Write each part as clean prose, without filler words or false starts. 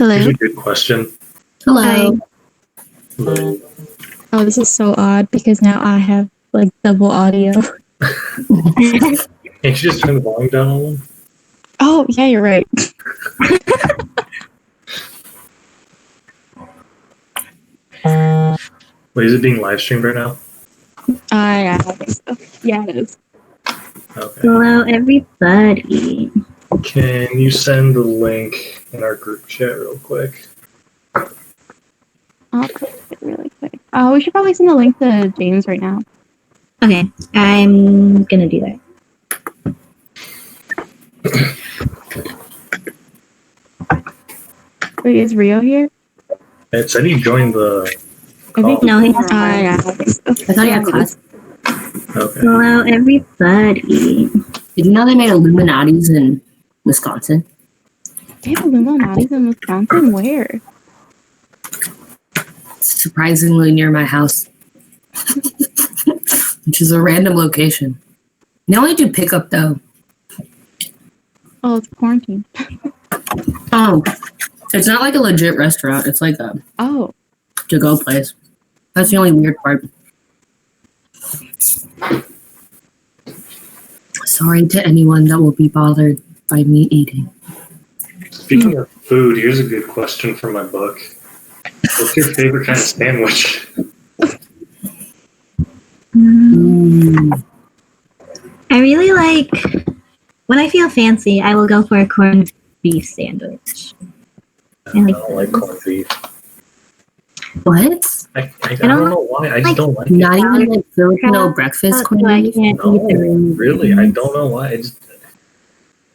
Here's Hello. a good question. Hello. Hello. Oh, this is so odd because now I have like double audio. Can't you just turn the volume down a little? Oh, yeah, you're right. Wait, is it being live streamed right now? Yeah, I think so. Yeah, it is. Okay. Hello, everybody. Can you send the link in our group chat real quick? I'll put it really quick. We should probably send a link to James right now. Okay, I'm gonna do that. Wait, is Rio here? It said he joined the I think call. No, he has yeah, I think so. I thought he had class. Okay. Hello, everybody. Did you know they made Illuminatis in Wisconsin? They have Illuminatis in Wisconsin? Where? Surprisingly near my house. Which is a random location. They only do pickup though. Oh, it's quarantine. Oh. It's not like a legit restaurant. It's like a Oh. to-go place. That's the only weird part. Sorry to anyone that will be bothered by me eating. Speaking of food, here's a good question for my book. What's your favorite kind of sandwich? I really like, when I feel fancy, I will go for a corned beef sandwich. I don't like corned beef. What? I don't know why. I just don't like Not it. even like Filipino breakfast corned I beef? can't No, eat the really, I don't know why. I just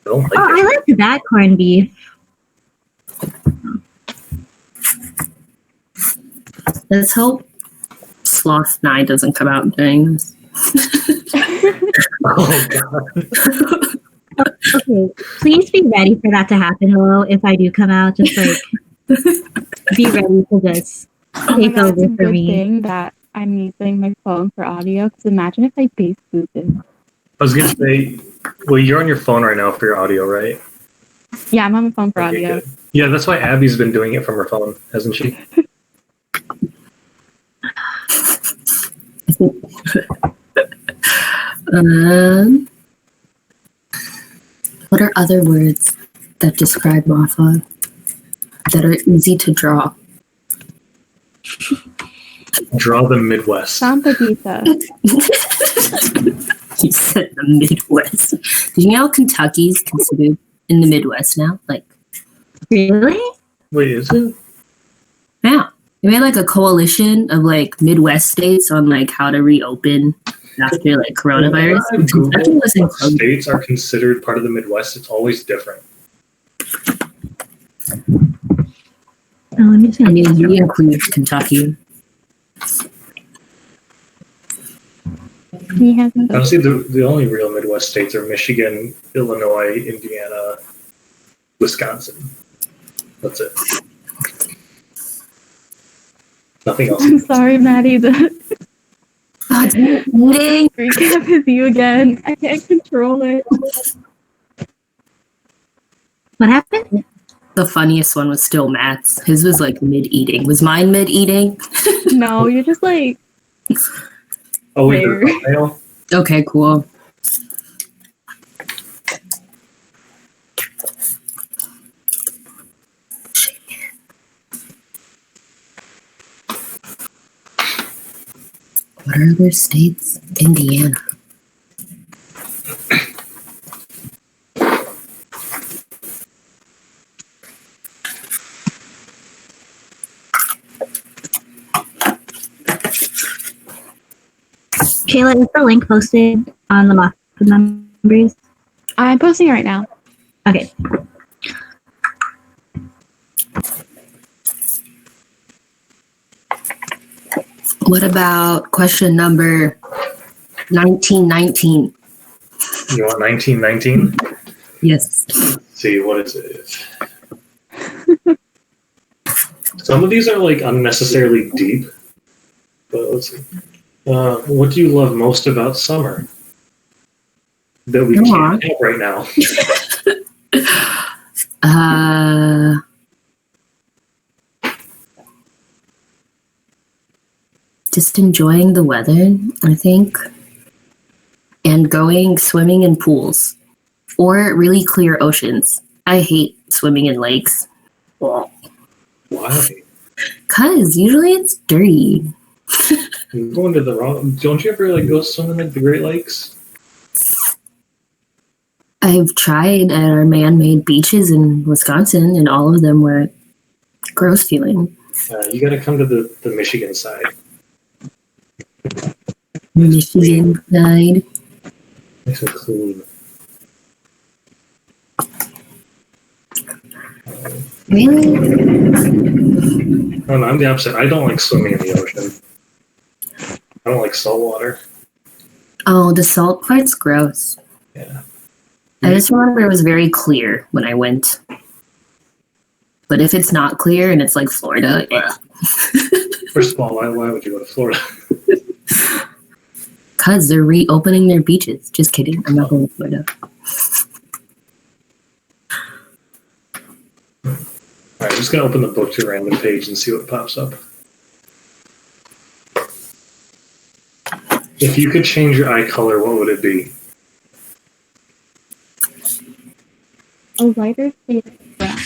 don't like Oh, it. I like that corned beef. Let's hope Sloth 9 doesn't come out during this. Oh god. Okay, please be ready for that to happen, hello, if I do come out. Just like, be ready for this. Oh my Take God, it's a over for good me. thing that I'm using my phone for audio. Because imagine if I bass boosted. I was gonna say, well, you're on your phone right now for your audio, right? Yeah, I'm on my phone for Okay, audio. good. Yeah, that's why Abby's been doing it from her phone, hasn't she? What are other words that describe Mafa that are easy to draw? Draw the Midwest. Santa Pizza. You said the Midwest. Did you know Kentucky's considered in the Midwest now? Like, Really? Wait, is it? yeah. They made like a coalition of like Midwest states on like how to reopen after like coronavirus. Kentucky was What included. states are considered part of the Midwest? It's always different. Oh, I'm just I gonna mean, do we include Kentucky. He has Honestly, the only real Midwest states are Michigan, Illinois, Indiana, Wisconsin. That's it. Nothing else. I'm sorry, Maddie. The God, eating. recap is you again. I can't control it. What happened? The funniest one was still Matt's. His was like mid-eating. Was mine mid-eating? No, you're just like Oh, wait, there. the thumbnail? Okay, cool. What are other states? Indiana. Shayla, is the link posted on the Mafa members? I'm posting it right now. Okay. What about question number 1919? You want 1919? Yes. Let's see, what is it? Some of these are like unnecessarily deep. But let's see. What do you love most about summer? That we can't have right now. just enjoying the weather, I think, and going swimming in pools or really clear oceans. I hate swimming in lakes. Why? Because usually it's dirty. You're going to the wrong. Don't you ever like go swimming like the Great Lakes? I've tried at our man-made beaches in Wisconsin, and all of them were gross feeling. You got to come to the Michigan side. Michigan side. Nice and clean. Really? Oh, no, I'm the opposite. I don't like swimming in the ocean. I don't like salt water. Oh, the salt part's gross. Yeah. I just remember it was very clear when I went. But if it's not clear and it's like Florida, yeah. First of all, why would you go to Florida? Because they're reopening their beaches. Just kidding. I'm not going to Florida. All right, I'm just going to open the book to a random page and see what pops up. If you could change your eye color, what would it be? A lighter shade of brown.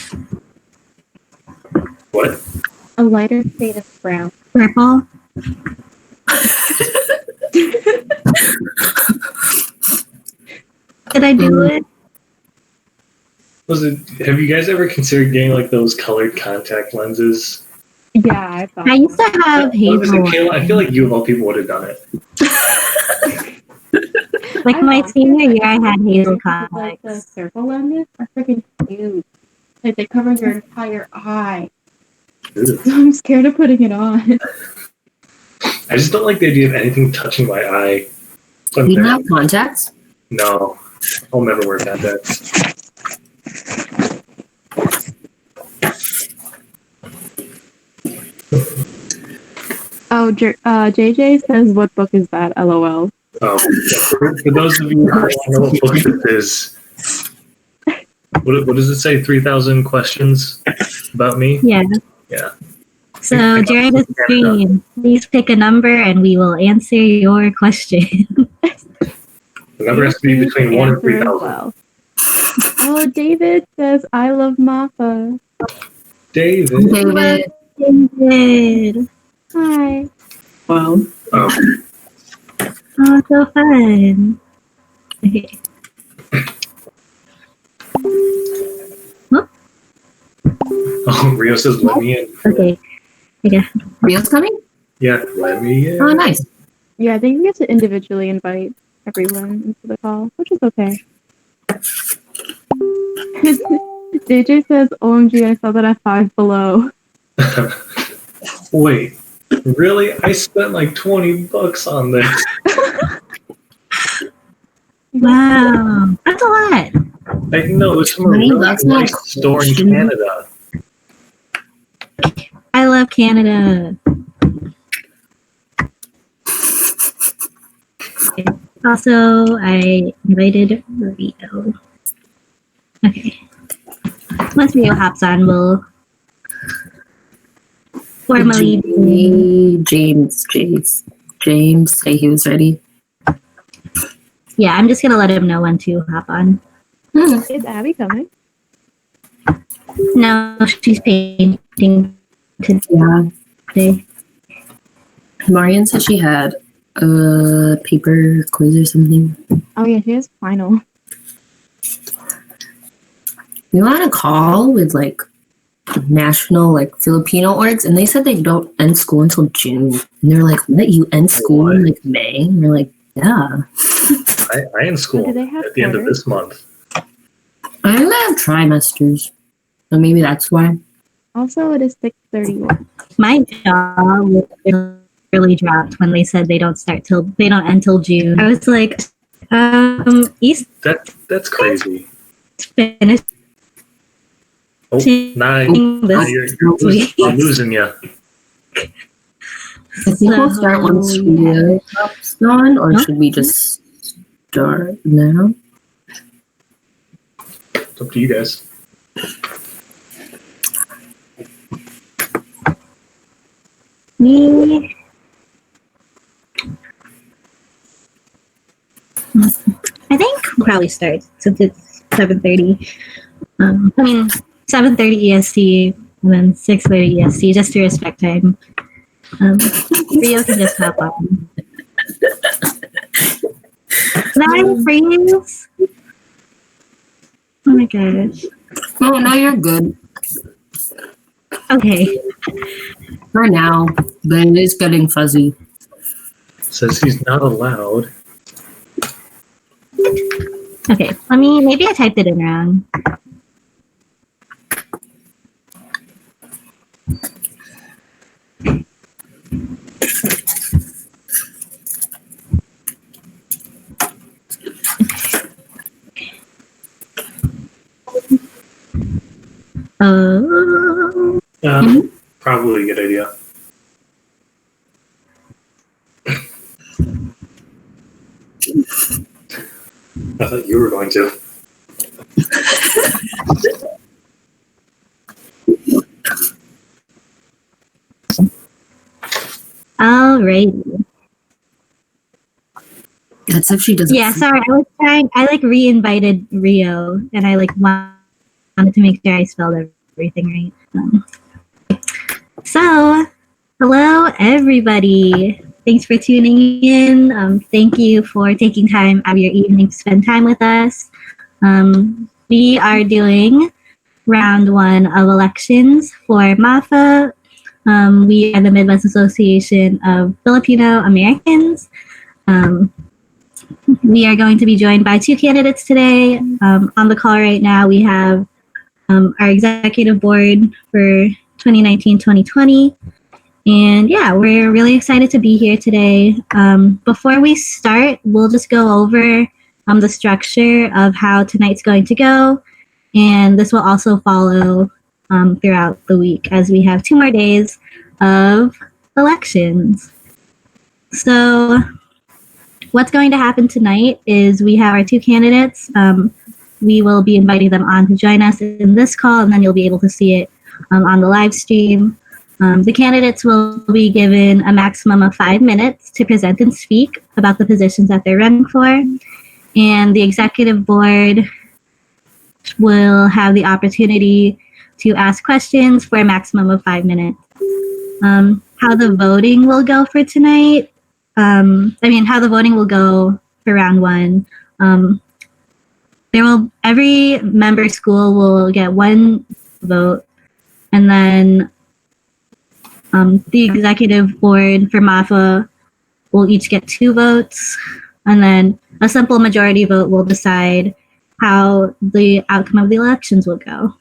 What? A lighter shade of brown. Purple. Did I do it? Have you guys ever considered getting like those colored contact lenses? Yeah, I thought. I used to have hazel. Kayla, I feel like you of all people would have done it. Like my senior year, I had hazel Like the contacts. circle lenses are freaking huge. Like they cover your entire eye. Ew. So I'm scared of putting it on. I just don't like the idea of anything touching my eye. You don't have contacts? No, I'll never wear contacts. Oh, JJ says, "What book is that?" LOL. For those of you who don't know what book this is, what does it say? 3,000 questions about me? Yeah. Yeah. So during the stream, please pick a number and we will answer your question. The number has to be between 1 and 3,000. Well. Oh, David says, "I love Mafa." David. David. David. Hi. Wow. Oh. Oh, so fun. Okay. Oh, Rio says, let me in. Okay. Yeah. Rio's coming? Yeah, let me in. Oh, nice. Yeah, I think you get to individually invite everyone into the call, which is okay. JJ says, "OMG, I saw that at Five Below." Wait, really? I spent like $20 on this. Wow. That's a lot. I know it's from a really That's not nice store in Canada. I love Canada. Okay. Also, I invited Rio. Okay. Once Rio hops on, we'll formally James say he was ready. Yeah, I'm just gonna let him know when to hop on. Is Abby coming? No, she's painting Yeah. today. Marian said she had a paper quiz or something. Oh yeah, she has final. We were on a call with like national like Filipino orgs, and they said they don't end school until June. And they're like, "What? You end school in like May?" And we're like, "Yeah." I end school Do they have at the end of quarters? this month. I think they have trimesters, so maybe that's why. Also, it is 6:31. My jaw really dropped when they said they don't end till June. I was like, East That's crazy. finished Oh, nice. this You're losing you. I think we'll start once Studio Top's done, or should we just start now? It's up to you guys. Me. I think we'll probably start since it's 7:30. 7:30 EST and then 6:30 EST just to respect time. Rio can just hop on. Nine freeze. Oh my gosh. No, you're good Okay. for now, but it is getting fuzzy. Says he's not allowed. Okay. Maybe I typed it in wrong. Probably a good idea. I thought you were going to. Alrighty. That's if she doesn't. Yeah, sorry. I re-invited Rio, and I wanted to make sure I spelled everything right. So, hello everybody. Thanks for tuning in. Thank you for taking time out of your evening to spend time with us. We are doing round 1 of elections for Mafa. We are the Midwest Association of Filipino Americans. We are going to be joined by 2 candidates today. On the call right now, we have our executive board for 2019-2020. And yeah, we're really excited to be here today. Before we start, we'll just go over the structure of how tonight's going to go. And this will also follow throughout the week as we have 2 more days of elections. So what's going to happen tonight is we have our 2 candidates. We will be inviting them on to join us in this call, and then you'll be able to see it on the live stream. The candidates will be given a maximum of 5 minutes to present and speak about the positions that they're running for. And the executive board will have the opportunity to ask questions for a maximum of 5 minutes. How the voting will go for tonight, how the voting will go for round 1. Every member school will get 1 vote, and then the executive board for Mafa will each get 2 votes, and then a simple majority vote will decide how the outcome of the elections will go.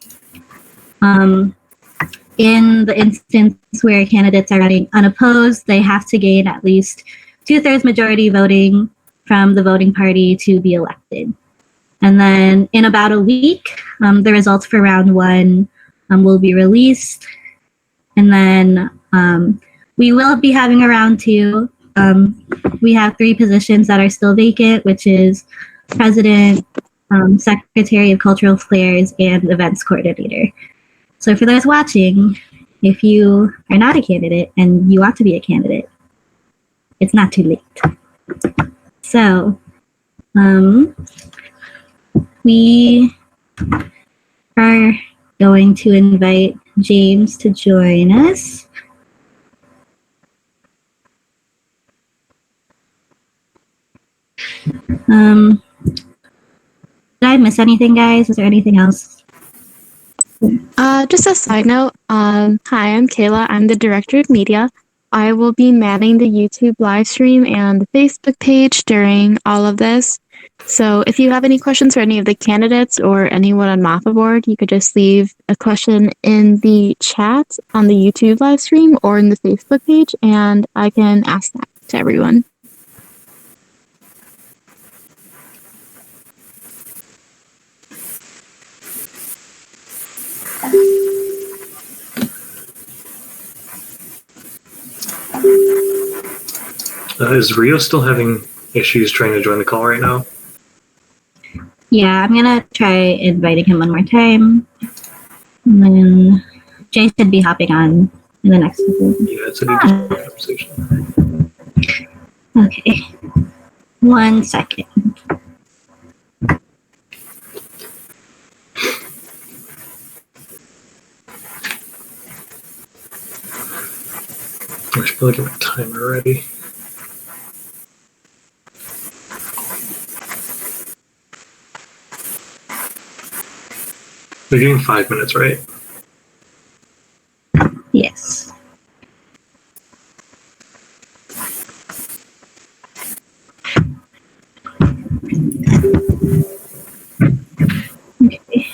In the instance where candidates are running unopposed, they have to gain at least 2/3 majority voting from the voting party to be elected. And then in about a week, the results for round 1 will be released. And then we will be having a round 2. We have 3 positions that are still vacant, which is president, secretary of cultural affairs, and events coordinator. So for those watching, if you are not a candidate and you want to be a candidate, it's not too late. So we are going to invite James to join us. Did I miss anything, guys? Is there anything else? Just a side note. Hi, I'm Kayla. I'm the director of media. I will be manning the YouTube live stream and the Facebook page during all of this. So if you have any questions for any of the candidates or anyone on Mafa board, you could just leave a question in the chat on the YouTube live stream or in the Facebook page, and I can ask that to everyone. Is Rio still having issues trying to join the call right now? Yeah, I'm gonna try inviting him one more time. And then Jay should be hopping on in the next couple. Yeah, it's a good conversation. Okay. 1 second. should probably get my timer ready. We're getting 5 minutes, right? Yes. Okay.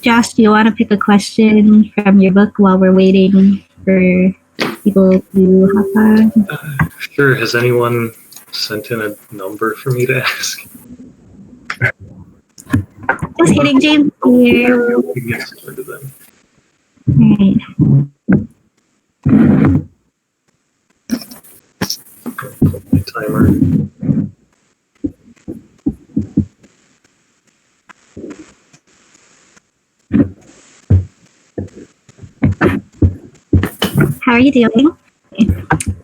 Josh, do you want to pick a question from your book while we're waiting for people to hop on? Sure. Has anyone sent in a number for me to ask? Just kidding, James here. We can get started then. Alright. Put my timer. How are you doing?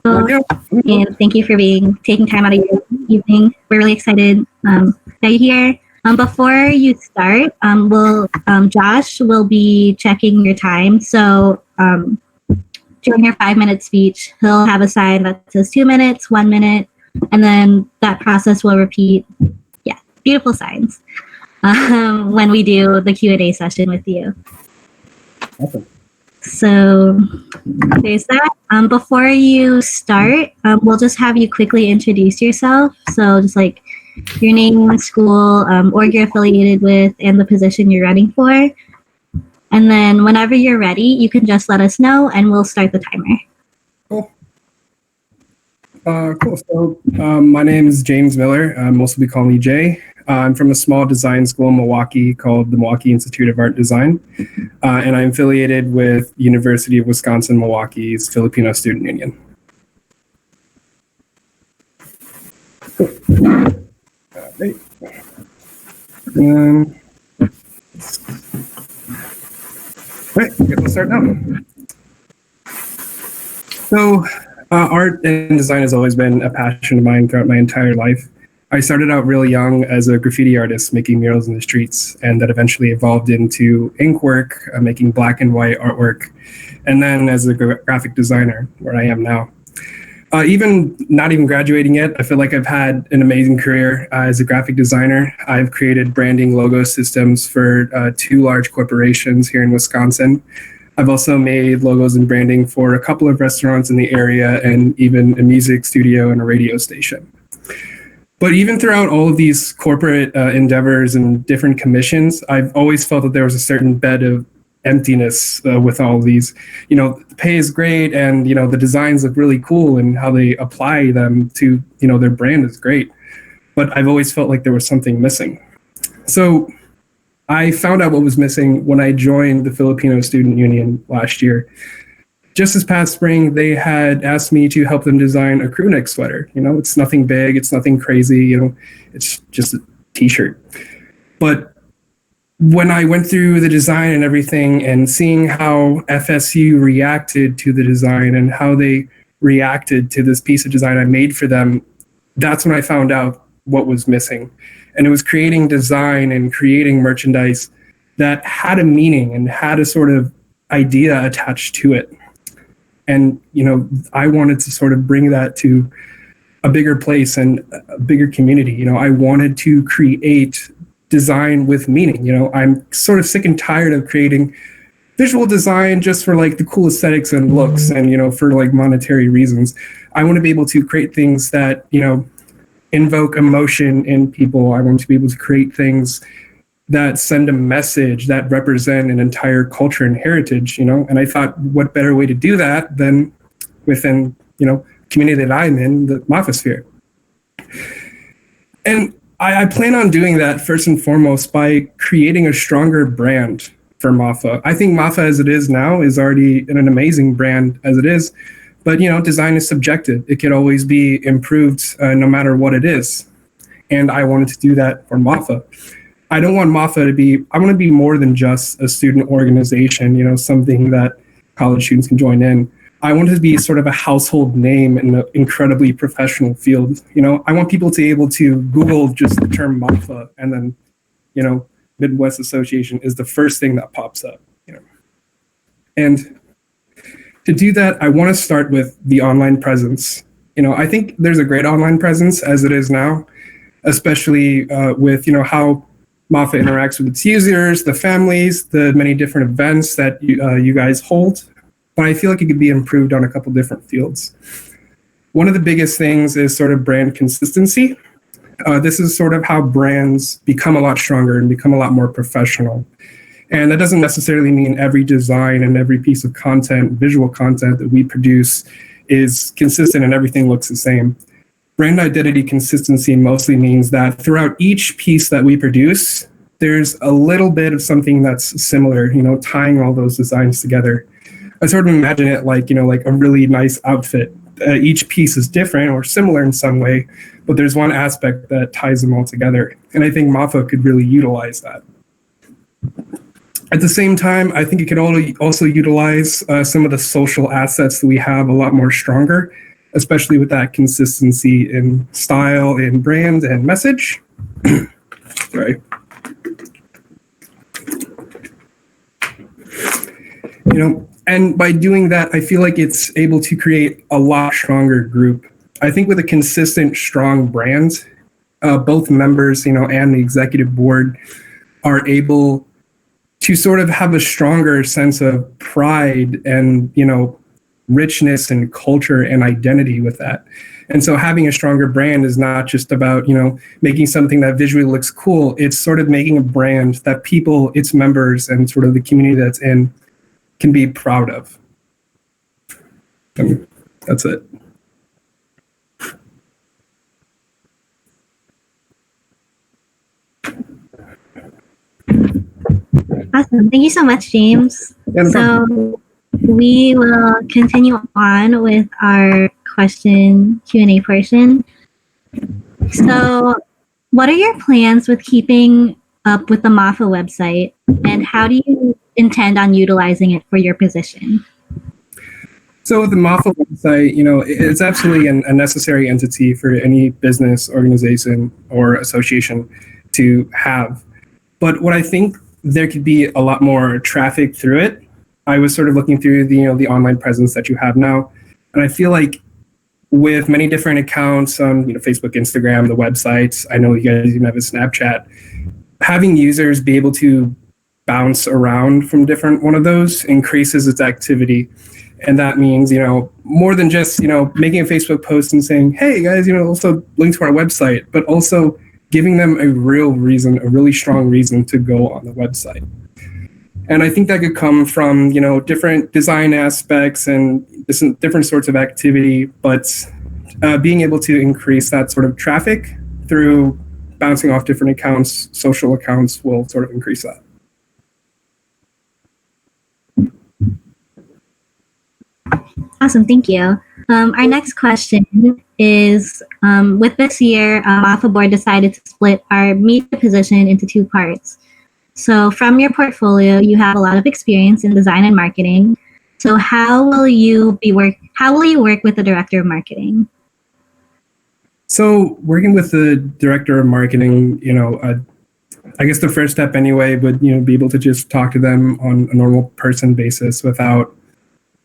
So, and thank you for taking time out of your evening. We're really excited that you're here. Before you start, Josh will be checking your time. So during your 5-minute speech, he'll have a sign that says 2 minutes, 1 minute, and then that process will repeat. Yeah, beautiful signs when we do the Q&A session with you. Awesome. So there's that. Before you start, we'll just have you quickly introduce yourself. So just like your name, school, org you're affiliated with, and the position you're running for. And then whenever you're ready, you can just let us know and we'll start the timer. Cool. So my name is James Miller. Most people call me Jay. I'm from a small design school in Milwaukee called the Milwaukee Institute of Art and Design. And I'm affiliated with University of Wisconsin-Milwaukee's Filipino Student Union. Right. Right, let's start now. So art and design has always been a passion of mine throughout my entire life. I started out really young as a graffiti artist making murals in the streets, and that eventually evolved into ink work, making black and white artwork, and then as a graphic designer, where I am now. Even not even graduating yet, I feel like I've had an amazing career as a graphic designer. I've created branding logo systems for 2 large corporations here in Wisconsin. I've also made logos and branding for a couple of restaurants in the area and even a music studio and a radio station. But even throughout all of these corporate endeavors and different commissions, I've always felt that there was a certain bed of emptiness with all of these. You know, the pay is great and, you know, the designs look really cool and how they apply them to, you know, their brand is great. But I've always felt like there was something missing. So I found out what was missing when I joined the Filipino Student Union last year. Just this past spring, they had asked me to help them design a crew neck sweater. You know, it's nothing big, it's nothing crazy, you know, it's just a t-shirt. But when I went through the design and everything and seeing how FSU reacted to the design and how they reacted to this piece of design I made for them, that's when I found out what was missing. And it was creating design and creating merchandise that had a meaning and had a sort of idea attached to it. And, you know, I wanted to sort of bring that to a bigger place and a bigger community. You know, I wanted to create design with meaning. You know, I'm sort of sick and tired of creating visual design just for like the cool aesthetics and looks and, you know, for like monetary reasons. I want to be able to create things that, you know, invoke emotion in people. I want to be able to create things that send a message, that represent an entire culture and heritage, you know. And I thought, what better way to do that than within, you know, community that I'm in, the Mafa sphere. And I plan on doing that first and foremost by creating a stronger brand for Mafa. I think Mafa as it is now is already an amazing brand as it is, but, you know, design is subjective. It could always be improved no matter what it is. And I wanted to do that for Mafa. I don't want Mafa to be, I want to be more than just a student organization, you know, something that college students can join in. I want it to be sort of a household name in an incredibly professional field. You know, I want people to be able to Google just the term Mafa and then, you know, Midwest Association is the first thing that pops up, you know. And to do that, I want to start with the online presence. I think there's a great online presence as it is now, especially with how Mafa interacts with its users, the families, the many different events that you guys hold. But I feel like it could be improved on a couple different fields. One of the biggest things is sort of brand consistency. This is sort of how brands become a lot stronger and become a lot more professional. And that doesn't necessarily mean every design and every piece of content, visual content that we produce is consistent and everything looks the same. Brand identity consistency mostly means that throughout each piece that we produce, there's a little bit of something that's similar, tying all those designs together. I sort of imagine it like a really nice outfit. Each piece is different or similar in some way, but there's one aspect that ties them all together. And I think Mafa could really utilize that. At the same time, I think it could also utilize some of the social assets that we have a lot more stronger, especially with that consistency in style, in brand, and message. Right. And by doing that, I feel like it's able to create a lot stronger group. I think with a consistent, strong brand, both members, and the executive board are able to sort of have a stronger sense of pride and, richness and culture and identity with that. And so having a stronger brand is not just about, making something that visually looks cool. It's sort of making a brand that people, its members, and sort of the community that's in can be proud of. And that's it. Awesome. Thank you so much, James. Yeah, no problem. So we will continue on with our question Q&A portion. So what are your plans with keeping up with the Mafa website, and how do you intend on utilizing it for your position? So with the Mafa website, it's absolutely a necessary entity for any business, organization, or association to have. But what I think there could be a lot more traffic through it. I was sort of looking through the online presence that you have now, and I feel like with many different accounts on Facebook, Instagram, the websites, I know you guys even have a Snapchat, having users be able to bounce around from different one of those increases its activity. And that means, more than just, making a Facebook post and saying, hey guys, also link to our website, but also giving them a really strong reason to go on the website. And I think that could come from, different design aspects and different sorts of activity, but being able to increase that sort of traffic through bouncing off different accounts, social accounts, will sort of increase that. Awesome, thank you. Our next question is, with this year, Mafa Board decided to split our media position into two parts. So from your portfolio, you have a lot of experience in design and marketing. So how will you work with the director of marketing? So working with the director of marketing, I guess the first step anyway would, be able to just talk to them on a normal person basis without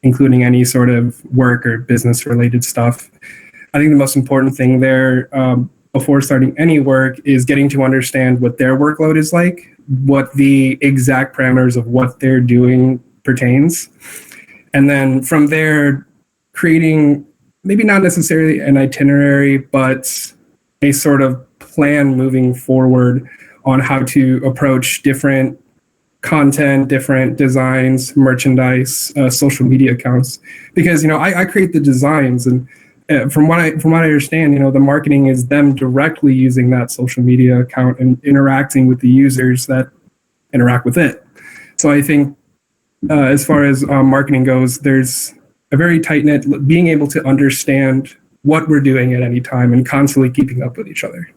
including any sort of work or business related stuff. I think the most important thing there before starting any work is getting to understand what their workload is like, what the exact parameters of what they're doing pertains. And then from there, creating maybe not necessarily an itinerary, but a sort of plan moving forward on how to approach different content, different designs, merchandise, social media accounts. Because, I create the designs, and from what I understand, the marketing is them directly using that social media account and interacting with the users that interact with it. So I think as far as marketing goes, there's a very tight-knit, being able to understand what we're doing at any time and constantly keeping up with each other.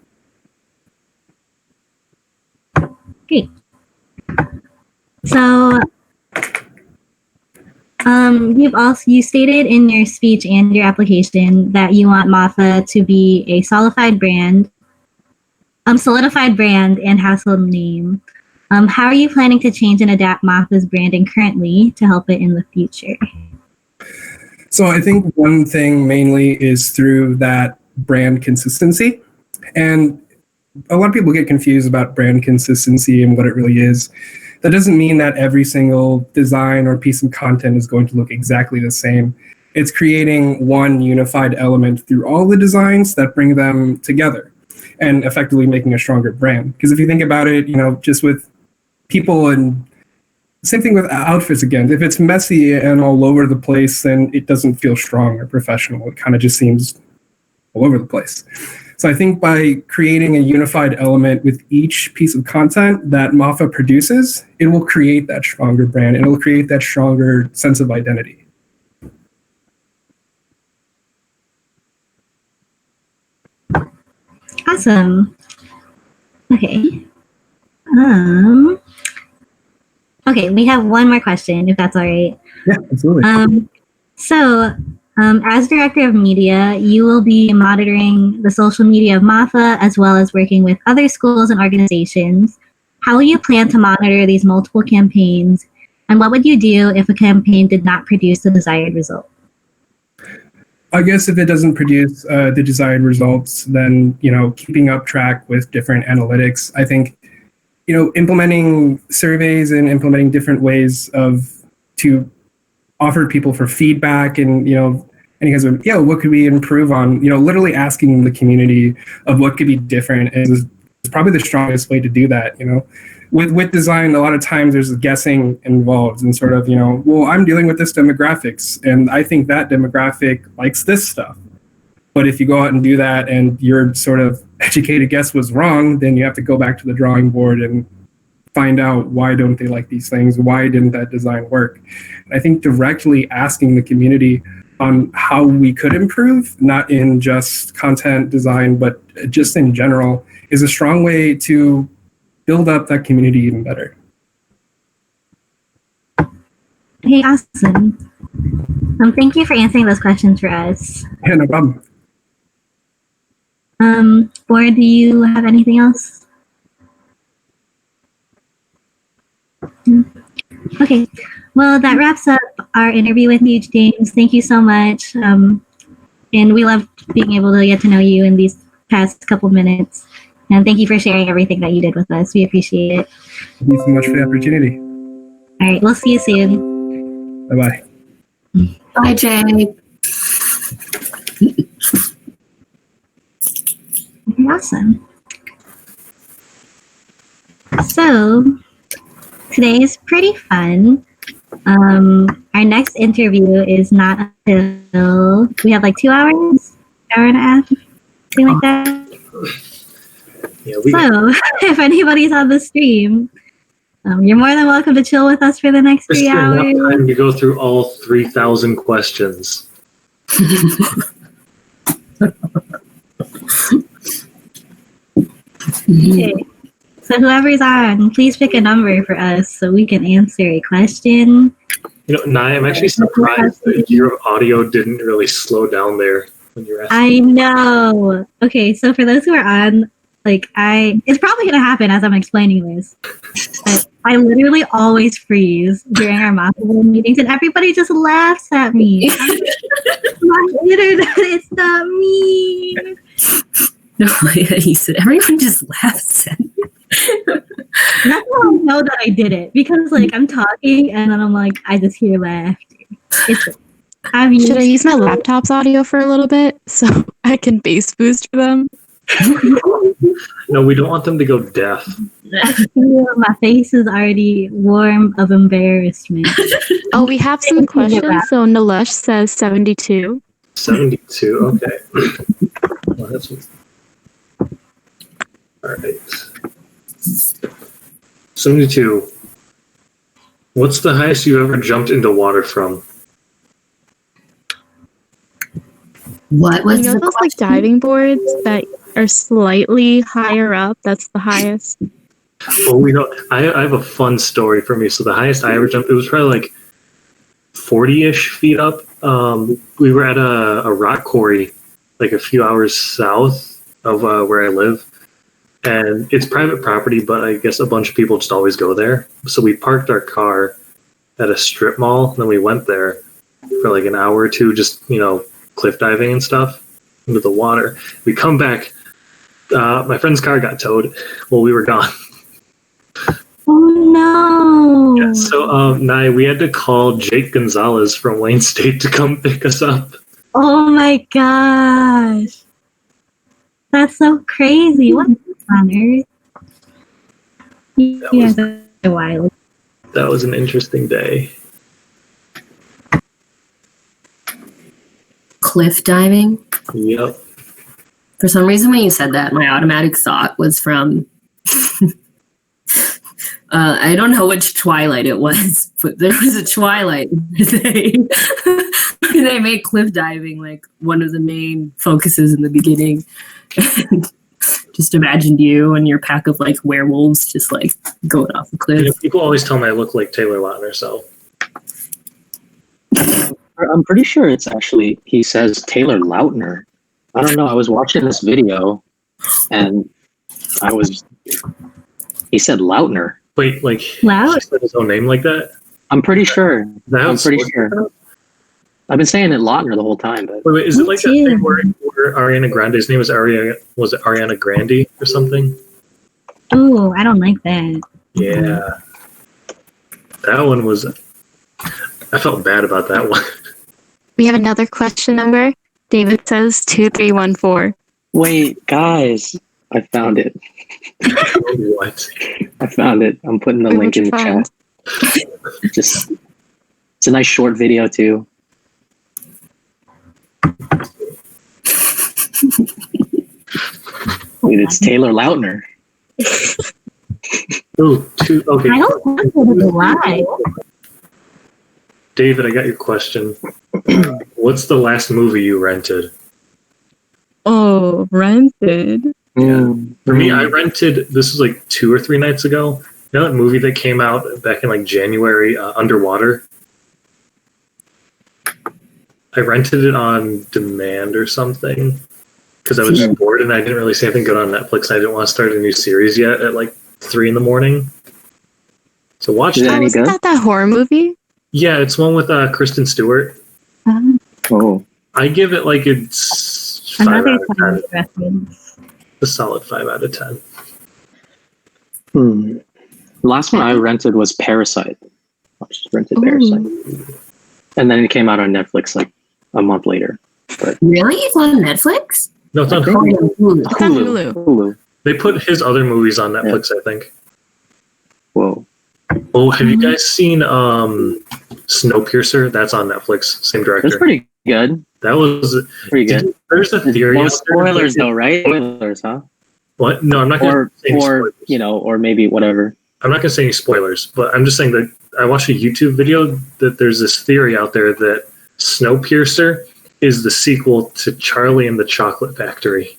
Great. So you stated in your speech and your application that you want Mafa to be a solidified brand and household name. How are you planning to change and adapt Mafa's branding currently to help it in the future? So I think one thing mainly is through that brand consistency. And a lot of people get confused about brand consistency and what it really is. That doesn't mean that every single design or piece of content is going to look exactly the same. It's creating one unified element through all the designs that bring them together and effectively making a stronger brand. Because if you think about it, just with people, and same thing with outfits again, if it's messy and all over the place, then it doesn't feel strong or professional. It kind of just seems all over the place. So I think by creating a unified element with each piece of content that Mafa produces, it will create that stronger brand. It will create that stronger sense of identity. Awesome. Okay. Okay, we have one more question, if that's all right. Yeah, absolutely. As director of media, you will be monitoring the social media of Mafa as well as working with other schools and organizations. How will you plan to monitor these multiple campaigns, and what would you do if a campaign did not produce the desired result? I guess if it doesn't produce the desired results, then, keeping up track with different analytics. I think, implementing surveys and implementing different ways to offer people for feedback and, any kinds of, what could we improve on? Literally asking the community of what could be different is probably the strongest way to do that. With design, a lot of times there's guessing involved and sort of, well, I'm dealing with this demographics and I think that demographic likes this stuff. But if you go out and do that and your sort of educated guess was wrong, then you have to go back to the drawing board and find out why don't they like these things? Why didn't that design work? And I think directly asking the community on how we could improve, not in just content design, but just in general, is a strong way to build up that community even better. Hey, awesome. Thank you for answering those questions for us. Yeah, no problem. Or do you have anything else? Okay. Well, that wraps up our interview with you, James. Thank you so much. And we loved being able to get to know you in these past couple minutes. And thank you for sharing everything that you did with us. We appreciate it. Thank you so much for the opportunity. All right. We'll see you soon. Bye-bye. Bye, Jay. Awesome. So today is pretty fun. Our next interview is not until we have like 2 hours, hour and a half, something like that. Yeah, So if anybody's on the stream, you're more than welcome to chill with us for the next 3 hours. Enough time to go through all 3,000 questions. Okay. So whoever's on, please pick a number for us so we can answer a question. Nai, I'm actually surprised that your audio didn't really slow down there when you're asking. I know. Okay, so for those who are on, it's probably going to happen as I'm explaining this. But I literally always freeze during our Mafa meetings, and everybody just laughs at me. My internet, it's not me. No, he said everyone just laughs at me. That's how I know that I did it, because I'm talking and then I'm I just hear laughter. Should I use my laptop's audio for a little bit so I can bass boost for them? No, we don't want them to go deaf. My face is already warm of embarrassment. Oh, we have some questions. So Nilesh says 72. 72, okay. Well, that's all right. 72. What's the highest you ever jumped into water from? What was those diving boards that are slightly higher up? That's the highest. Well, I have a fun story for me. So the highest I ever jumped, it was probably 40-ish feet up. We were at a rock quarry, a few hours south of where I live. and it's private property, but I guess a bunch of people just always go there. So we parked our car at a strip mall, and then we went there for like an hour or two, just cliff diving and stuff into the water. We come back. My friend's car got towed while we were gone. Oh no! Yeah, so we had to call Jake Gonzalez from Wayne State to come pick us up. Oh my gosh, that's so crazy! What on earth? Yeah, that's wild. That was an interesting day. Cliff diving. Yep. For some reason, when you said that, my automatic thought was from. I don't know which Twilight it was, but there was a Twilight where they made cliff diving like one of the main focuses in the beginning. And just imagined you and your pack of like werewolves just like going off the cliff. People always tell me I look like Taylor Lautner, so. I'm pretty sure it's actually, he says Taylor Lautner. I don't know. I was watching this video and he said Lautner. Wait, like, Loud? he said his own name like that? I'm pretty sure. That's I'm pretty sure. I've been saying it Lautner the whole time, but Wait, is it like that too. thing where Ariana Grande's name was Ariana Grande or something? Oh, I don't like that. Yeah. That one was, I felt bad about that one. We have another question number. David says 2314. wait, guys, I found it. What? I found it. I'm putting the Wait, link in the what'd you chat. Just, it's a nice short video too. Wait, it's Taylor Lautner. Okay. I don't want to go to lie. David, I got your question. What's the last movie you rented? Oh, rented. For me, I rented, this was like 2 or 3 nights ago. You know that movie that came out back in like January, Underwater? I rented it on demand or something because I was just bored and I didn't really see anything good on Netflix. And I didn't want to start a new series yet at like 3 a.m. So watch Is it that. any Wasn't good? that Horror movie? Yeah, it's one with Kristen Stewart. Oh, I give it like it's 5 Another out of 10. time reference. A solid 5 out of 10. The last one I rented was Parasite. I just rented Ooh. Parasite, and then it came out on Netflix like a month later. Really? It's on Netflix? No, it's on I think- Hulu. It's on Hulu. Hulu. They put his other movies on Netflix, I think. Whoa. Oh, have you guys seen Snowpiercer? That's on Netflix. Same That's director. pretty good. That was Pretty good. There's a theory. No out there spoilers that- though, right? Spoilers, huh? What? No, I'm not going to say any Or spoilers. or maybe whatever. I'm not going to say any spoilers, but I'm just saying that I watched a YouTube video that there's this theory out there that Snowpiercer is the sequel to Charlie and the Chocolate Factory.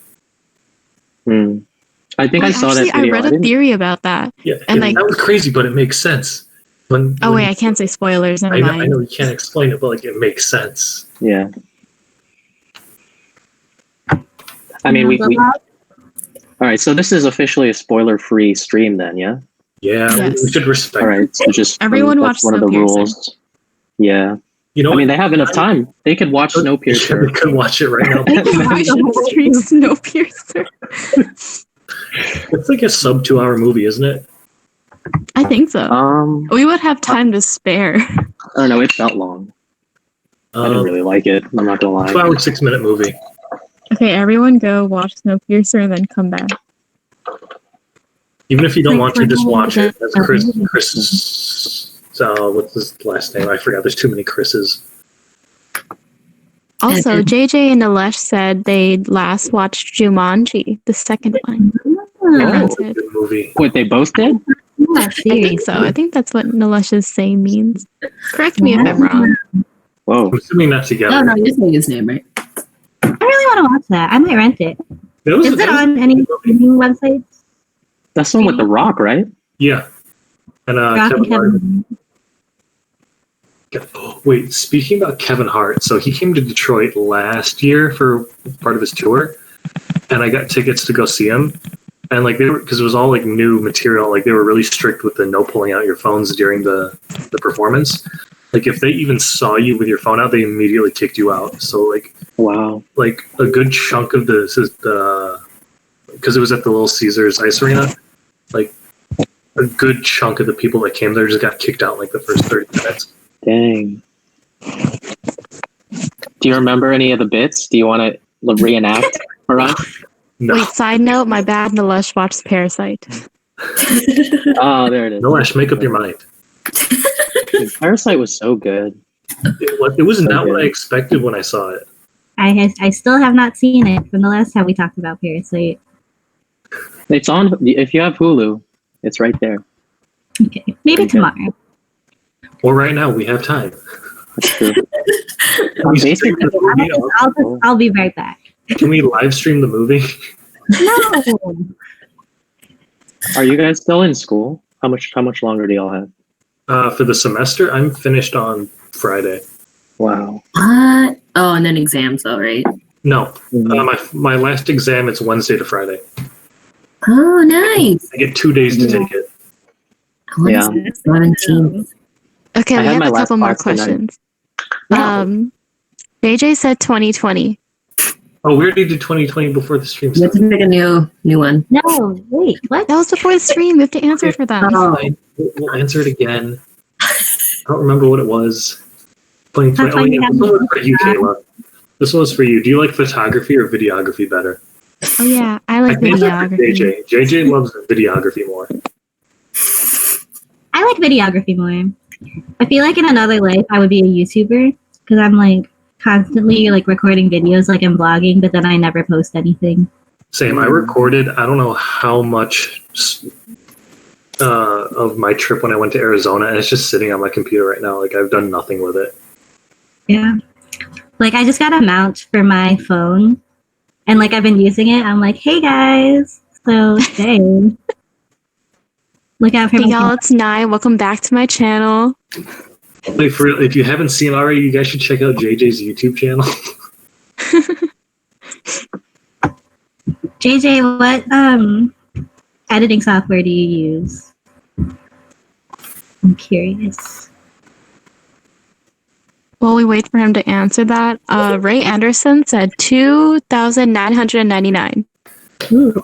I think I saw that Actually, video. I read a didn't- theory about that. Yeah, And, like- that was crazy, but it makes sense. Oh wait, I can't say spoilers. Never I mind. know you can't explain it, but like it makes sense. Yeah. I mean, we all right. So this is officially a spoiler-free stream, then, yeah. Yeah, Yes. we should respect. All right. So just Everyone that's watch one of the Snowpiercer. rules. Yeah. You know, I mean, they have enough time. They could watch we Snowpiercer. could watch it right now. we should stream Snowpiercer. It's like a sub 2-hour movie, isn't it? I think so. We would have time to spare. I don't know. It felt long. I didn't really like it. I'm not gonna lie. 2-hour, 6-minute movie. Okay, everyone go watch Snowpiercer and then come back. Even if you don't want to, just watch it. That's Chris. What's his last name? I forgot. There's too many Chris's. Also, And- JJ and Alesh said they last watched Jumanji, the second one. Oh. Rented. Good movie. Wait, they both did? I think so. I think that's what Nalesh's saying means. Correct me if I'm wrong. Whoa. I'm assuming not together. No, you're saying his name, right? I really want to watch that. I might rent it. That was- Is it that was- on any streaming websites? That's the one with The Rock, right? Yeah. And Rock and Kevin Hart. Kevin. Wait, speaking about Kevin Hart, so he came to Detroit last year for part of his tour, and I got tickets to go see him. And like they were, because it was all like new material. Like they were really strict with the no pulling out your phones during the performance. Like if they even saw you with your phone out, they immediately kicked you out. So like Wow. like a good chunk of this is because it was at the Little Caesars Ice Arena. Like a good chunk of the people that came there just got kicked out in like the first 30 minutes. Dang. Do you remember any of the bits? Do you want to reenact for us? No, Wait, side note, my bad, Nilesh watched Parasite. Oh, there it is. no, Ash, make up your mind. Dude, Parasite was so good. It was not what I expected when I saw it. I still have not seen it from the last time we talked about Parasite. It's on. If you have Hulu, it's right there. Okay, maybe tomorrow. Well, right now we have time. That's true. Can we Basically, stream the movie? I'll be right back. Can we live stream the movie? No. Are you guys still in school? How much longer do y'all have? For the semester, I'm finished on Friday. Wow. What? Oh, and then exams, though, right? No, my last exam it's Wednesday to Friday. Oh, nice. I get 2 days to take it. Yeah. 17. Okay, I we had have my a last couple more class tonight. questions. JJ said 2020. Oh, we already did 2020 before the stream You have to started. make a new one. No, wait, what? That was before the stream. We have to answer for them. Oh. Fine. We'll answer it again. I don't remember what it was. 2020. Oh, yeah, this one was for you, Kayla. This one was for you. Do you like photography or videography better? Oh yeah, I like think it's for videography. JJ loves videography more. I like videography more. I feel like in another life I would be a YouTuber because I'm like constantly like recording videos like I'm vlogging, but then I never post anything. Same. I recorded, I don't know how much of my trip when I went to Arizona, and it's just sitting on my computer right now. Like, I've done nothing with it. Yeah. Like I just got a mount for my phone and like I've been using it. I'm like, hey guys. So today, look out for Hey my y'all, it's Nye. Welcome back to my channel. Like, for real, if you haven't seen already, you guys should check out JJ's YouTube channel. JJ, what editing software do you use? I'm curious. While we wait for him to answer that, Ray Anderson said 2,999. Ooh.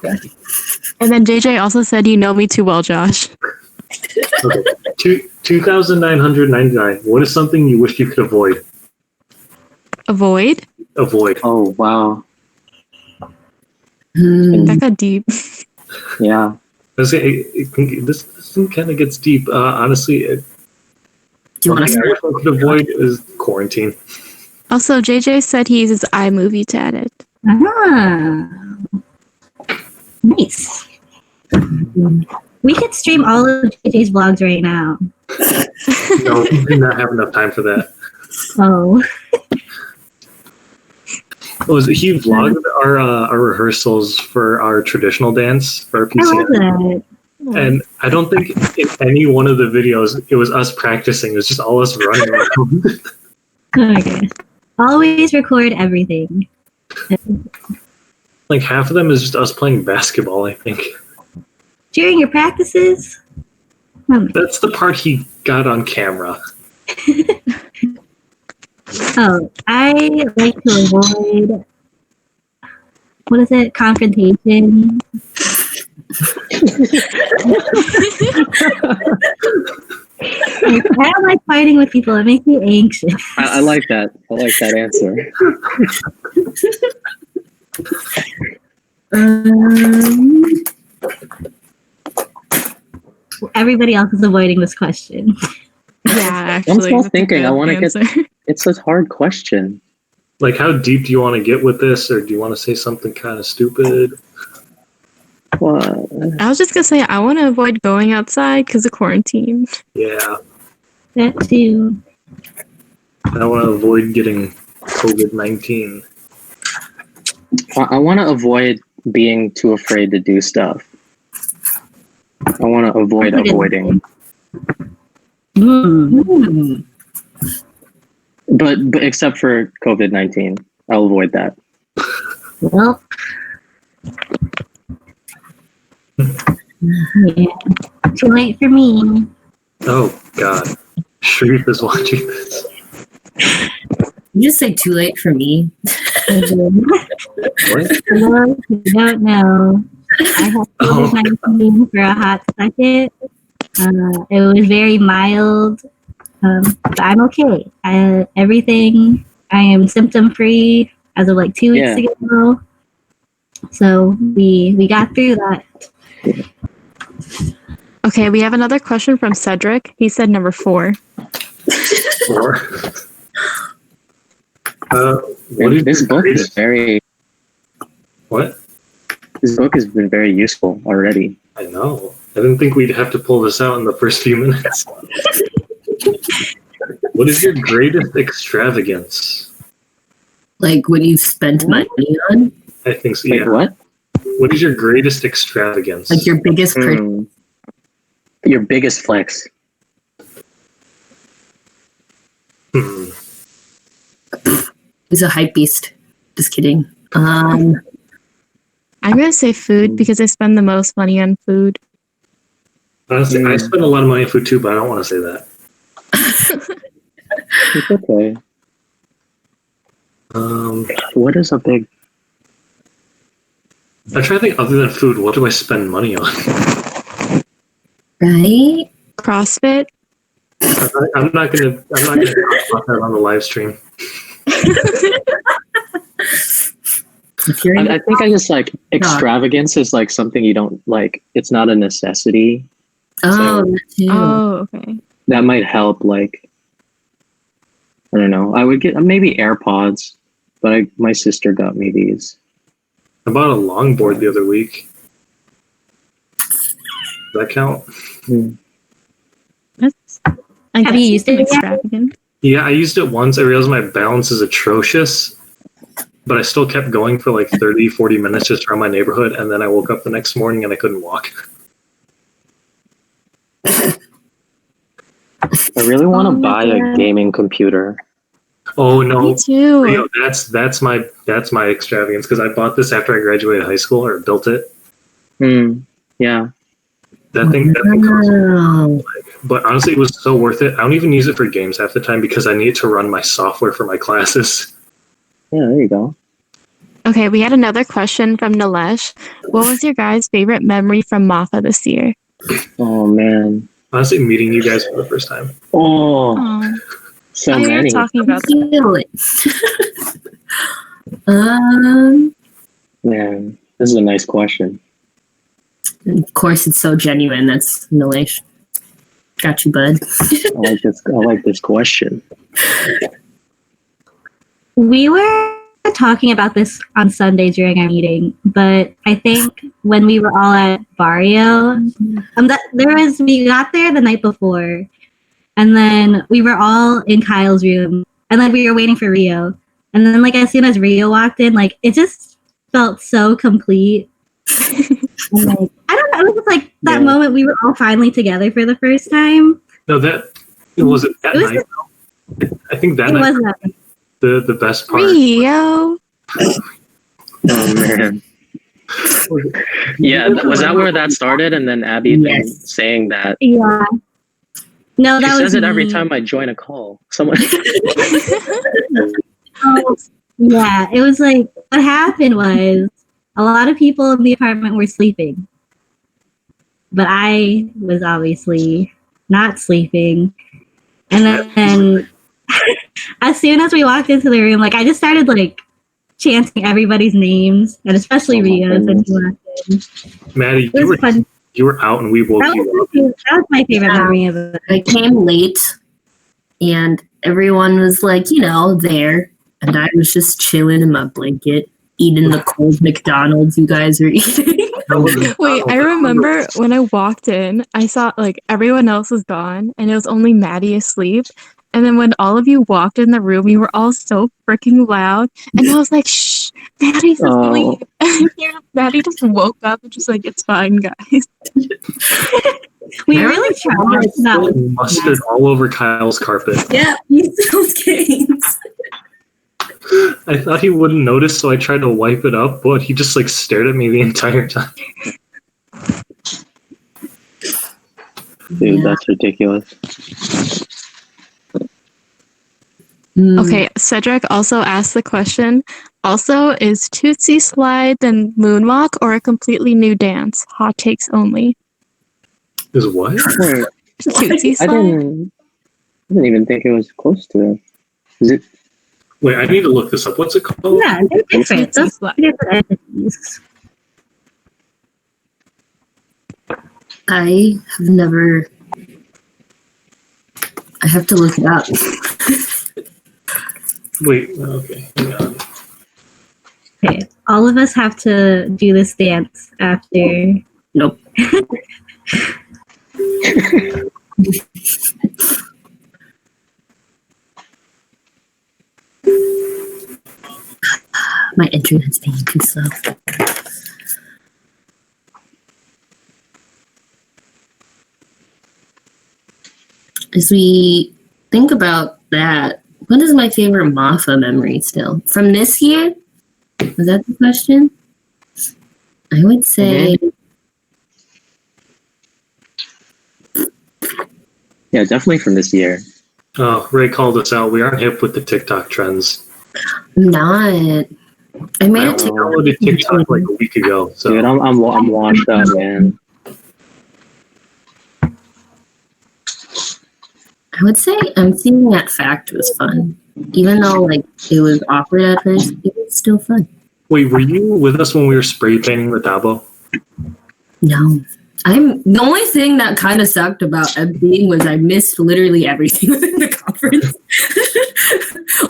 And then JJ also said, "You know me too well, Josh." Okay. 2,999. What is something you wish you could avoid? Avoid? Avoid. Oh wow. That got deep. Yeah. This kind of gets deep. Honestly, Do you want something I to wish I could avoid is quarantine. Also, JJ said he uses iMovie to edit. Ah. Nice. We could stream all of JJ's vlogs right now. No, we do not have enough time for that. Oh. He vlogged our rehearsals for our traditional dance for our I love PCM. that. And I don't think in any one of the videos it was us practicing. It was just all us running around. Okay. Always record everything. Like half of them is just us playing basketball, I think. During your practices? Oh, That's the part he got on camera. oh, I like to avoid, what is it, confrontation. I don't like fighting with people. It makes me anxious. I like that. I like that answer. Everybody else is avoiding this question. Yeah, actually. I'm still that's a thinking. I good want to get. answer. It's a hard question. Like, how deep do you want to get with this, or do you want to say something kind of stupid? What? I was just gonna say I want to avoid going outside because of quarantine. Yeah, That too. I want to avoid getting COVID-19. I want to avoid being too afraid to do stuff. I want to avoid avoiding. Mm. But except for COVID-19, I'll avoid that. Well, Yeah. Too late for me. Oh God, Sharif is watching this. You just say too late for me. I did. What? Hello, you don't know. I had Oh, COVID-19 for a hot second. It was very mild, but I'm okay. Everything, I am symptom free as of like 2 weeks Yeah. ago. So we got through that. Okay, we have another question from Cedric. He said number 4. 4. What is This your book is greatest? very. What? This book has been very useful already. I know. I didn't think we'd have to pull this out in the first few minutes. What is your greatest extravagance? Like what you've spent money on, I think so. Wait, Yeah. what? What is your greatest extravagance? like your biggest purchase. Your biggest flex. Hmm. He's a hype beast. Just kidding. I'm gonna say food because I spend the most money on food. Honestly, I spend a lot of money on food too, but I don't want to say that. It's okay. What is a big? I'm trying to think. Other than food, what do I spend money on? Right? CrossFit. I'm not gonna talk about that on the live stream. If you're in I think I just like extravagance is like something you don't like. It's not a necessity. that too. Oh, okay. That might help. Like, I don't know. I would get maybe AirPods, but my sister got me these. I bought a longboard the other week. Does that count? That's, I Have guess you used it yet? extravagant. Yeah, I used it once. I realized my balance is atrocious, but I still kept going for like 30, 40 minutes just around my neighborhood, and then I woke up the next morning and I couldn't walk. I really want to Oh my buy a God. gaming computer. Oh no, Me too. Rio, that's my extravagance because I bought this after I graduated high school or built it. Yeah. That thing costs. Wow. But honestly, it was so worth it. I don't even use it for games half the time because I need to run my software for my classes. Yeah, there you go. Okay, we had another question from Nilesh. What was your guys' favorite memory from Mafa this year? Oh man. Honestly, meeting you guys for the first time. Oh, Oh, so we were many. talking about that. Feel it. Man, this is a nice question. Of course, it's so genuine. That's Nilesh. Got you, bud. I like this question. We were talking about this on Sunday during our meeting, but I think when we were all at Barrio, we got there the night before, and then we were all in Kyle's room, and then we were waiting for Rio, and then like as soon as Rio walked in, like it just felt so complete. And, like, I don't know, it was just like that moment we were all finally together for the first time. No, that was it that night. I think that It night was that. the best part. Rio. Oh man. Yeah, was that where that started? And then Abby then saying that. Yeah. No, She that was says it every me. time I join a call. Someone. Oh, yeah, it was like what happened was a lot of people in the apartment were sleeping, but I was obviously not sleeping. And then as soon as we walked into the room, like I just started like chanting everybody's names, and especially Rio's when he walked in. Maddie, It was fun. you were out and we woke That you up. was my favorite memory of it. I came late, and everyone was like, there, and I was just chilling in my blanket, eating the cold McDonald's you guys are eating. Wait, I remember when I walked in, I saw like everyone else was gone and it was only Maddie asleep. And then when all of you walked in the room, we were all so freaking loud. And I was like, shh, Maddie's asleep. And Maddie just woke up and just like, it's fine, guys. We really tried not to Mustard all over Kyle's carpet. Yeah, use those games. I thought he wouldn't notice, so I tried to wipe it up, but he just like stared at me the entire time. Dude, that's ridiculous. Okay, Cedric also asked the question. Also, is Tootsie Slide then Moonwalk or a completely new dance? Hot takes only. Is what? Wait, Tootsie I Slide? didn't even think it was close to it. Is it? Wait, I need to look this up. What's it called? Yeah, they're different. Tootsie Those Slide. are different entities. I have never. I have to look it up. Wait, okay. Hang on. Okay, all of us have to do this dance after. Nope. My internet's being too slow. As we think about that, what is my favorite Mafa memory still? From this year? Was that the question? I would say Yeah, definitely from this year. Oh, Ray called us out. We aren't hip with the TikTok trends. I'm not. I made I it to downloaded TikTok like a week ago. So Dude, I'm washed up, man. I would say I'm seeing that fact was fun. Even though like it was awkward at first, it was still fun. wait, were you with us when we were spray painting the Dabo? No. I'm the only thing that kind of sucked about emptying was I missed literally everything within the conference.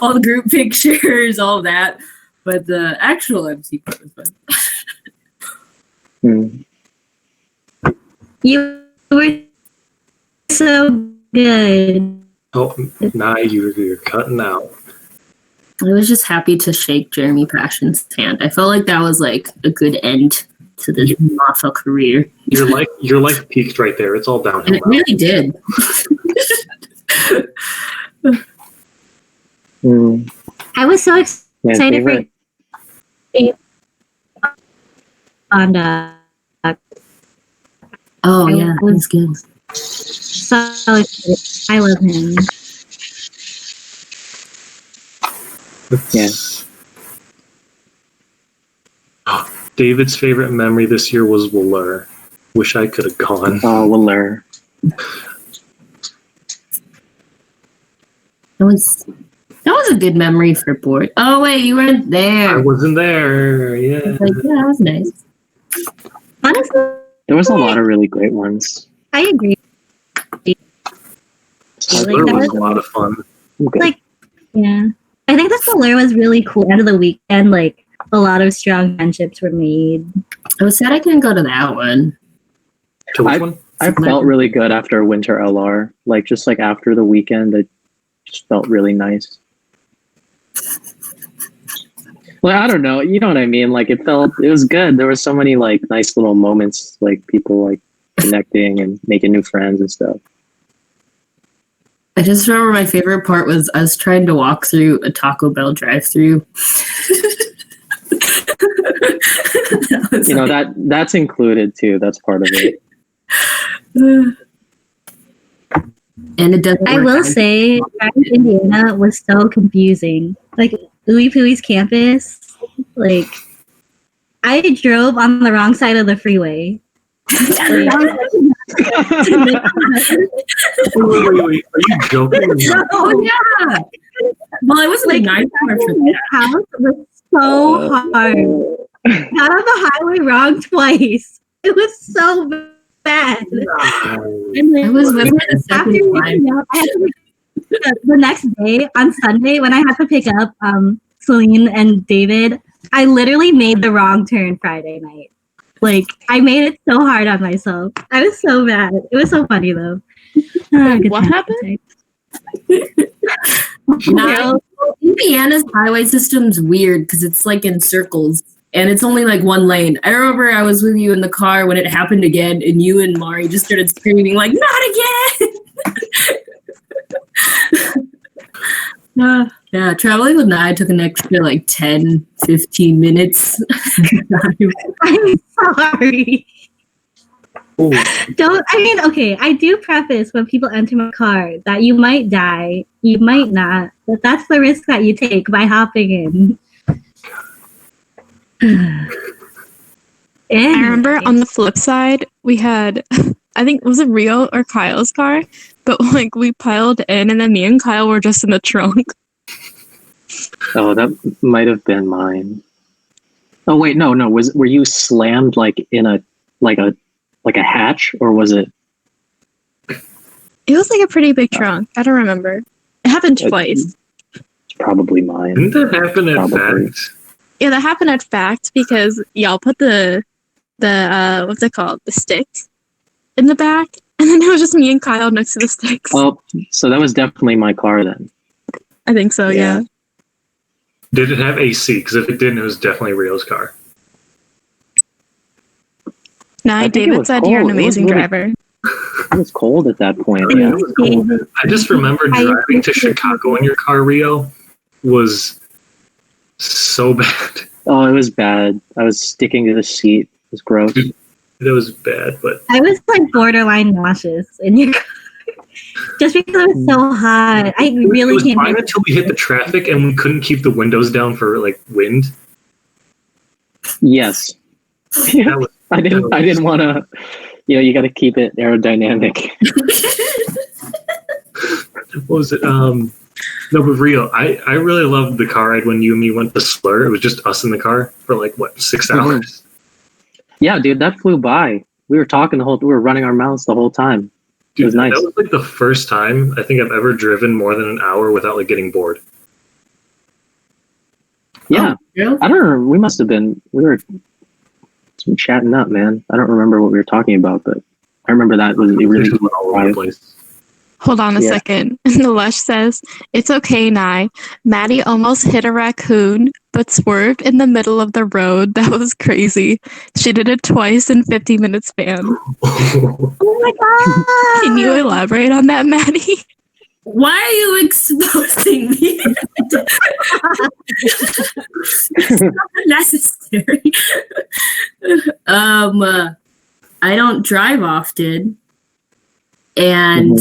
All the group pictures, all that. But the actual MC part was fun. You were so good. Oh, nah, you're cutting out. I was just happy to shake Jeremy Passion's hand. I felt like that was like a good end to the Mafa career. You're like peaked right there. It's all And downhill it now. really did. I was so My excited for favorite. on Oh yeah, that was good. so excited. I love him. Yeah. David's favorite memory this year was Wallur. Wish I could have gone. Oh, Wallur. That was a good memory for board. Oh wait, you weren't there. I wasn't there. I Yeah. was like, yeah, that was nice. Honestly, There was a lot of really great ones. I agree. Wallur that was was- a lot of fun. Okay. Like, yeah. I think the Solar was really cool. End of the weekend, like a lot of strong friendships were made. I was sad I couldn't go to that one. To which one? I felt really good after Winter LR. Like, just like after the weekend, it just felt really nice. Well, I don't know. You know what I mean? Like, it was good. There were so many like nice little moments, like people like connecting and making new friends and stuff. I just remember my favorite part was us trying to walk through a Taco Bell drive-through. You know, that's included too. That's part of it. And it doesn't. I work will out. say, driving to Indiana was so confusing. Like Ooey Pooey's campus, like I drove on the wrong side of the freeway. Wait. Are you joking? Oh yeah. Well, it wasn't Like, a nice part for This that. house was so hard. Got on the highway wrong twice. It was so bad. And then I was with her the after second time. waking up, I had to the next day on Sunday when I had to pick up Celine and David, I literally made the wrong turn Friday night. Like I made it so hard on myself. I was so mad. It was so funny though. Good What times, happened? good times. No, Indiana's highway system's weird because it's like in circles and it's only like one lane. I remember I was with you in the car when it happened again, and you and Mari just started screaming like, "Not again!" Yeah, traveling with Nai took an extra like 10, 15 minutes. I'm sorry. Oh, Okay, I do preface when people enter my car that you might die, you might not, but that's the risk that you take by hopping in. I remember on the flip side, we had, I think, was it Rio or Kyle's car? But like we piled in and then me and Kyle were just in the trunk. Oh, that might have been mine. Oh wait, no. Were you slammed like in a hatch, or was it? It was like a pretty big trunk. I don't remember. It happened twice. It's probably mine. Didn't that happen at Probably. Fact? Yeah, that happened at Fact because y'all put the what's it called? The sticks in the back. And then it was just me and Kyle next to the sticks. Oh, so that was definitely my car then. I think so, yeah. Did it have AC? Because if it didn't, it was definitely Rio's car. No, think it David was said cold. you're an It was amazing really- driver. It was cold at that point. Yeah, Yeah. it was cool. I just remember driving to Chicago in your car, Rio, was so bad. Oh, it was bad. I was sticking to the seat. It was gross. It was bad, but I was like borderline nauseous in your car. Just because it was so hot. I it really was can't. fine until we hit the traffic and we couldn't keep the windows down for like wind. Yes. That was, I didn't want to. You got to keep it aerodynamic. what was it? No, but Rio, I really loved the car ride when you and me went to Slur. It was just us in the car for like what 6 hours. Yeah, dude, that flew by. We were talking we were running our mouths the whole time. Dude, it was nice. That was like the first time I think I've ever driven more than an hour without like getting bored. Yeah. Yeah. I don't know. We were chatting up, man. I don't remember what we were talking about, but I remember that was a really Just went all over the place. Hold on a Yeah. second. The Lush says, it's okay, Nye. Maddie almost hit a raccoon, but swerved in the middle of the road. That was crazy. She did it twice in 50-minute span. Oh my god! Can you elaborate on that, Maddie? Why are you exposing me? It's not necessary. I don't drive often, and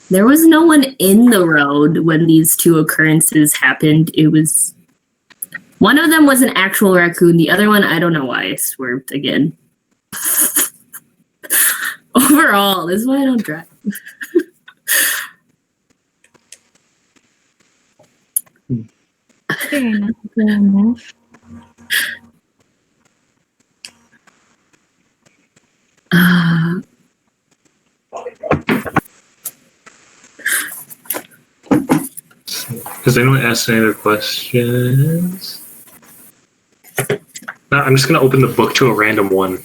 there was no one in the road when these two occurrences happened. It was one of them was an actual raccoon. The other one, I don't know why I swerved again. Overall, this is why I don't drive. Fair enough, fair enough. Does anyone ask any other questions? No, I'm just going to open the book to a random one.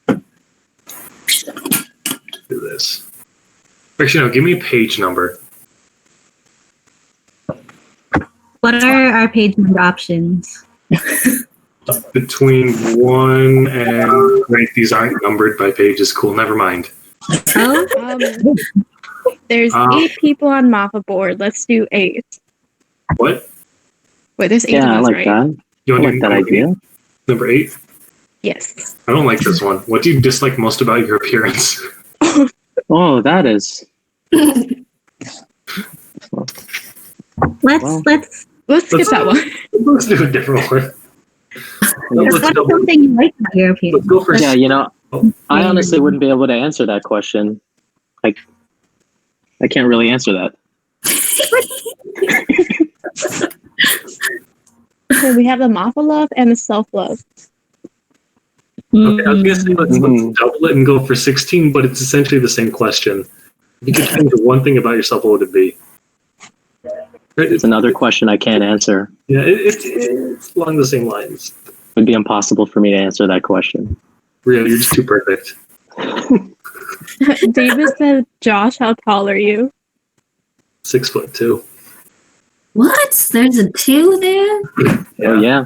Do this. Actually, no, give me a page number. What are our page number options? Between 1 and... Wait, these aren't numbered by pages. Cool, never mind. Oh, There's 8 people on Mafa board. Let's do 8. What? Wait, there's 8 Yeah, I of us, like right? that. You I want like that idea. Number 8? Yes. I don't like this one. What do you dislike most about your appearance? Oh, that is. let's Let's skip that one. Let's do a different one. Yeah. Let's what's go- something you like about your let's appearance? go for Yeah, I honestly wouldn't be able to answer that question. Like, I can't really answer that. Okay, we have the Mafa love and the self love. Okay, I was gonna say let's Mhm. double it and go for 16, but it's essentially the same question. If you could change one thing about yourself, what would it be? It's another question I can't answer. Yeah, it's along the same lines. It would be impossible for me to answer that question. Really, you're just too perfect. David said, Josh, how tall are you? 6'2". What? There's a 2 there? Oh, yeah.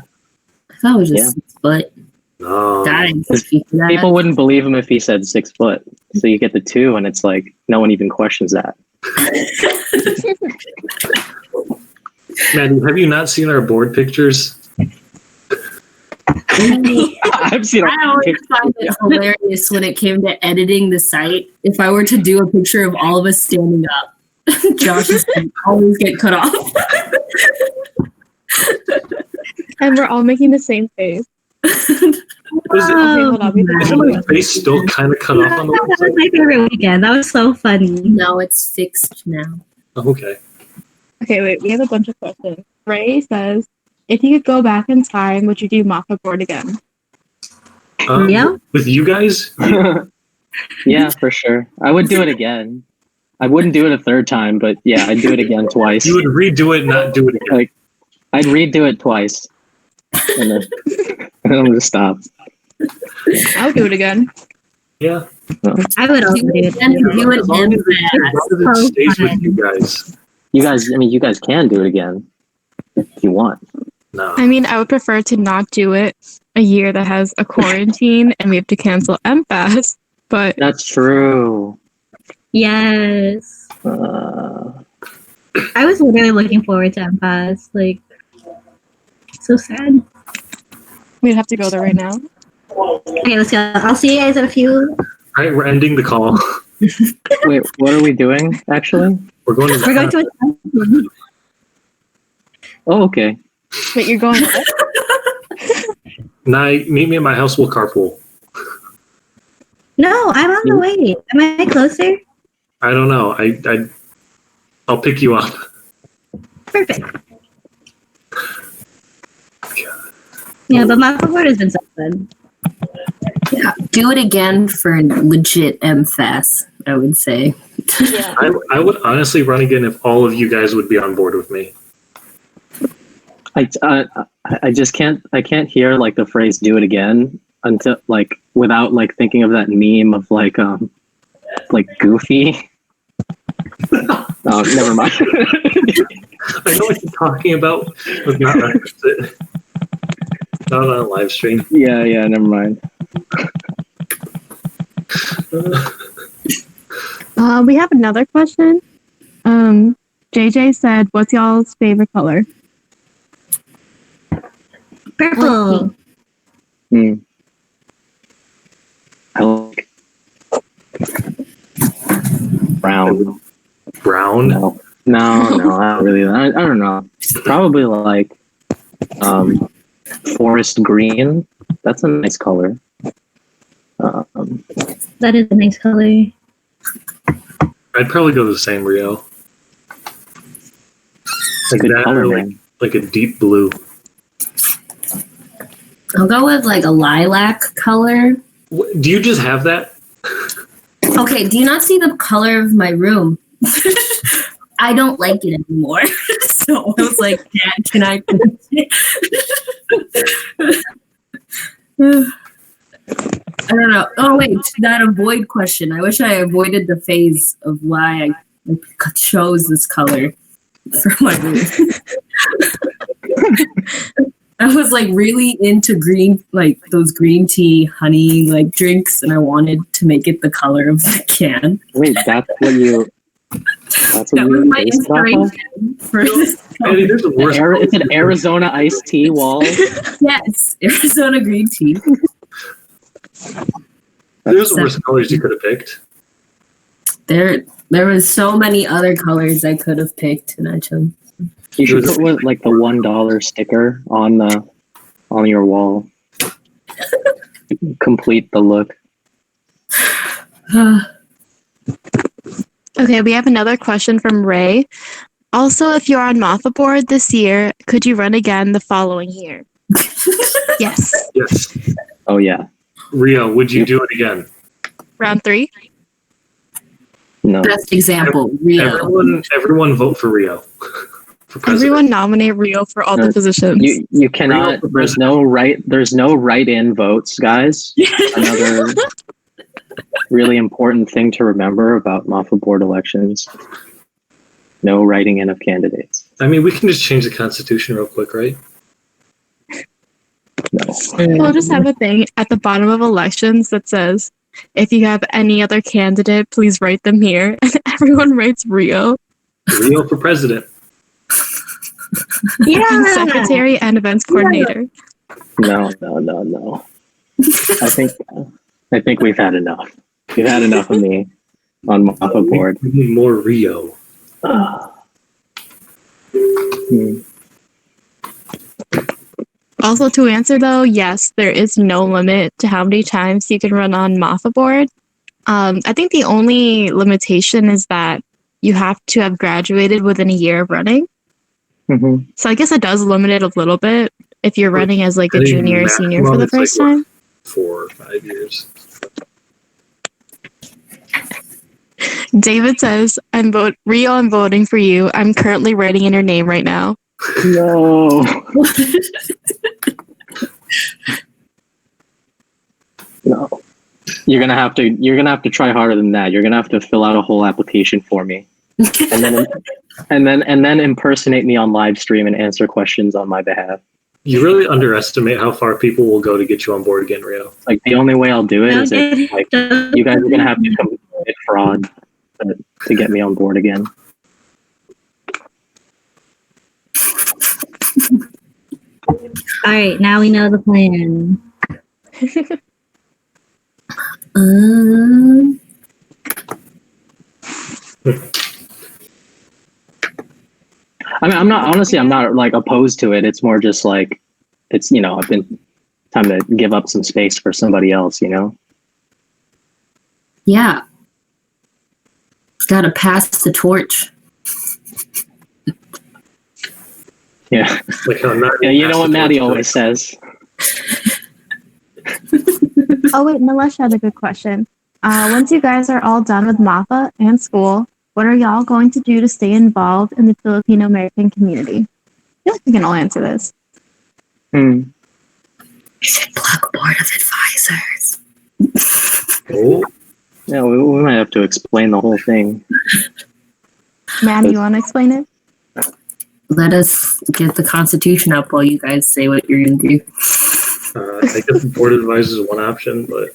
I thought it was Yeah. just 6 foot. No. God, I didn't speak to that. People wouldn't believe him if he said 6 foot. So you get the 2, and it's like, no one even questions that. Maddie, have you not seen our board pictures? I've seen I always find it hilarious when it came to editing the site. If I were to do a picture of all of us standing up, Josh's would always get cut off. And we're all making the same face. Was hold on, isn't my face still kind of cut off on the That was website? my favorite weekend. That was so funny. No, it's fixed now. Oh, okay. Okay, wait, we have a bunch of questions. Ray says, if you could go back in time, would you do Mafa board again? Yeah. With you guys? Yeah, for sure. I would do it again. I wouldn't do it a third time, but yeah, I'd do it again twice. You would redo it, not do it again. Like, I'd redo it twice, and then I'm gonna stop. I would do it again. Yeah. I would also do it. And do it As long as So it stays with fun. you guys. You guys, I mean, you guys can do it again if you want. No. I mean, I would prefer to not do it a year that has a quarantine and we have to cancel MFAS, but That's true. Yes. Uh, I was literally looking forward to MPAS. Like, so sad. we'd have to go there right now. Okay, let's go. I'll see you guys in a few. All right, we're ending the call. wait, what are we doing? Actually? We're going to. We're going to a Oh, okay. Wait, you're going what? Night. Meet me at my house. We'll carpool. No, I'm on the way. Am I closer? I don't know. I'll pick you up. Perfect. Yeah, but my board has been so fun. Yeah, do it again for legit MFAS, I would say. Yeah. I would honestly run again if all of you guys would be on board with me. I just can't. I can't hear like the phrase "do it again" until like without like thinking of that meme of like Goofy. Oh, never mind. I know what you're talking about, but not reference it. Not on a live stream. Yeah, never mind. We have another question. JJ said, what's y'all's favorite color? Purple. I like brown. Brown. No, not really. I don't know. Probably like forest green. That's a nice color. That is a nice color. I'd probably go the same, Rio. It's a good That color, or man. like a deep blue. I'll go with like a lilac color. Do you just have that? Okay, do you not see the color of my room? I don't like it anymore. So I was like, Dad, can I finish it? I don't know. Oh, wait, that avoid question. I wish I avoided the phase of why I chose this color for my room. I was like really into green, like those green tea honey like drinks, and I wanted to make it the color of the can. Wait, that's what you. That's what That you was my based it off of? inspiration for this color. Hey, there's the worst. It's an Arizona iced tea wall. Yes, Arizona green tea. There's the worst colors you could have picked. There was so many other colors I could have picked, and I chose. You should put with, like the $1 sticker on your wall. Complete the look. Okay, we have another question from Ray. Also, if you're on Mafa board this year, could you run again the following year? Yes. Yes. Oh yeah. Rio, would you do it again? Round 3? No. Best example, Rio. Everyone vote for Rio. For president. Everyone nominate Rio for all the positions. You cannot. There's no write-in votes, guys. Another really important thing to remember about Mafa board elections: no writing in of candidates. I mean, we can just change the constitution real quick, right? No. We'll just have a thing at the bottom of elections that says, if you have any other candidate, please write them here. And everyone writes Rio. Rio for president. Yeah. Secretary and events coordinator. No. I think we've had enough. You've had enough of me on Mafa board. We need more Rio. Also, to answer though, yes, there is no limit to how many times you can run on Mafa board. I think the only limitation is that you have to have graduated within a year of running. Mm-hmm. So I guess it does limit it a little bit if you're running as like a I think junior or senior for maximum the it's like, first time. 4 or 5 years. David says, Rio, I'm voting for you. I'm currently writing in your name right now. No. No. You're gonna have to try harder than that. You're gonna have to fill out a whole application for me. And then impersonate me on live stream and answer questions on my behalf. You really underestimate how far people will go to get you on board again, Rio. Like the only way I'll do it is if like you guys are gonna have to commit fraud to get me on board again. All right, now we know the plan. I mean, I'm not like opposed to it. It's more just like, it's, I've been time to give up some space for somebody else, Yeah. Gotta pass the torch. Yeah. Like how not Yeah, you know what Maddie always says. Oh wait, Nilesh had a good question. Once you guys are all done with Mafa and school, what are y'all going to do to stay involved in the Filipino American community? I feel like we can all answer this. Is it Black Board of Advisors? Oh, Yeah, we might have to explain the whole thing. Maddie, you want to explain it? Let us get the Constitution up while you guys say what you're gonna do. I guess the board of advisors is one option, but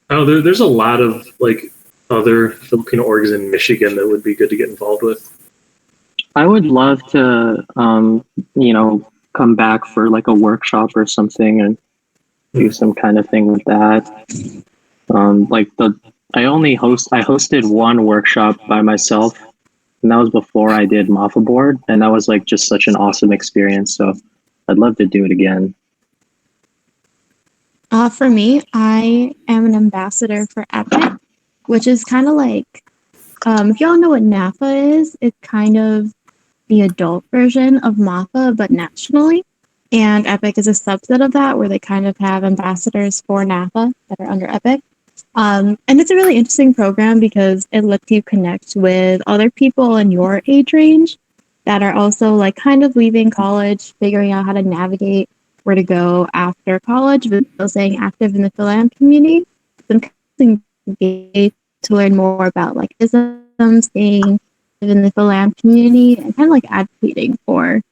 there's a lot of like other Filipino orgs in Michigan that would be good to get involved with. I would love to, come back for like a workshop or something and do some kind of thing with that. I hosted one workshop by myself, and that was before I did Mafa board, and that was like just such an awesome experience. So I'd love to do it again. For me, I am an ambassador for Epic, which is kind of like, if y'all know what NAFA is, it's kind of the adult version of Mafa, but nationally. And Epic is a subset of that, where they kind of have ambassadors for NAFA that are under Epic. And it's a really interesting program because it lets you connect with other people in your age range that are also like kind of leaving college, figuring out how to navigate where to go after college, but still staying active in the Philam community. It's interesting to learn more about like ism, staying in the Philam community, and kind of like advocating for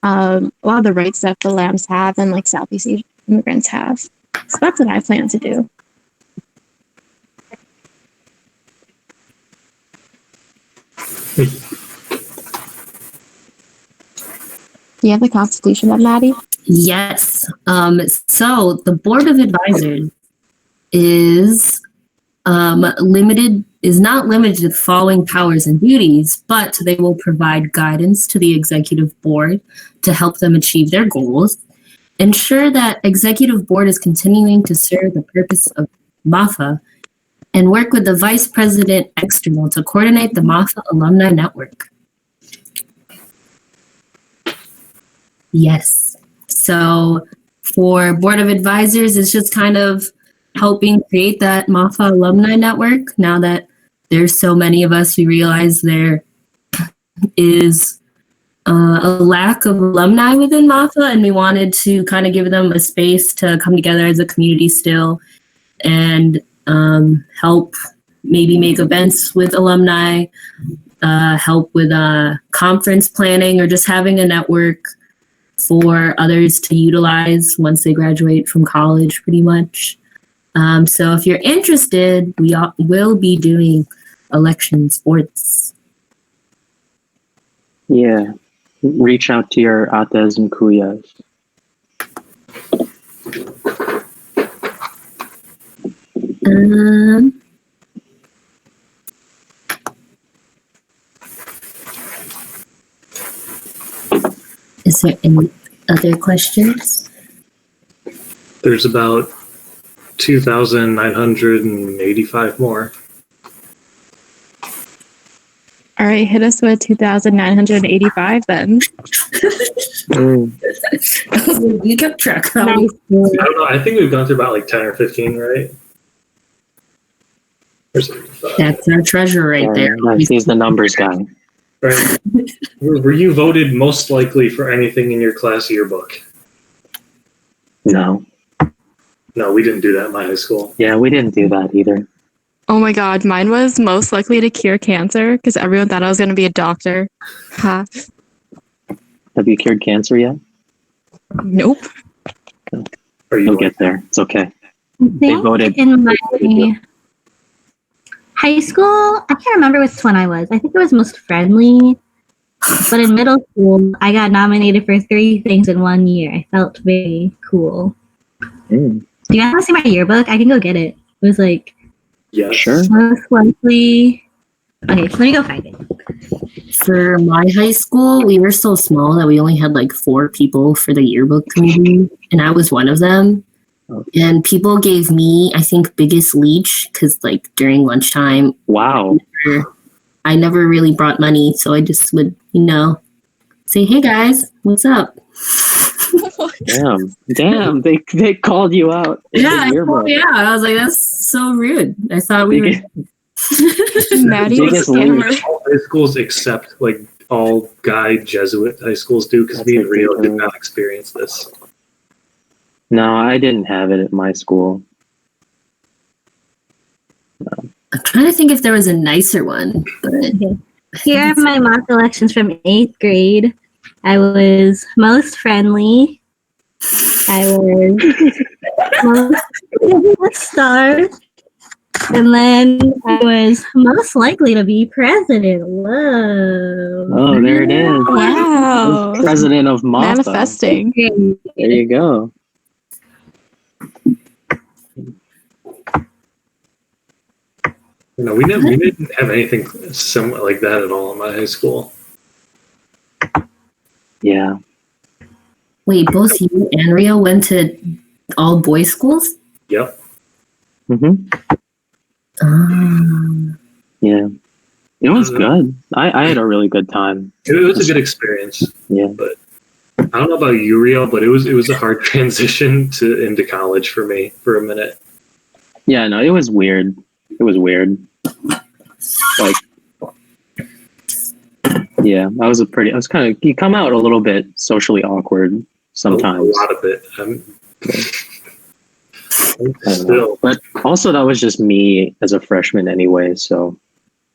a lot of the rights that Philams have and like Southeast Asian immigrants have. So that's what I plan to do. Do you have the Constitution up, Maddie? Yes. So the Board of Advisors is not limited to the following powers and duties, but they will provide guidance to the executive board to help them achieve their goals, ensure that executive board is continuing to serve the purpose of Mafa, and work with the vice president external to coordinate the Mafa alumni network. Yes. So for Board of Advisors, it's just kind of helping create that Mafa alumni network. Now that there's so many of us, we realize there is a lack of alumni within Mafa, and we wanted to kind of give them a space to come together as a community still and help maybe make events with alumni, help with conference planning, or just having a network for others to utilize once they graduate from college, pretty much. So if you're interested, we will be doing election sports. Yeah. Reach out to your atas and kuyas. Um, is there any other questions? There's about 2,985 more. All right, hit us with 2,985 then. You kept track of that. Nice. I don't know. I think we've gone through about like 10 or 15, right? Or 75. That's our treasure right there. He's the numbers guy. Right. Were you voted most likely for anything in your class yearbook? No. No, we didn't do that in my high school. Yeah, we didn't do that either. Oh my god, mine was most likely to cure cancer because everyone thought I was going to be a doctor. Ha. Have you cured cancer yet? Nope. You'll get there. It's okay. I They think voted. in my high school, I can't remember which one I was. I think it was most friendly. But in middle school, I got nominated for 3 things in 1 year. I felt very cool. Mm, Do you guys want to see my yearbook? I can go get it. It was like Yeah, sure. most likely. Okay, let me go find it. For my high school, we were so small that we only had like 4 people for the yearbook committee, and I was one of them. And people gave me, I think, biggest leech because like during lunchtime, Wow. I never really brought money, so I just would, say, "Hey guys, what's up?" Damn. They called you out. In the yearbook. Yeah. I was like, that's so rude. I thought we were. Maddie was a Biggest scammer. all high schools except like all guy Jesuit high schools do, because That's me and Rio did ridiculous. not experience this. No, I didn't have it at my school. I'm trying to think if there was a nicer one, but Here are my mock elections from 8th grade. I was most friendly. I was most star. And then I was most likely to be president. Whoa. Oh, there it is. Wow. President of Mafa. Manifesting. There you go. We didn't have anything similar like that at all in my high school. Yeah. wait, both you and Rio went to all boys schools? Yep. Mm-hmm. Yeah. It was good. I had a really good time. It was a good experience. Yeah. But I don't know about you, Rio, but it was a hard transition into college for me for a minute. Yeah, no, it was weird. It was weird. Like, yeah, I was kind of, you come out a little bit socially awkward sometimes. A lot of it. I don't know. But also that was just me as a freshman anyway, so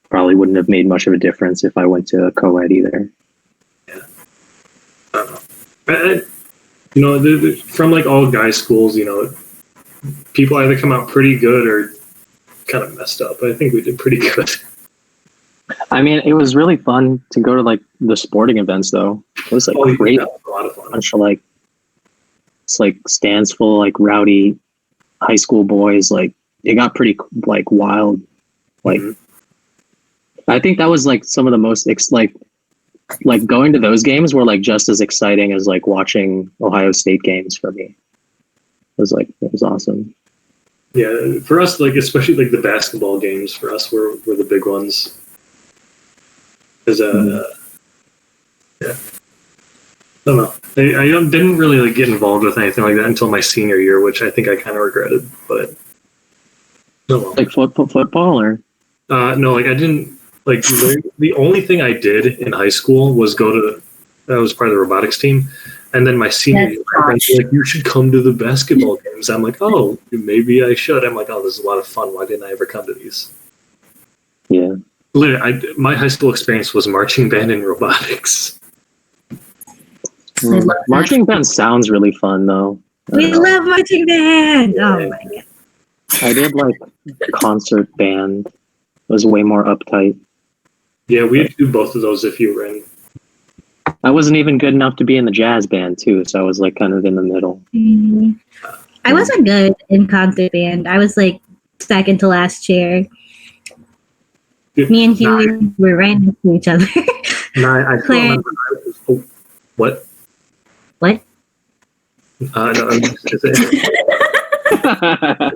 probably wouldn't have made much of a difference if I went to a co-ed either. Yeah. I don't know. From like all guy schools, people either come out pretty good or kind of messed up. I think we did pretty good. I mean, it was really fun to go to like the sporting events though. It was like great. Yeah, a lot of fun. Bunch of like, it's like stands full of like rowdy high school boys. Like it got pretty like wild. Like I think that was like some of the most like going to those games were like just as exciting as like watching Ohio State games for me. It was awesome. Yeah, for us, like especially like the basketball games for us were the big ones. Because yeah, I don't know. I didn't really like get involved with anything like that until my senior year, which I think I kind of regretted. But no, Like football or no, like I didn't like the only thing I did in high school was go to. I was part of the robotics team. And then my senior year, my friends were like, you should come to the basketball games. I'm like, oh, maybe I should. I'm like, oh, this is a lot of fun. Why didn't I ever come to these? yeah. Literally, my high school experience was marching band and robotics. Marching band sounds really fun though. We love marching band. Oh my god. I did like concert band. It was way more uptight. Yeah, we had to do both of those if you were in. I wasn't even good enough to be in the jazz band too, so I was like kind of in the middle. I wasn't good in concert band. I was like second to last chair. Dude, Me and Huey were right next to each other. No, I still Claire- remember. What? What? No, I was just gonna say.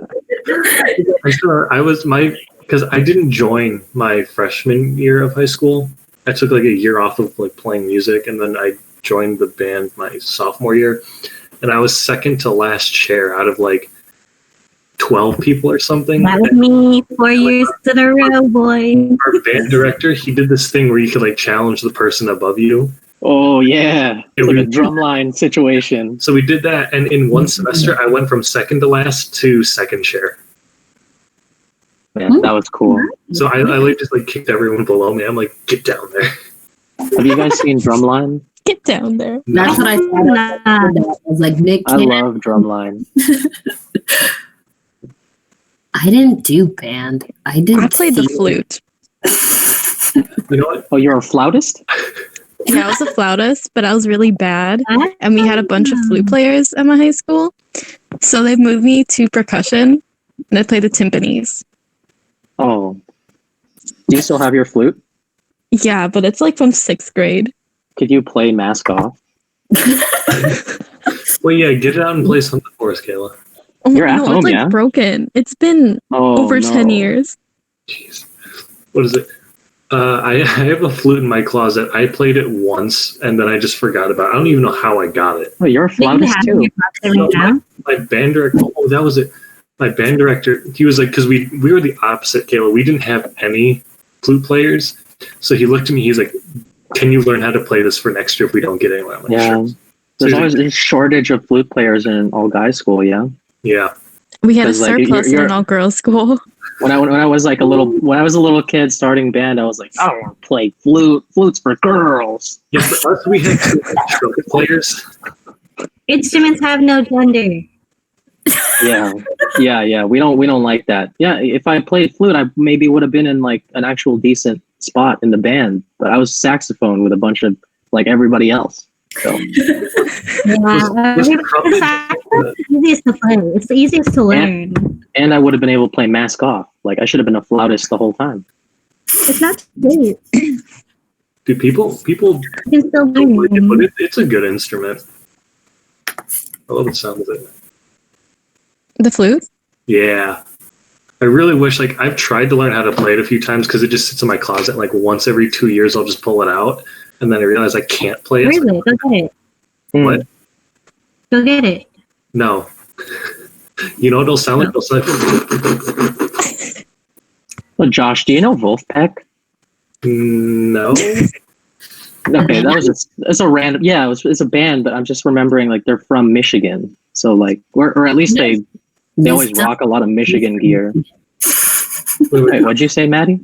Because I didn't join my freshman year of high school. I took like a year off of like playing music, and then I joined the band my sophomore year, and I was second to last chair out of like 12 people or something. That was me 4 years in a row, boy. Our band director, he did this thing where you could like challenge the person above you. Oh yeah, it's like a drumline situation. So we did that, and in one semester, I went from second to last to second chair. Man, that was cool. So I like just like kicked everyone below me. I'm like, get down there. Have you guys seen Drumline? Get down there. That's what I thought. I was like, Nick, I love Drumline. I didn't do band. I played the theater. flute. You know what? Oh, you're a flautist? Yeah, I was a flautist, but I was really bad. And we had a bunch of flute players at my high school. So they moved me to percussion, and I played the timpanis. Oh. Do you still have your flute? Yeah, but it's like from 6th grade. Could you play Mask Off? Well, yeah, get it out and play something for us, Kayla. Oh, You're at no, home, it's like yeah? broken. It's been over 10 years. Jeez. What is it? I have a flute in my closet. I played it once, and then I just forgot about it. I don't even know how I got it. Oh, you're a You flautist have too. your closet right now? My band director, oh, that was it. My band director, he was like, because we were the opposite, Kayla. We didn't have any flute players. So he looked at me, he's like, can you learn how to play this for next year if we don't get anyone? I'm like, Yeah. sure. There's So always a shortage of flute players in all guys school, yeah. Yeah. We had a 'Cause, like, surplus in you're- an all-girls school. When I was like a little kid starting band, I was like, I don't want to play flute. Flute's for girls. Yeah, for us, we had two trumpet players. Instruments have no gender. Yeah. We don't like that. Yeah, if I played flute, I maybe would have been in like an actual decent spot in the band. But I was saxophone with a bunch of like everybody else. So Yeah, Was it's the easiest to play. It's the easiest to learn. and I would have been able to play Mask Off. Like I should have been a flautist the whole time. It's not too late. Do people You can still don't like it, but learn. it's a good instrument. I love the sound of it. The flute? Yeah. I really wish, like, I've tried to learn how to play it a few times because it just sits in my closet. Like, once every 2 years, I'll just pull it out. And then I realize I can't play it. Where is it? Go get it. What? Go get it. No. You know what it'll sound like? It'll sound Well, Josh, do you know Wolfpack? no. Okay, it's a random. Yeah, it's a band, but I'm just remembering like they're from Michigan, so like, or at least they always rock a lot of Michigan gear. Wait, what'd you say, Maddie?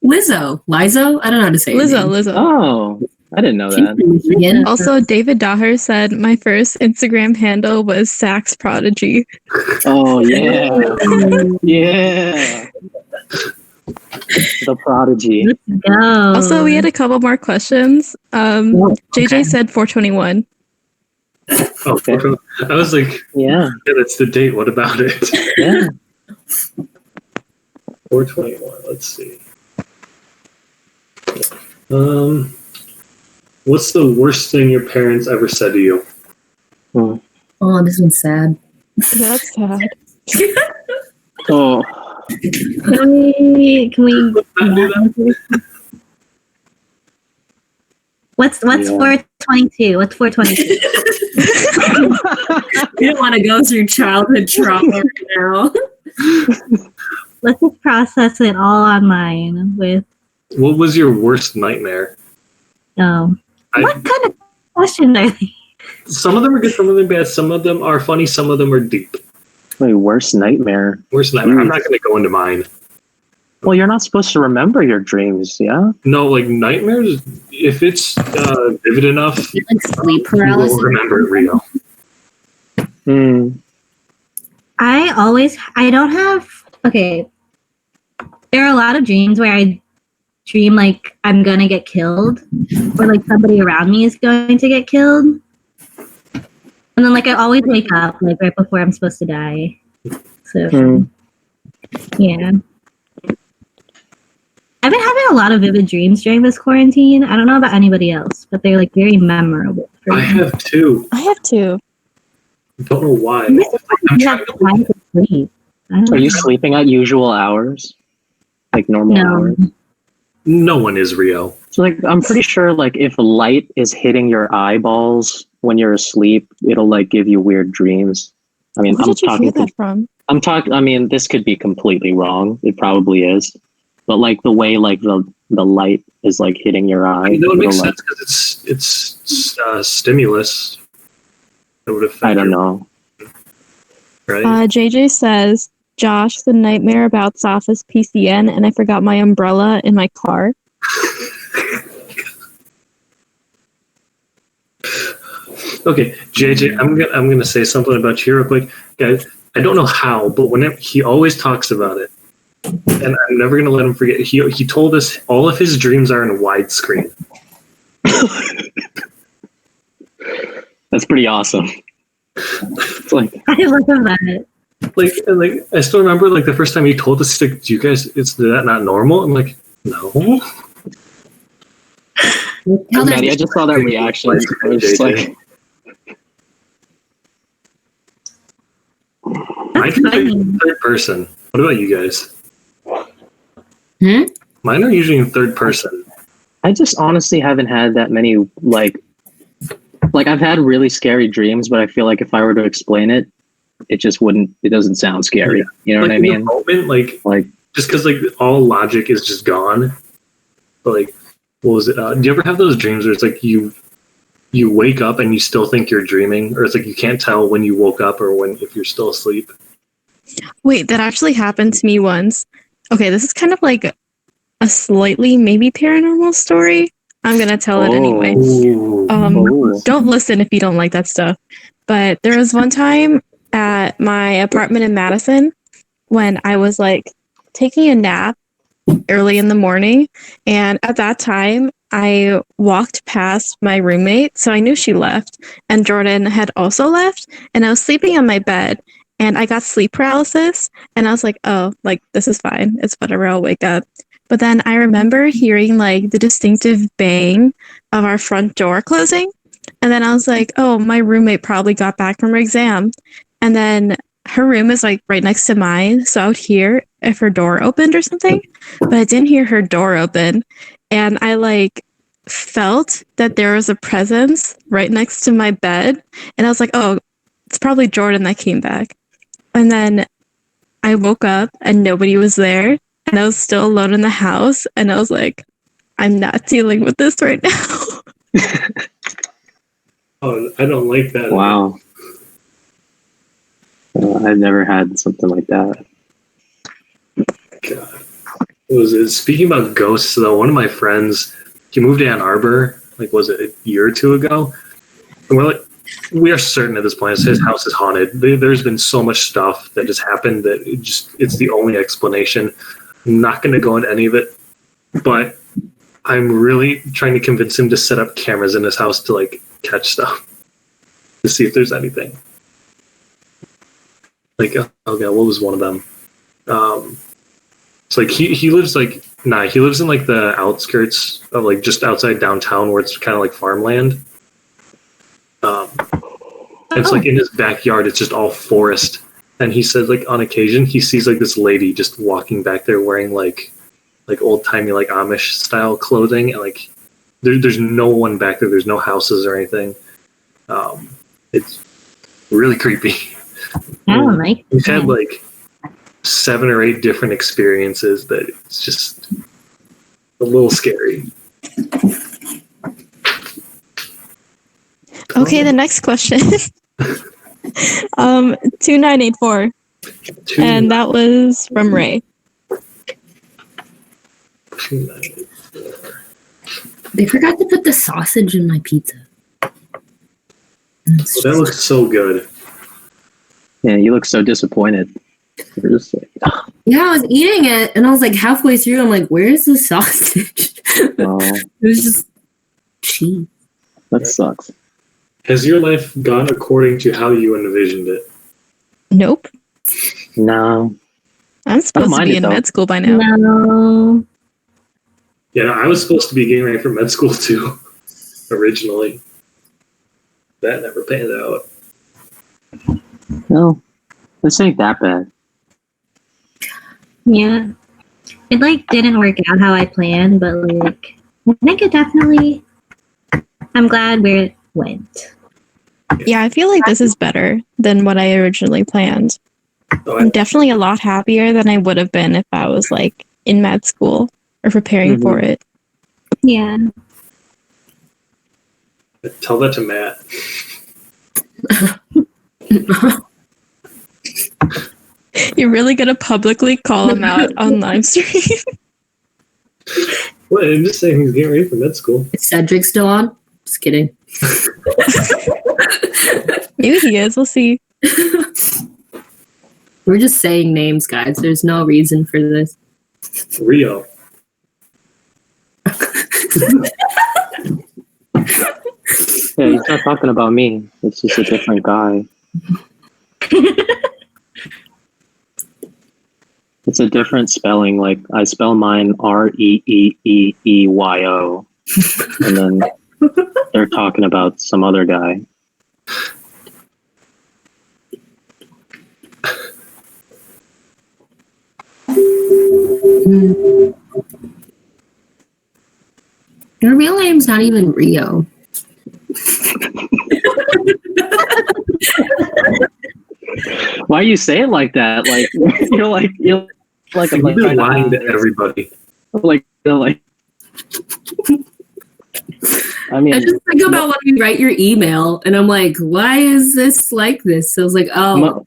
Lizzo. Lizo? I don't know how to say it. Lizzo. Oh, I didn't know that. Yeah. Also, David Daher said, my first Instagram handle was Sax Prodigy. Oh yeah, yeah. The Prodigy. Let's go. Also, we had a couple more questions. JJ said 421. Oh, I was like, Yeah, yeah, that's the date. What about it? yeah. 421. Let's see. What's the worst thing your parents ever said to you? Oh, Oh, this one's sad. That's sad. oh. Can we What's Yeah. 422? What's 422? You don't want to go through childhood trauma right now. Let's just process it all on mine with What was your worst nightmare? what kind of questions are they? Some of them are good, some of them bad, some of them are funny, some of them are deep. My worst nightmare. Worst nightmare. I'm not going to go into mine. Well, you're not supposed to remember your dreams, yeah? No, like nightmares, if it's vivid enough, Like sleep you will paralysis. remember it real. Hmm. I don't have, okay. There are a lot of dreams where I dream like I'm gonna get killed or like somebody around me is going to get killed. And then like I always wake up like right before I'm supposed to die. So Hmm. Yeah. I've been having a lot of vivid dreams during this quarantine. I don't know about anybody else, but they're like very memorable. For I me. have two. I have two. Don't know why. Maybe I'm you have trying to time to sleep. I don't Are you know. sleeping at usual hours? Like normal No. hours? No one is Rio. So like I'm pretty sure like if light is hitting your eyeballs when you're asleep, it'll like give you weird dreams. I mean, Where did you hear that from? I mean, this could be completely wrong. It probably is. But like the way like the light is like hitting your eye. You know, it makes it'll, like, sense because it's stimulus. That would affect. I don't know. Right? JJ says, Josh, the nightmare about Safa's PCN, and I forgot my umbrella in my car. Okay, JJ, I'm gonna say something about you real quick, guys. I don't know how, but whenever he always talks about it, and I'm never gonna let him forget. He told us all of his dreams are in widescreen. That's pretty awesome. It's like I love that. Like I still remember like the first time he told us, like, "Do you guys? Is that not normal?" I'm like, "No." Maddie, I just saw that reaction. I was just like, I can do in third person. What about you guys? Mine are usually in third person. I just honestly haven't had that many like I've had really scary dreams, but I feel like if I were to explain it, it just wouldn't. It doesn't sound scary. Yeah. You know Like, what I in the mean? moment, like just because like all logic is just gone. But like, what was it? Do you ever have those dreams where it's like you wake up and you still think you're dreaming, or it's like you can't tell when you woke up or if you're still asleep? Wait, that actually happened to me once. Okay, this is kind of like a slightly maybe paranormal story. I'm gonna tell it anyway. Ooh. Don't listen if you don't like that stuff. But there was one time at my apartment in Madison when I was like taking a nap early in the morning, and at that time I walked past my roommate, so I knew she left, and Jordan had also left, and I was sleeping on my bed, and I got sleep paralysis, and I was like, oh, like this is fine, it's whatever, I'll wake up. But then I remember hearing like the distinctive bang of our front door closing, and then I was like, oh, my roommate probably got back from her exam, and then her room is like right next to mine, so I would hear if her door opened or something, but I didn't hear her door open, and I like felt that there was a presence right next to my bed, and I was like, oh, it's probably Jordan that came back. And then I woke up and nobody was there, and I was still alone in the house, and I was like, I'm not dealing with this right now. Oh, I don't like that. Wow. I've never had something like that. God. Speaking about ghosts, though, one of my friends, he moved to Ann Arbor, like, was it a year or two ago? And we are certain at this point his house is haunted. There's been so much stuff that has happened that it's the only explanation. I'm not going to go into any of it, but I'm really trying to convince him to set up cameras in his house to like catch stuff, to see if there's anything. Like, oh god, what was one of them? It's like he lives he lives in like the outskirts of like just outside downtown where it's kind of like farmland. It's like in his backyard, it's just all forest. And he says like on occasion he sees like this lady just walking back there wearing like old timey like Amish style clothing, and like there's no one back there. There's no houses or anything. It's really creepy. I don't like He's had like 7 or 8 different experiences that it's just a little scary. Okay, the next question. 2984. And that was from Ray. 294. They forgot to put the sausage in my pizza. That looks so good. Yeah, you look so disappointed. You're just like, Yeah, I was eating it, and I was like halfway through, I'm like, where's the sausage? oh, It was just cheese. that sucks. Has your life gone according to how you envisioned it? Nope. No. I'm supposed to mind be it, in though. med school by now. No. Yeah, no, I was supposed to be getting ready for med school too, originally. That never panned out. No, this ain't that bad. Yeah. It like didn't work out how I planned, but like I think it definitely I'm glad where it went. Yeah, I feel like this is better than what I originally planned. So I'm definitely a lot happier than I would have been if I was like in med school or preparing for it. Yeah. tell that to Matt. You're really gonna publicly call him out on live stream? Well, I'm just saying he's getting ready for med school. Is Cedric still on? Just kidding. Maybe he is. We'll see. We're just saying names, guys. There's no reason for this. Rio. Yeah, he's not talking about me. It's just a different guy. It's a different spelling. Like I spell mine Reeeeyo, and then they're talking about some other guy. Your real name's not even Rio. Why you say it like that? Like you're like You've been lying to everybody. like. I mean, I just think about when you write your email, and I'm like, why is this like this? So I was like, oh.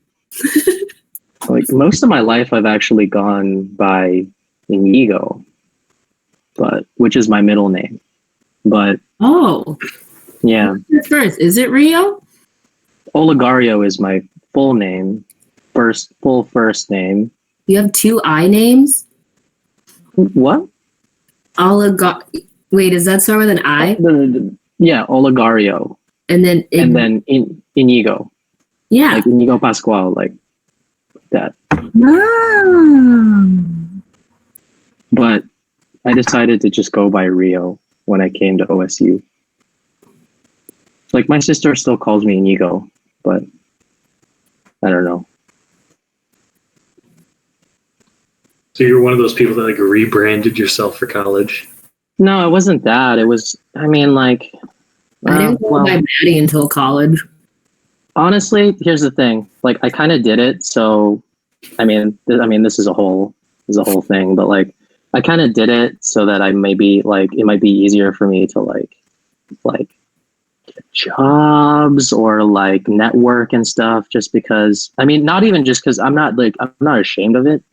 Like most of my life, I've actually gone by Inigo, which is my middle name. But Oh. yeah, First, is it Rio? Oligario is my full name, full first name. You have two I names? What? Wait, does that start with an I? Yeah, Oligario, And then Inigo, yeah. like Inigo Pascual, like that. Oh. But I decided to just go by Rio when I came to OSU. Like my sister still calls me Inigo, but I don't know. So you're one of those people that like rebranded yourself for college. No, it wasn't that. It was, I mean, like, I didn't go by Maddie until college. honestly, here's the thing. Like, I kind of did it. So, I mean, this is a whole thing. But like, I kind of did it so that I maybe like it might be easier for me to like get jobs or like network and stuff. Just because, I mean, not even just because I'm not ashamed of it.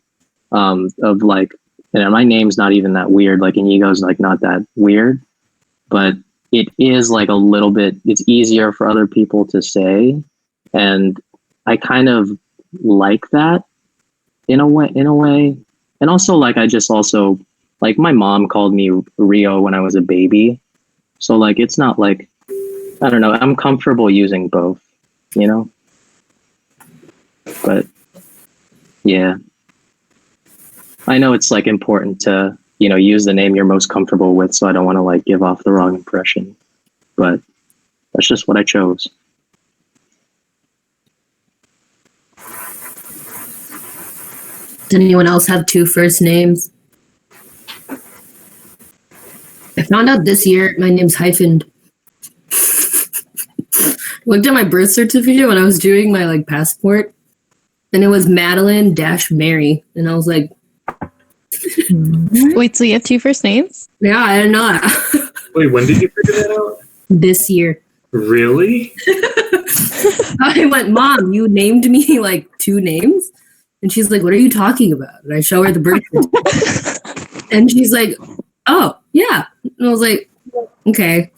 Of like, you know, my name's not even that weird. Like Inigo's like not that weird, but it is like a little bit. It's easier for other people to say, and I kind of like that in a way. And also, like, I just also like my mom called me Rio when I was a baby, so like it's not like I don't know. I'm comfortable using both, you know. But yeah. I know it's like important to, you know, use the name you're most comfortable with, so I don't want to like give off the wrong impression. But that's just what I chose. Does anyone else have two first names? I found out this year my name's hyphened. Looked at my birth certificate when I was doing my like passport, and it was Madeline-Mary, and I was like, Wait, so you have two first names? yeah, I don't know. Wait, when did you figure that out? This year. Really? I went, Mom, you named me like two names? And she's like, what are you talking about? And I show her the birth certificate. And she's like, oh, yeah. And I was like, okay.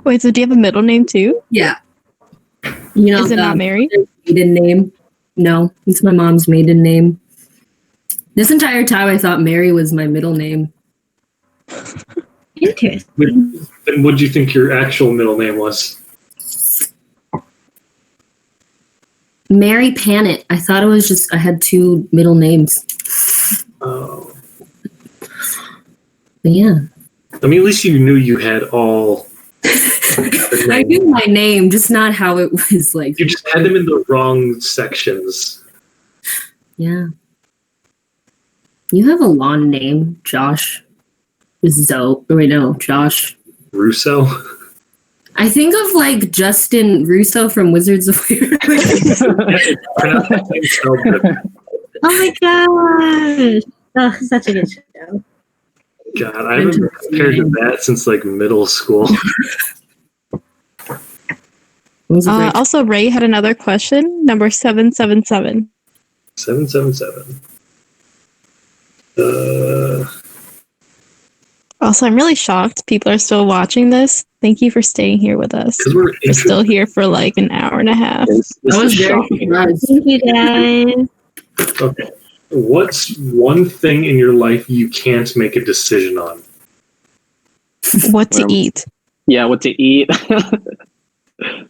Wait, so do you have a middle name too? Yeah. You know, Is it not Mary? Maiden name? No, it's my mom's maiden name. This entire time I thought Mary was my middle name. Interesting. Then what do you think your actual middle name was? Mary Panet. I thought it was just I had 2 middle names. Oh. But yeah. I mean, at least you knew you had all. I knew my name, just not how it was like. You just had them in the wrong sections. Yeah. You have a long name, Josh. Josh. Russo. I think of like Justin Russo from Wizards of Waverly. Oh my gosh. Oh, such a good show. God, I haven't been compared to that since like middle school. Also, Ray had another question, number 777. 777. Also, I'm really shocked people are still watching this. Thank you for staying here with us. Because we're We're still here for like an hour and a half. This I was is very shocking. surprised. Thank you, guys. Okay. What's one thing in your life you can't make a decision on? What to eat? Yeah, what to eat. I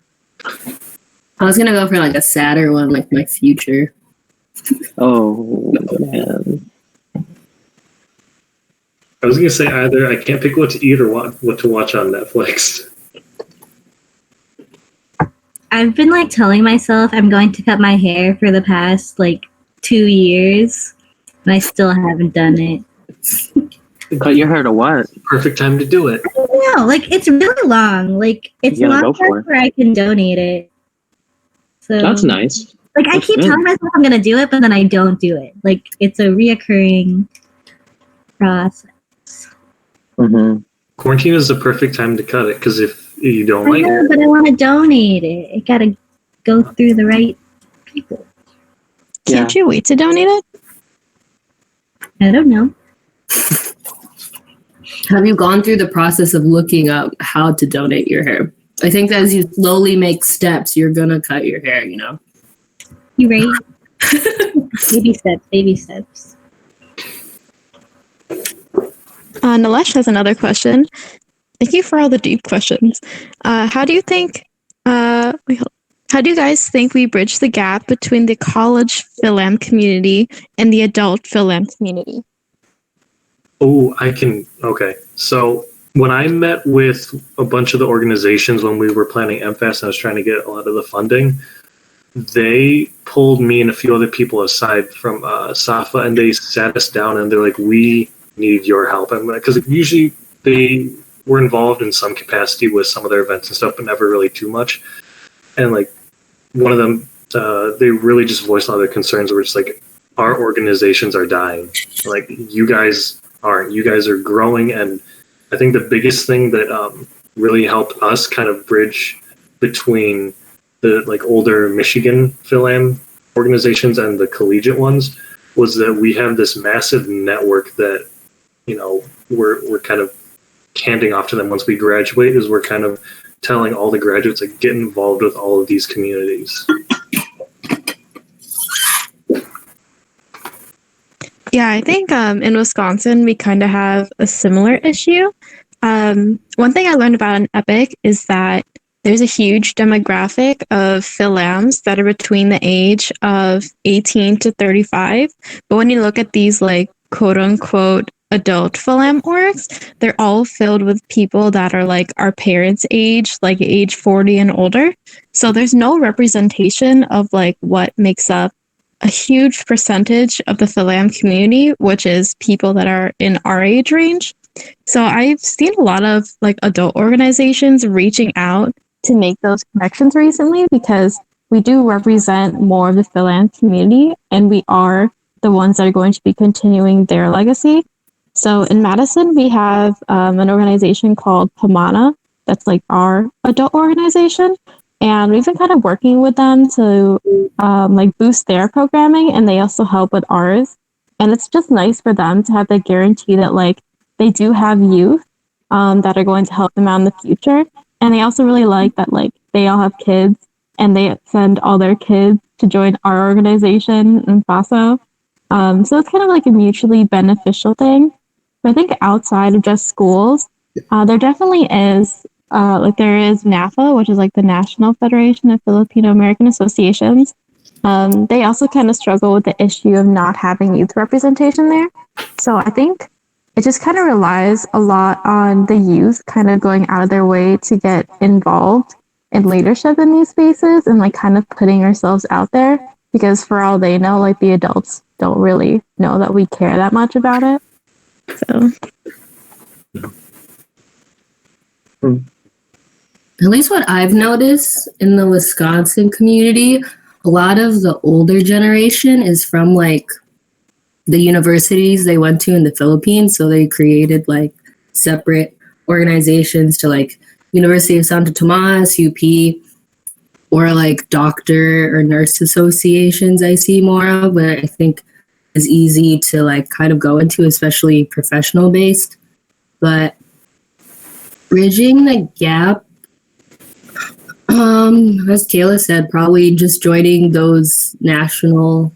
was gonna go for like a sadder one, like my future. Oh man. I was going to say either I can't pick what to eat or what to watch on Netflix. I've been like telling myself I'm going to cut my hair for the past like 2 years, and I still haven't done it. Cut your hair to what? Perfect time to do it. No, like it's really long. Like it's You gotta long go for enough where I can donate it. So That's nice. Like I That's keep good. telling myself I'm gonna do it, but then I don't do it. Like it's a reoccurring process. Mm-hmm. Quarantine is the perfect time to cut it because if you don't I like know, it, but I want to donate it. It gotta go through the right people. Can't you wait to donate it? I don't know. Have you gone through the process of looking up how to donate your hair? I think that as you slowly make steps, you're gonna cut your hair, you know? You right? Baby steps, baby steps. Nilesh has another question. Thank you for all the deep questions. How do you think? How do you guys think we bridge the gap between the college Philam community and the adult Philam community? oh, I can. Okay. So when I met with a bunch of the organizations when we were planning MFAS and I was trying to get a lot of the funding, they pulled me and a few other people aside from SAFA and they sat us down and they're like, we need your help. Because usually they were involved in some capacity with some of their events and stuff, but never really too much. And like one of them, they really just voiced all their concerns were just like, our organizations are dying. Like you guys aren't. You guys are growing. And I think the biggest thing that really helped us kind of bridge between the like older Michigan Philam organizations and the collegiate ones was that we have this massive network that, you know, we're kind of handing off to them once we graduate, is we're kind of telling all the graduates like get involved with all of these communities. Yeah, I think in Wisconsin, we kind of have a similar issue. One thing I learned about an Epic is that there's a huge demographic of Philams that are between the age of 18 to 35. But when you look at these like quote unquote adult Philam orgs, they're all filled with people that are like our parents' age, like age 40 and older. So there's no representation of like what makes up a huge percentage of the Philam community, which is people that are in our age range. So I've seen a lot of like adult organizations reaching out to make those connections recently because we do represent more of the Philam community and we are the ones that are going to be continuing their legacy. So in Madison, we have an organization called Pamana that's like our adult organization. And we've been kind of working with them to like boost their programming, and they also help with ours. And it's just nice for them to have the guarantee that like they do have youth that are going to help them out in the future. And they also really like that like they all have kids and they send all their kids to join our organization in FASO. So it's kind of like a mutually beneficial thing. But I think outside of just schools, there definitely is like there is NAFA, which is like the National Federation of Filipino American Associations. they also kind of struggle with the issue of not having youth representation there. So I think it just kind of relies a lot on the youth kind of going out of their way to get involved in leadership in these spaces and like kind of putting ourselves out there, because for all they know, like the adults don't really know that we care that much about it. So At least what I've noticed in the Wisconsin community, a lot of the older generation is from like the universities they went to in the Philippines. So they created like separate organizations to like University of Santo Tomas, UP, or like doctor or nurse associations I see more of, where I think is easy to like kind of go into, especially professional based. But bridging the gap, as Kayla said, probably just joining those national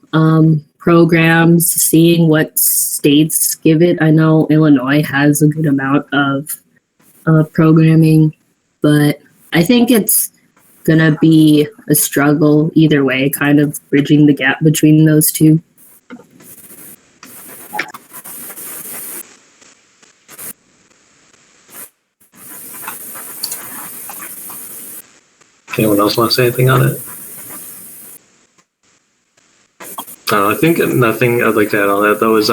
programs, seeing what states give it. I know Illinois has a good amount of programming, but I think it's gonna be a struggle either way, kind of bridging the gap between those two. Anyone else want to say anything on it? I think nothing I'd like to add on that though is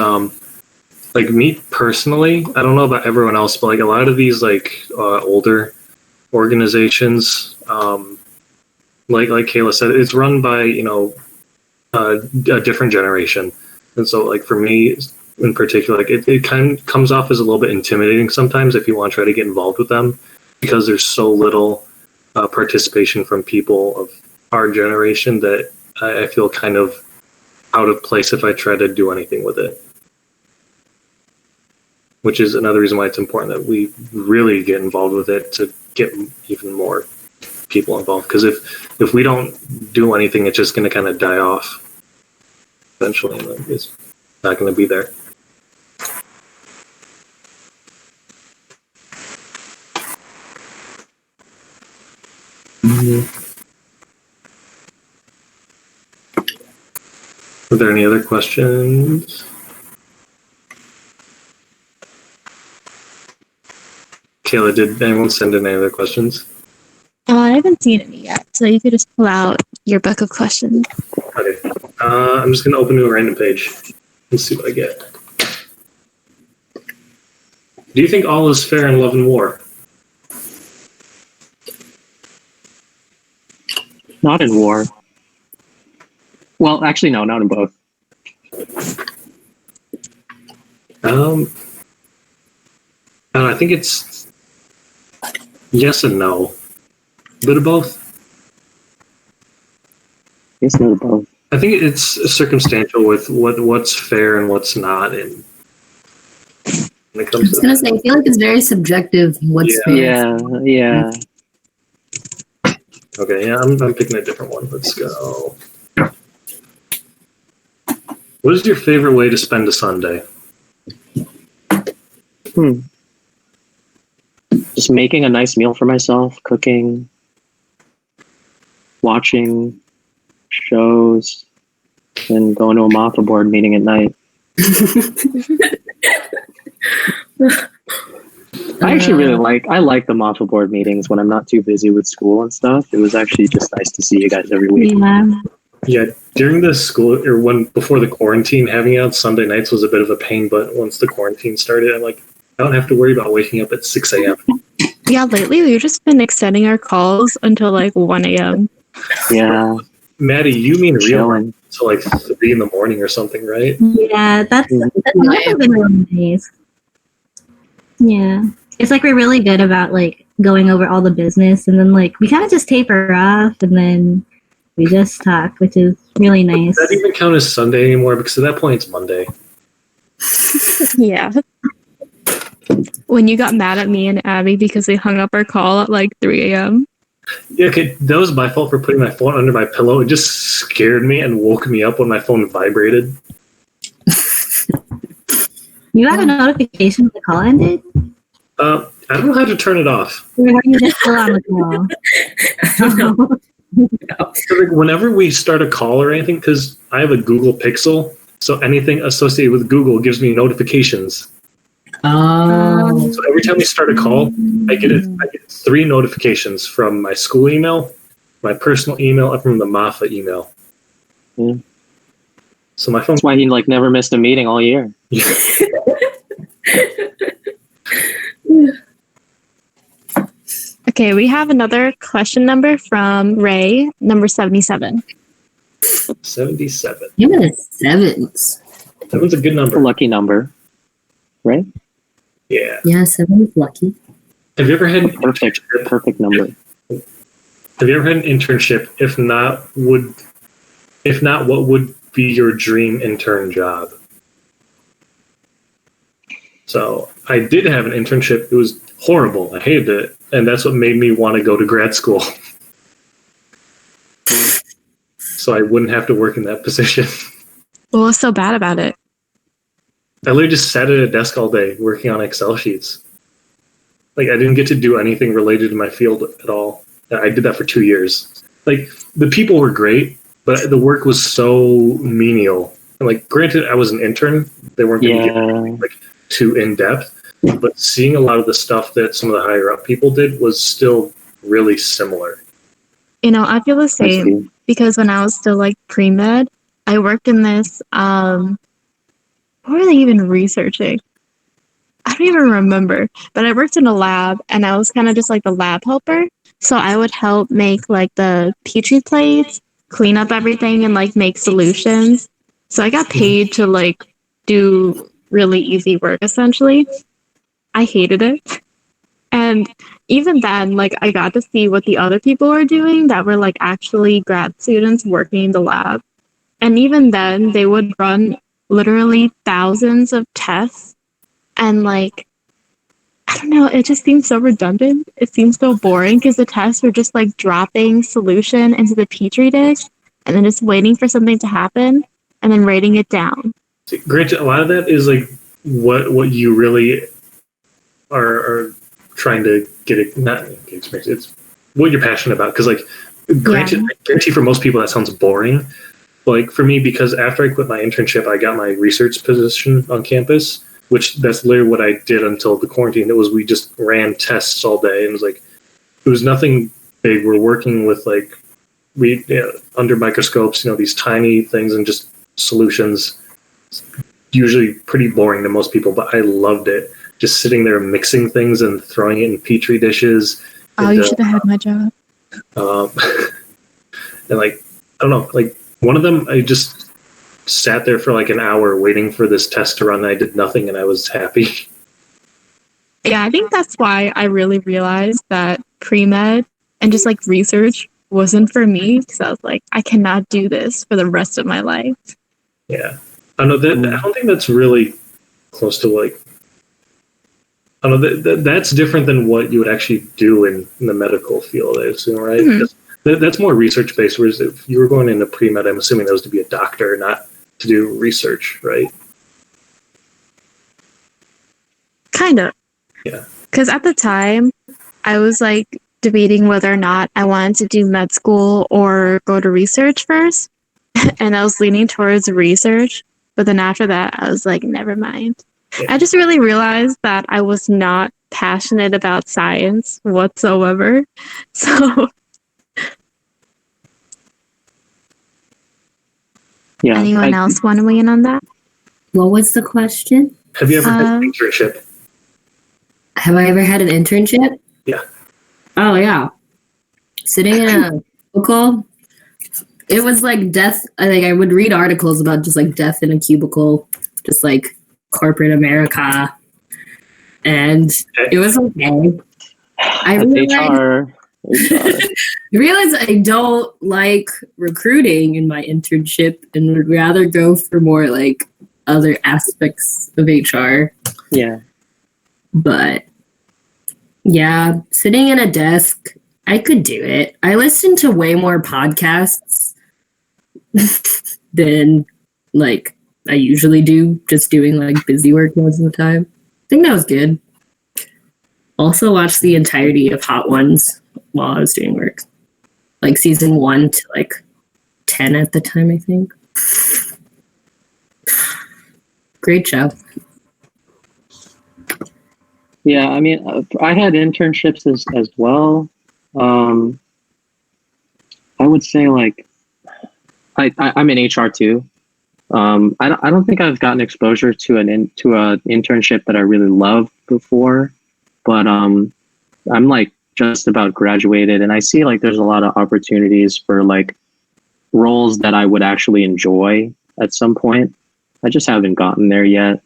like me personally, I don't know about everyone else, but like a lot of these like older organizations, like Kayla said, it's run by a different generation, and so like for me in particular, like it kind of comes off as a little bit intimidating sometimes if you want to try to get involved with them, because there's so little participation from people of our generation that I feel kind of out of place if I try to do anything with it. Which is another reason why it's important that we really get involved with it, to get even more people involved. Because if we don't do anything, it's just going to kind of die off eventually, and it's not going to be there. Are there any other questions? Kayla, did anyone send in any other questions? I haven't seen any yet, so you could just pull out your book of questions. Okay. I'm just going to open to a random page and see what I get. Do you think all is fair in love and war? Not in war. Well, actually, no, not in both. I think it's yes and no. A bit of both. Yes, no to both. I think it's circumstantial with what's fair and what's not. And when it I comes was gonna say, I feel like it's very subjective. What's fair. Yeah. Okay, yeah, I'm picking a different one. Let's go. What is your favorite way to spend a Sunday? Just making a nice meal for myself, cooking, watching shows, and going to a Mafa board meeting at night. I actually really like the Mafa board meetings when I'm not too busy with school and stuff. It was actually just nice to see you guys every week. Yeah, during the school or before the quarantine, having out Sunday nights was a bit of a pain. But once the quarantine started, I'm like, I don't have to worry about waking up at 6 a.m. Yeah, lately we've just been extending our calls until like 1 a.m. Yeah. Maddie, you mean real Chilling. to like 3 in the morning or something, right? Yeah, that's been really nice. Yeah, it's like we're really good about like going over all the business, and then like we kind of just taper off, and then we just talk, which is really nice. Does that even count as Sunday anymore? Because at that point it's Monday. Yeah. When you got mad at me and Abby because they hung up our call at like 3 a.m. Yeah, okay, that was my fault for putting my phone under my pillow. It just scared me and woke me up when my phone vibrated. You got a notification when the call ended? I don't know how to turn it off. Or were you just still on the call? So, like, whenever we start a call or anything, because I have a Google Pixel, so anything associated with Google gives me notifications. Oh. So every time we start a call, I get 3 notifications from my school email, my personal email, and from the Mafa email. Mm. So my phone. That's why he like never missed a meeting all year. Okay, we have another question number from Ray, number 77. 77. Even a sevens. That one's a good A number. lucky number, right? Yeah. Yeah, seven is lucky. Have you ever had an Perfect number. Have you ever had an internship? If not, what would be your dream intern job? So I did have an internship. It was horrible. I hated it, and that's what made me want to go to grad school. So I wouldn't have to work in that position. What was so bad about it? I literally just sat at a desk all day working on Excel sheets. Like, I didn't get to do anything related to my field at all. I did that for 2 years. Like, the people were great, but the work was so menial. And, like, granted, I was an intern. They weren't going to get anything, like, too in-depth. But seeing a lot of the stuff that some of the higher-up people did was still really similar. You know, I feel the same because when I was still like pre-med, I worked in this, what were they even researching? I don't even remember, but I worked in a lab and I was kind of just like the lab helper. So I would help make like the Petri plates, clean up everything and like make solutions. So I got paid to like do really easy work essentially. I hated it. And even then, like I got to see what the other people were doing that were like actually grad students working in the lab. And even then they would run literally thousands of tests. And like, I don't know, it just seems so redundant. It seems so boring because the tests were just like dropping solution into the Petri dish and then just waiting for something to happen and then writing it down. Granted, a lot of that is like what you really are trying to get it, not experience. It's what you're passionate about. Because like, granted, I guarantee for most people that sounds boring. Like for me, because after I quit my internship, I got my research position on campus, which that's literally what I did until the quarantine. It was we just ran tests all day, and it was like it was nothing big. We're working with like under microscopes, these tiny things and just solutions. Usually pretty boring to most people, but I loved it. Just sitting there mixing things and throwing it in petri dishes. Oh, you should have had my job. And like I don't know, like one of them, I just sat there for like an hour waiting for this test to run. And I did nothing, and I was happy. Yeah, I think that's why I really realized that pre-med and just like research wasn't for me because I was like, I cannot do this for the rest of my life. Yeah, I know that. I don't think that's really close to like. I don't know that's different than what you would actually do in the medical field, I assume, right? Mm-hmm. That's more research based. Whereas if you were going into pre-med, I'm assuming that was to be a doctor, not to do research, right? Kind of. Yeah. Because at the time, I was like debating whether or not I wanted to do med school or go to research first. And I was leaning towards research. But then after that, I was like, never mind. Yeah. I just really realized that I was not passionate about science whatsoever. So, yeah. Anyone else want to weigh in on that? What was the question? Have you ever had an internship? Have I ever had an internship? Yeah. Oh, yeah. Sitting in a cubicle. It was like death. I think I would read articles about just like death in a cubicle, just like corporate America. And it was okay. I realized I don't like recruiting in my internship and would rather go for more like other aspects of HR. Yeah. But yeah, sitting at a desk, I could do it. I listen to way more podcasts than like I usually do, just doing like busy work most of the time. I think that was good. Also watched the entirety of Hot Ones while I was doing work. like season 1 to like 10 at the time, I think. Great show. Yeah, I mean, I had internships as well. I would say like I'm in HR too. I don't think I've gotten exposure to an internship that I really loved before, but I'm like just about graduated, and I see like there's a lot of opportunities for like roles that I would actually enjoy at some point. I just haven't gotten there yet.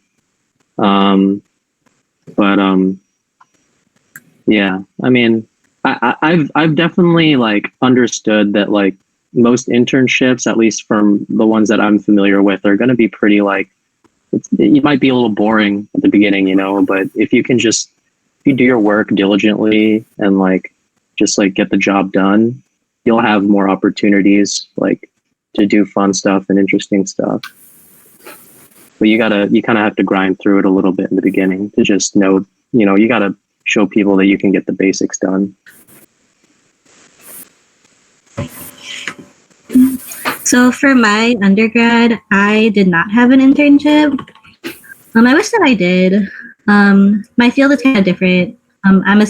Yeah, I mean, I've definitely like understood that like most internships, at least from the ones that I'm familiar with, are going to be pretty like, you might be a little boring at the beginning, you know, but if you do your work diligently and like just like get the job done, you'll have more opportunities like to do fun stuff and interesting stuff. But you kind of have to grind through it a little bit in the beginning to just know, you know, you got to show people that you can get the basics done. So for my undergrad, I did not have an internship. I wish that I did. My field is kind of different. I'm a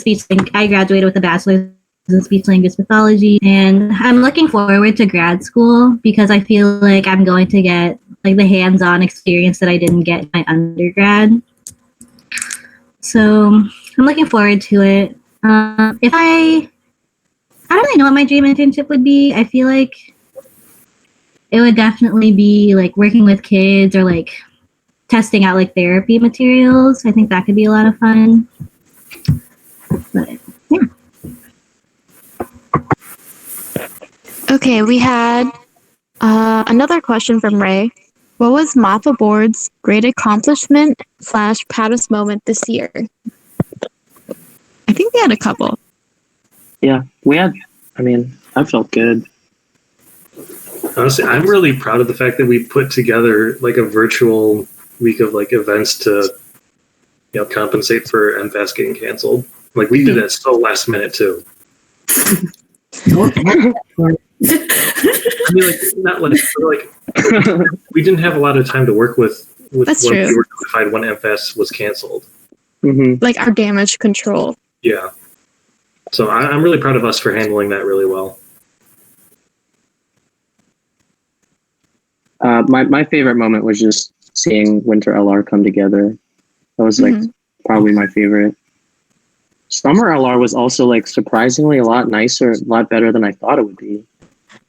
I graduated with a bachelor's in speech language pathology, and I'm looking forward to grad school because I feel like I'm going to get like the hands-on experience that I didn't get in my undergrad. So I'm looking forward to it. If I don't really know what my dream internship would be. I feel like it would definitely be like working with kids or like testing out like therapy materials. I think that could be a lot of fun. But yeah. Okay, we had another question from Ray. What was Mafa Board's great accomplishment / proudest moment this year? I think we had a couple. Yeah, I felt good. Honestly, I'm really proud of the fact that we put together like a virtual week of like events to, you know, compensate for MFAS getting canceled. Like we did that so last minute too. I mean, like not like we didn't have a lot of time to work with That's when true. we were notified when MFAS was canceled. Mm-hmm. Like our damage control. Yeah. So I'm really proud of us for handling that really well. My favorite moment was just seeing Winter LR come together. That was like probably my favorite. Summer LR was also like surprisingly a lot nicer, a lot better than I thought it would be.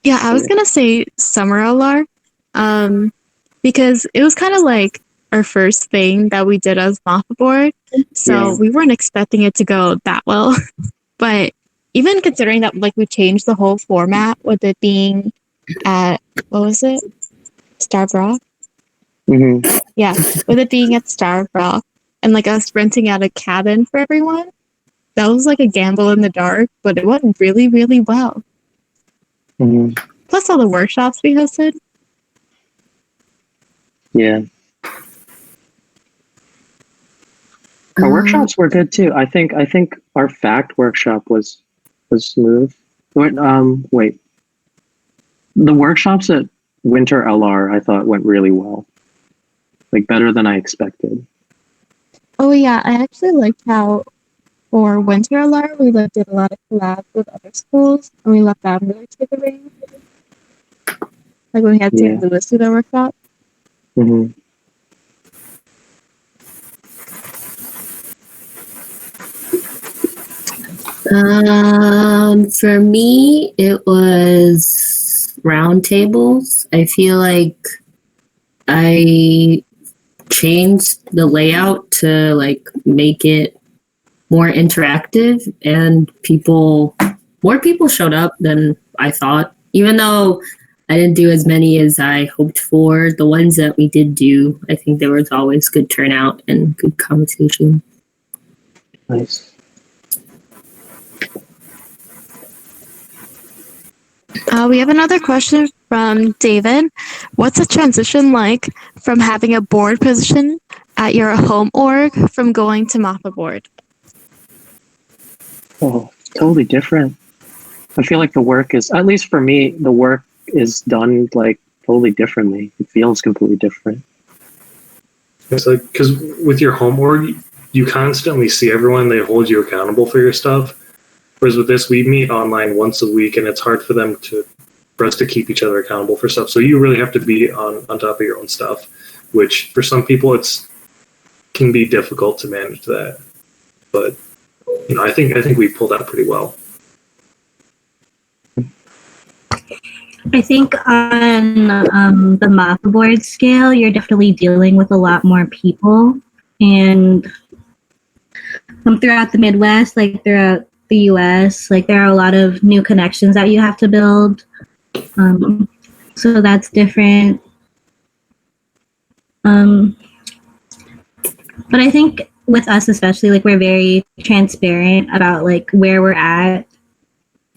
Yeah, I was gonna say Summer LR, because it was kind of like our first thing that we did as Mafa Board, so we weren't expecting it to go that well. But even considering that, like, we changed the whole format with it being at, what was it? Starved Rock? Mm-hmm. Yeah, with it being at Starved Rock and like us renting out a cabin for everyone, that was like a gamble in the dark, but it went really, really well. Mm-hmm. Plus all the workshops we hosted. Yeah. Our workshops were good too. I think our fact workshop was smooth. Wait. The workshops at Winter LR I thought went really well. Like better than I expected. Oh yeah, I actually liked how for Winter LR we did a lot of collabs with other schools and we let them really take the reins. Like when we had St. Louis do their workshop. Mm-hmm. For me, it was roundtables. I feel like I changed the layout to like make it more interactive, and more people showed up than I thought. Even though I didn't do as many as I hoped for, the ones that we did do, I think there was always good turnout and good conversation. Nice. We have another question from David. What's the transition like from having a board position at your home org from going to Mafa Board? Oh, totally different. I feel like the work is, at least for me, the work is done like totally differently. It feels completely different. It's like, because with your home org, you constantly see everyone, they hold you accountable for your stuff. Whereas with this, we meet online once a week, and it's hard for us to keep each other accountable for stuff. So you really have to be on top of your own stuff, which for some people can be difficult to manage that. But I think we pulled out pretty well. I think on the Mafa board scale, you're definitely dealing with a lot more people, and throughout the Midwest, like throughout the U.S., like there are a lot of new connections that you have to build. So that's different. But I think with us especially, like we're very transparent about like where we're at,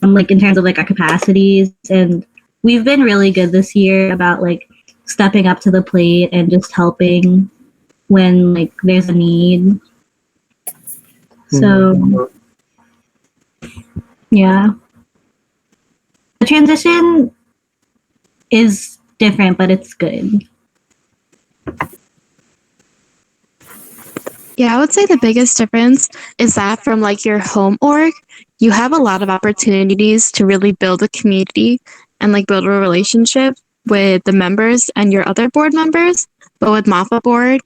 like in terms of like our capacities, and we've been really good this year about like stepping up to the plate and just helping when like there's a need. So yeah, the transition is different, but it's good. Yeah, I would say the biggest difference is that from like your home org, you have a lot of opportunities to really build a community and like build a relationship with the members and your other board members. But with Mafa board,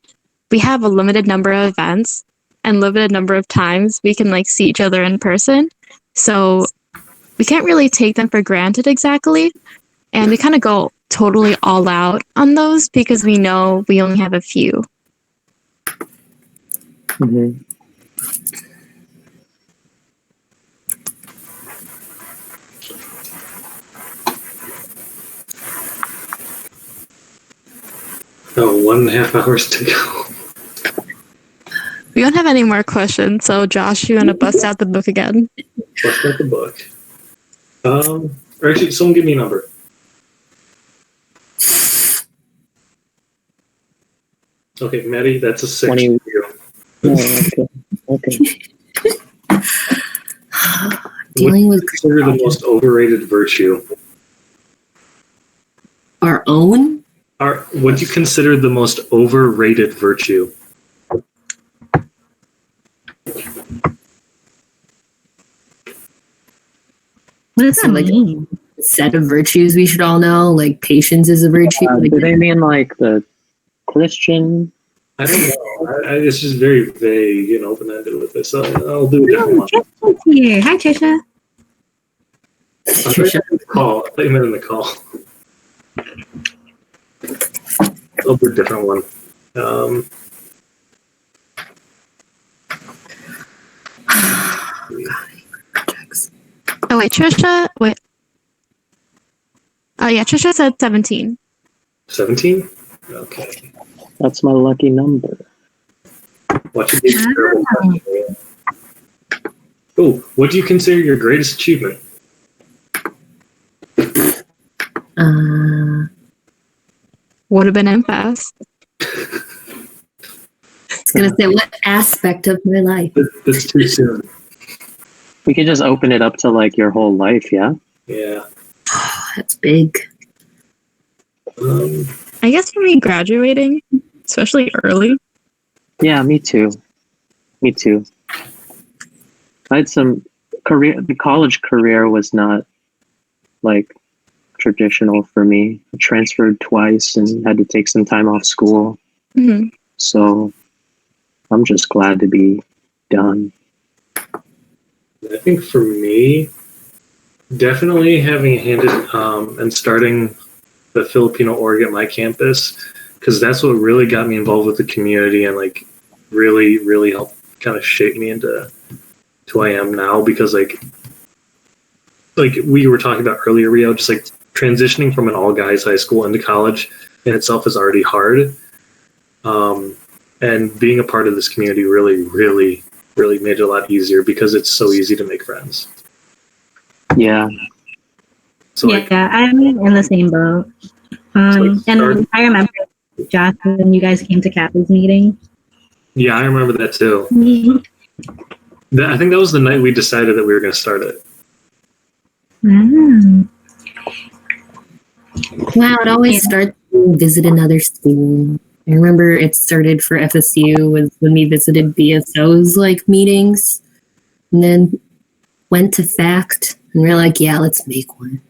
we have a limited number of events and limited number of times we can like see each other in person. So we can't really take them for granted exactly. And we kind of go totally all out on those because we know we only have a few. Mm-hmm. Oh, 1.5 hours to go. We don't have any more questions, so Josh, you want to bust out the book again? Bust out the book. Or actually, someone give me a number. Okay, Maddie, that's a 6 20. for you. Oh, okay. Dealing with Consider the most overrated virtue. our own. What do you consider the most overrated virtue? What does that Like mean? a set of virtues we should all know. Like patience is a virtue. Like, Do they mean like the Christian? I don't know. It's just very vague and open-ended with this. I'll do a different one. Trisha's here. Hi, Trisha. I thought you meant in the call. I'll do a different one. Oh, wait, Trisha. Wait. Oh, yeah, Trisha said 17. 17? Okay. That's my lucky number. Watch it be terrible. Oh, what do you consider your greatest achievement? Would have been impasse. I was gonna say, what aspect of my life? That's too soon. We could just open it up to like your whole life, yeah? Yeah. That's big. I guess for me, graduating, especially early. Yeah, me too. Me too. I had some career. The college career was not like traditional for me. I transferred twice and had to take some time off school. Mm-hmm. So I'm just glad to be done. I think for me, definitely having a hand in and starting the Filipino org at my campus, because that's what really got me involved with the community and like really, really helped kind of shape me into who I am now. Because like we were talking about earlier, Rio, just like transitioning from an all guys high school into college in itself is already hard. And being a part of this community really, really, really made it a lot easier because it's so easy to make friends. Yeah. So Yeah, I'm in the same boat. And I remember, Josh, when you guys came to Kappa's meeting. Yeah, I remember that too. I think that was the night we decided that we were going to start it. Wow. Wow, it always Yeah. starts to visit another school. I remember it started for FSU was when we visited BSO's like meetings, and then went to FACT, and we're like, yeah, let's make one.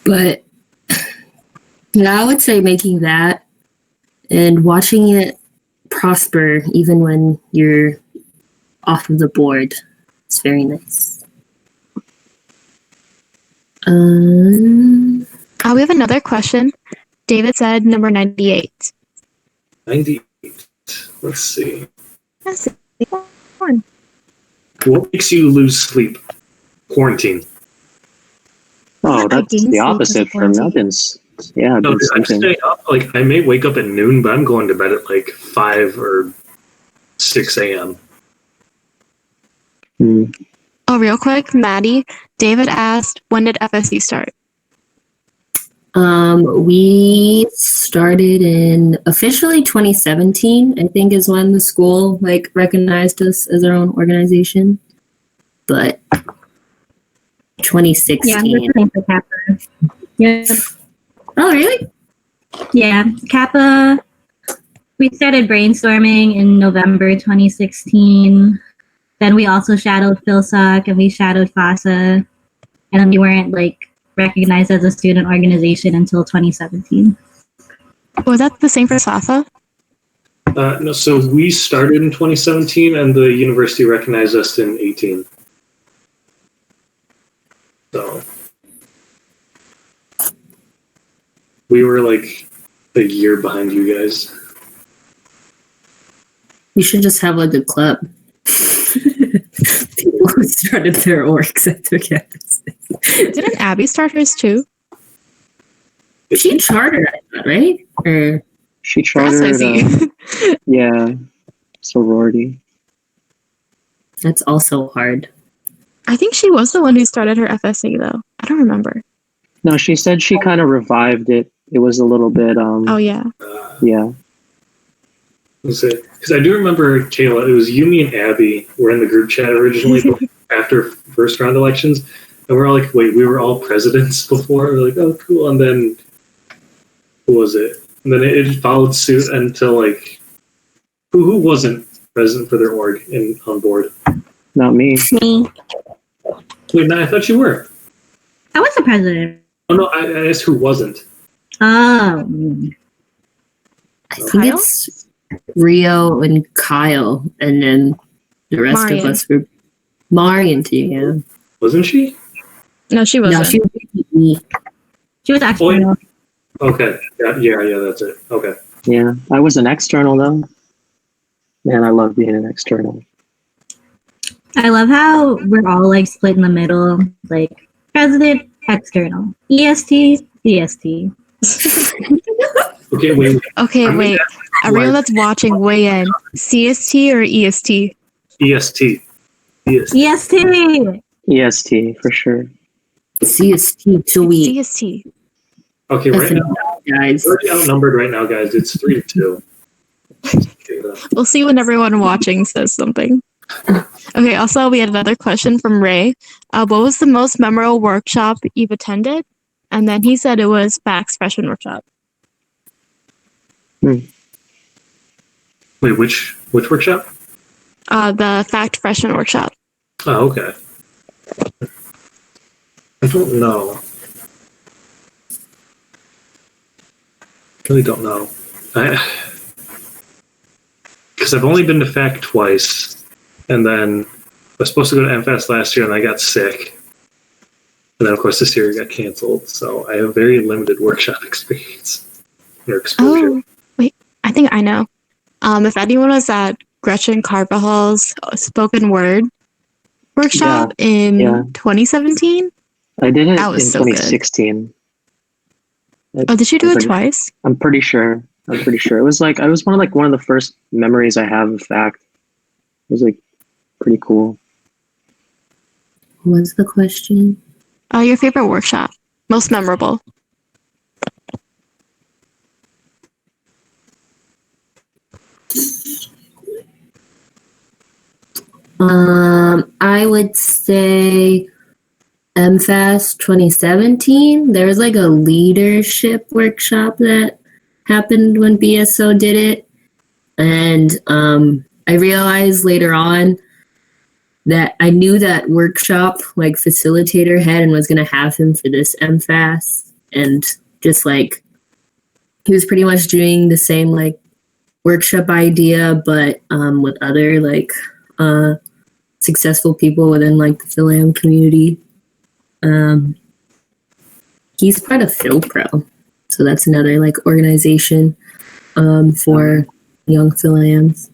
But yeah, I would say making that and watching it prosper even when you're off of the board is very nice. We have another question. David said number 98. 98. Let's see. That's one. What makes you lose sleep? Quarantine. Oh, I that's gained the sleep opposite with from quarantine. Evans. Yeah, I've No, been dude, I'm sleeping. staying up. Like, I may wake up at noon, but I'm going to bed at like 5 or 6 a.m. Mm. Oh, real quick, Maddie. David asked, when did FSU start? We started in officially 2017, I think is when the school like recognized us as our own organization. But Yeah, I'm 2016. listening for Kappa. Yep. Oh, really? Yeah, Kappa. We started brainstorming in November 2016. Then we also shadowed PhilSoc and we shadowed FASA. And then we weren't like recognized as a student organization until 2017. Was that the same for SAFA? No, so we started in 2017, and the university recognized us in 18. So we were like a year behind you guys. We should just have like a club. People who started their orgs at the campus. Didn't Abby start hers too? She chartered, I thought, right? Or She For chartered, SOC. yeah, sorority. that's also hard. I think she was the one who started her FSA though. I don't remember. No, she said she kind of revived it. It was a little bit, Oh yeah. yeah. Because I do remember, Kayla, it was you, me, and Abby were in the group chat originally after first round elections, and we're all like, wait, we were all presidents before? We're like, oh, cool. And then, who was it? And then it followed suit until, like, who wasn't president for their org on board? Not me. Me. Wait, no, I thought you were. I was the president. Oh, no, I asked who wasn't. Oh. I think Kyle? it's Rio and Kyle, and then the rest Marian. of us were Marian too, yeah. Wasn't she? No, she No, wasn't. she was me. She was actually. Okay. Yeah, that's it. Okay. Yeah, I was an external though. Man, I love being an external. I love how we're all like split in the middle, like president, external, EST, EST. Okay, wait. Okay, I'm wait. Everyone that's watching, weigh in. CST or EST? EST. EST. EST. EST for sure. CST till It's we CST. Okay, right now, guys. we're already outnumbered right now, guys. It's 3-2. We'll see when everyone watching says something. Okay, also, we had another question from Ray. What was the most memorable workshop you've attended? And then he said it was Facts Freshman Workshop. Wait, which workshop? The Fact Freshman Workshop. Oh, okay. I don't know. Really don't know. Because I've only been to FAC twice, and then I was supposed to go to MFAS last year, and I got sick. And then, of course, this year it got canceled. So I have very limited workshop experience or exposure. Oh, wait. I think I know. If anyone was at Gretchen Carvajal's spoken word workshop in 2017. I did it That in was so good. 2016. Oh, did you do it twice? I'm pretty sure. It was like one of the first memories I have of FACT. It was like pretty cool. What's the question? Your favorite workshop, most memorable. I would say MFAS 2017. There was like a leadership workshop that happened when BSO did it. And I realized later on that I knew that workshop like facilitator head and was going to have him for this MFAS. And just like, he was pretty much doing the same like workshop idea, but with other like successful people within like the Philam community. He's part of PhilPro, so that's another like organization for young Philams.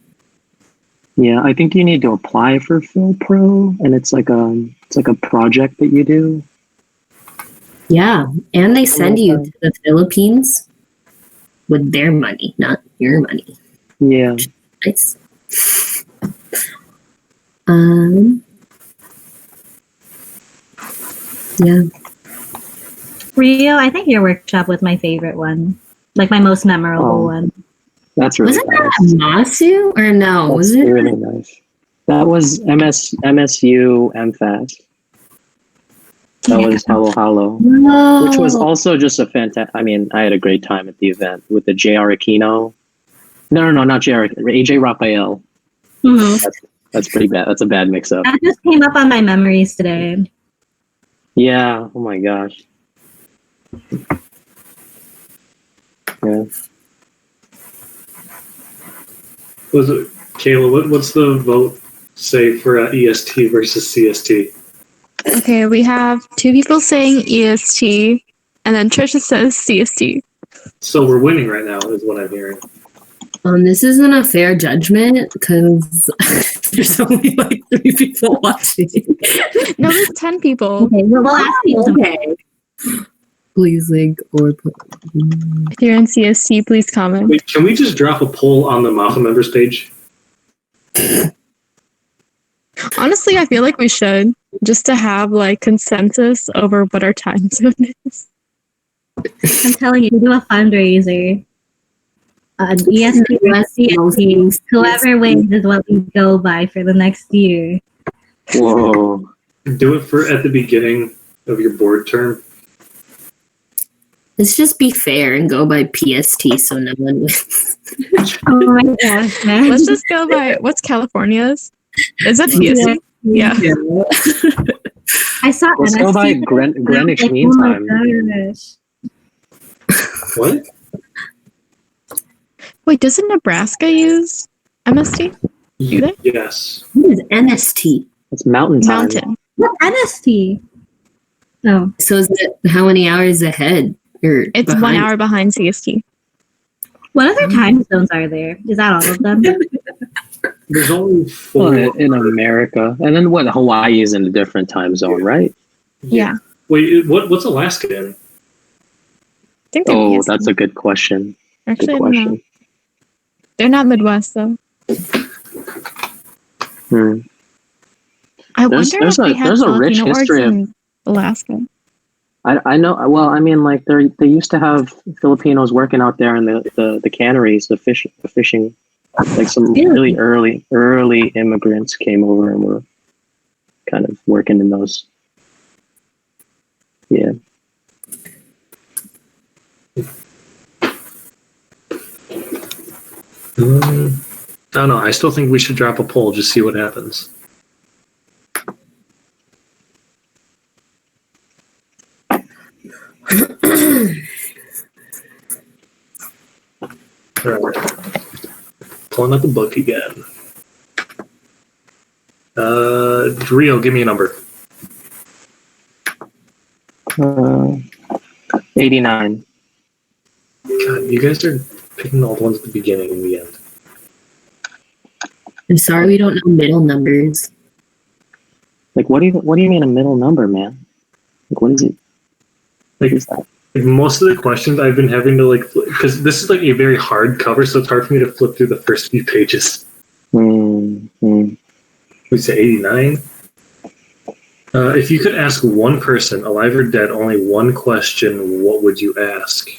Yeah, I think you need to apply for PhilPro, and it's like a project that you do. Yeah, and they send you to the Philippines with their money, not your money. Yeah. Nice. Yeah. Rio, I think your workshop was my favorite one. Like my most memorable one. That's really Wasn't nice. that Masu or no? That's Was it really nice. That was MSU MFAS. That was Hello Hello, No. which was also just a fantastic. I mean, I had a great time at the event with the JR Aquino. No, not JR. AJ Raphael. Mm-hmm. That's pretty bad. That's a bad mix-up. That just came up on my memories today. Yeah. Oh my gosh. Yeah. Was it Kayla? What's the vote say for EST versus CST? Okay, we have two people saying EST, and then Trisha says CST. So we're winning right now, is what I'm hearing. This isn't a fair judgment because there's only like 3 people watching. No, there's 10 people. Okay, well, we'll ask people to Okay. Please link or put. If you're in CST, please comment. Wait, can we just drop a poll on the Mafa members page? Honestly, I feel like we should, just to have like consensus over what our time zone is. I'm telling you, do a fundraiser. EST, CST, whoever wins is what we go by for the next year. Whoa. Do it for at the beginning of your board term. Let's just be fair and go by PST so no one wins. Oh my gosh, man. Let's just go by what's California's? Is it PST? Yeah. I saw Let's go by Greenwich Mean Time. Oh my gosh. What? Wait, doesn't Nebraska use MST? Do they? Yes. What is MST? It's Mountain Time. Mountain. What NST? Oh. So is it how many hours ahead? Or It's behind? 1 hour behind CST. What other time zones are there? Is that all of them? There's only Well, 4. in America, and then what? Hawaii is in a different time zone, right? Yeah. Wait, what's Alaska in? I think they're Oh, PST. that's a good question. Actually, Good I don't know. question. They're not Midwest, though. Hmm. I There's- wonder there's if a- they have there's a rich Filipino orgs history of- in Alaska. I know. Well, I mean, like they used to have Filipinos working out there in the canneries, the fishing. Like some really early immigrants came over and were kind of working in those. Yeah. I don't know. I still think we should drop a poll, just see what happens. All right. Pulling up the book again. Rio, give me a number. 89. God, you guys are picking all the ones at the beginning and the end. I'm sorry we don't know middle numbers. Like, what do you mean a middle number, man? Like, what is it? Like, What is that? most of the questions I've been having to because this is like a very hard cover, so it's hard for me to flip through the first few pages. Mm-hmm. We say 89. If you could ask one person, alive or dead, only one question, what would you ask?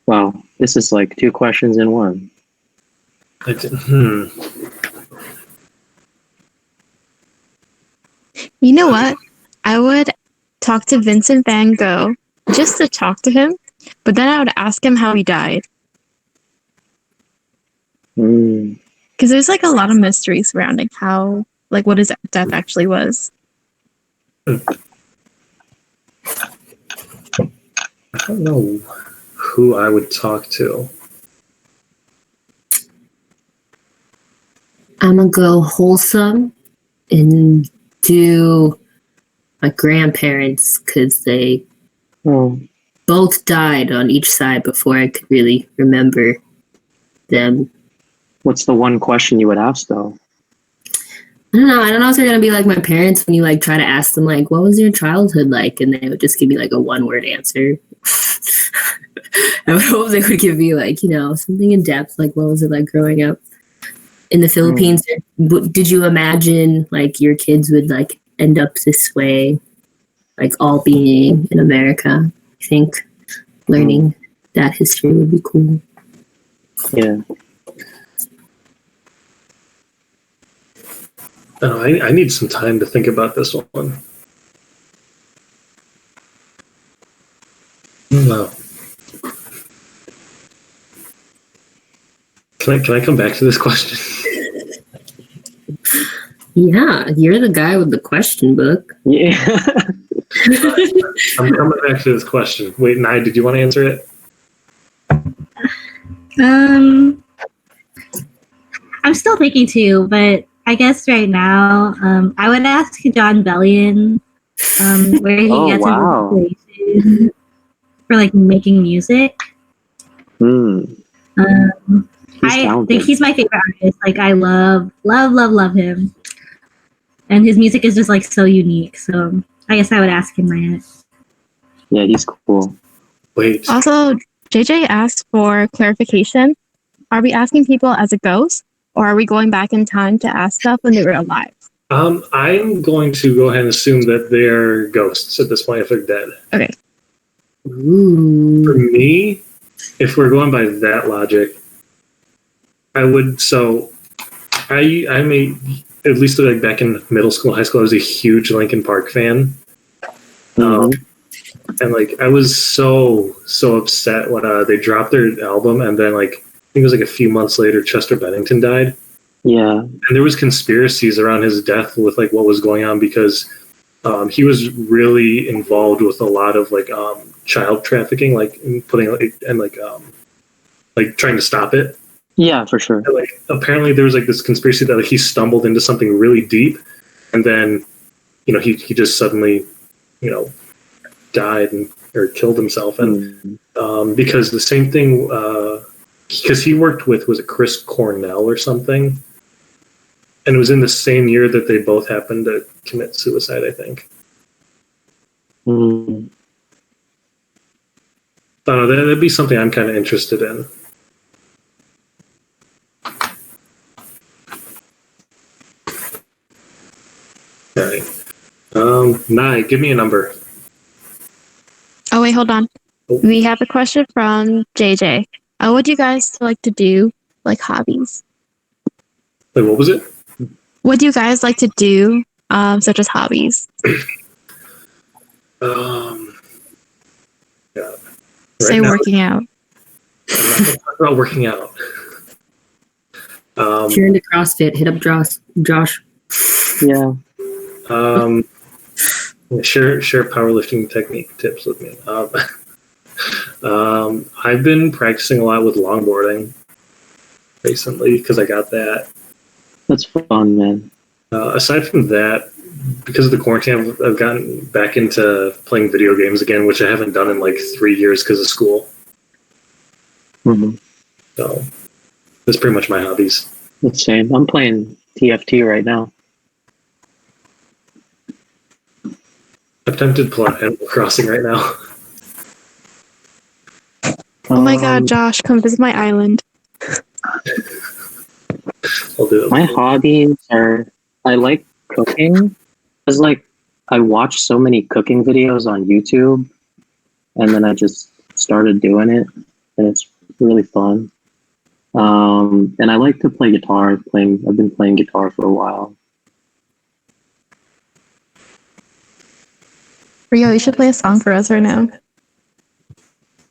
Wow. This is like 2 questions in one. You know what? I would talk to Vincent van Gogh just to talk to him, but then I would ask him how he died. Mm. Because there's like a lot of mystery surrounding how, like, what his death actually was. I don't know who I would talk to. I'm gonna go wholesome and do my grandparents because they both died on each side before I could really remember them. What's the one question you would ask though? I don't know if they're gonna be like my parents when you like try to ask them like, what was your childhood like? And they would just give me like a 1-word answer. I would hope they would give me like, you know, something in depth, like what was it like growing up in the Philippines? Did you imagine like your kids would like end up this way, like all being in America? I think learning that history would be cool. Yeah. I need some time to think about this one. No. Can I come back to this question? Yeah, you're the guy with the question book. Yeah. I'm coming back to this question. Wait, Nye, did you want to answer it? I'm still thinking too, but I guess right now, I would ask John Bellion where he gets his inspiration for like making music. I think he's my favorite artist. Like I love him, and his music is just like so unique. So I guess I would ask him that. Yeah, he's cool. Wait. Also, JJ asked for clarification. Are we asking people as a ghost, or are we going back in time to ask stuff when they were alive? I'm going to go ahead and assume that they're ghosts at this point if they're dead. Okay. Ooh. For me, if we're going by that logic, I would. So, I may at least like back in middle school, high school, I was a huge Linkin Park fan. And like I was so upset when they dropped their album, and then like I think it was like a few months later, Chester Bennington died. Yeah, and there was conspiracies around his death with like what was going on because he was really involved with a lot of like child trafficking, like putting like trying to stop it. Yeah, for sure. And, like apparently there was like this conspiracy that like, he stumbled into something really deep, and then he just suddenly died or killed himself, and because the same thing because he worked with, was it Chris Cornell or something, and it was in the same year that they both happened to commit suicide, I think. I don't know, that'd be something I'm kind of interested in. All right. Nye, give me a number. Oh, wait, hold on. Oh. We have a question from JJ. What would you guys like to do, like hobbies? Wait, what was it? What do you guys like to do, such as hobbies? Yeah. Say now, working out. I'm not going to talk about working out. If you're into CrossFit, hit up Josh. Yeah. Share powerlifting technique tips with me. I've been practicing a lot with longboarding recently because I got that. That's fun, man. Aside from that, because of the quarantine, I've gotten back into playing video games again, which I haven't done in like 3 years because of school. So that's pretty much my hobbies. The same. I'm playing TFT right now. I'm tempted to pull out Animal Crossing right now. Oh my god, Josh, come visit my island. I'll do it. My hobbies are, I like cooking. Because like I watch so many cooking videos on YouTube, and then I just started doing it, and it's really fun. And I like to play guitar. I've been playing guitar for a while. Rio, you should play a song for us right now.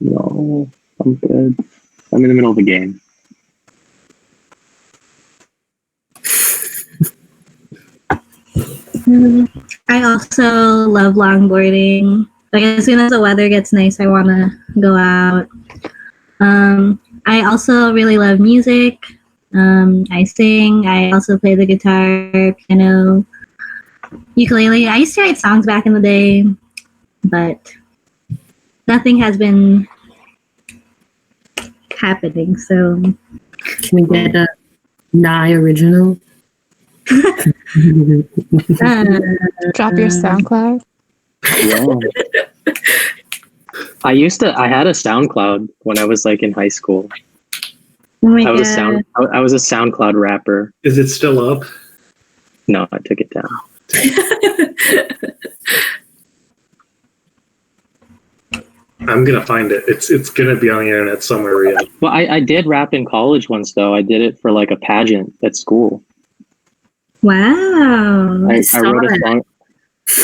No, I'm good. I'm in the middle of a game. I also love longboarding. Like as soon as the weather gets nice, I want to go out. I also really love music. I sing. I also play the guitar, piano, ukulele. I used to write songs back in the day, but nothing has been happening. So Can we get a Nye original? uh, Drop your SoundCloud. Yeah. I had a SoundCloud when I was like in high school. oh my I was God. I was a SoundCloud rapper. Is it still up? No, I took it down. I'm gonna find it. It's gonna be on the internet somewhere. Rio. Well, I did rap in college once though. I did it for like a pageant at school. Wow. I saw wrote a that. song.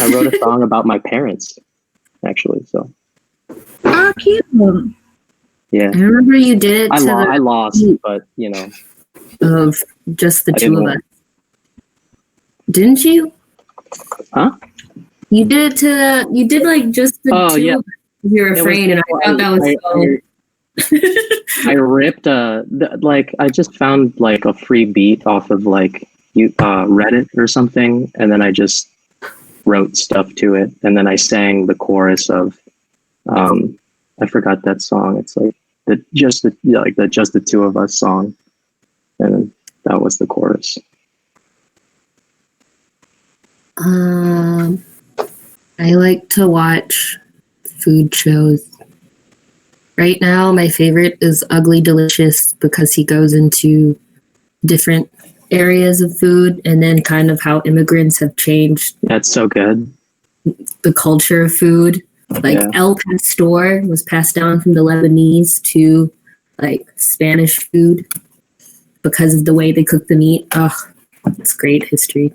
I wrote a song about my parents, actually. So Oh, cute. yeah, I remember you did it I to lost, but you know, of just the I two didn't of win. us. Didn't you? Huh? You did like just the Oh, two yeah. of us. You were It was- afraid, and I thought that was so. I ripped I just found like a free beat off of like Reddit or something, and then I just wrote stuff to it, and then I sang the chorus of I forgot that song. It's like the just the two of us song, and that was the chorus. I like to watch food shows. Right now, my favorite is Ugly Delicious because he goes into different areas of food and then kind of how immigrants have changed That's so good. the culture of food. Like Yeah. El Pastor was passed down from the Lebanese to like Spanish food because of the way they cook the meat. Oh, it's great history.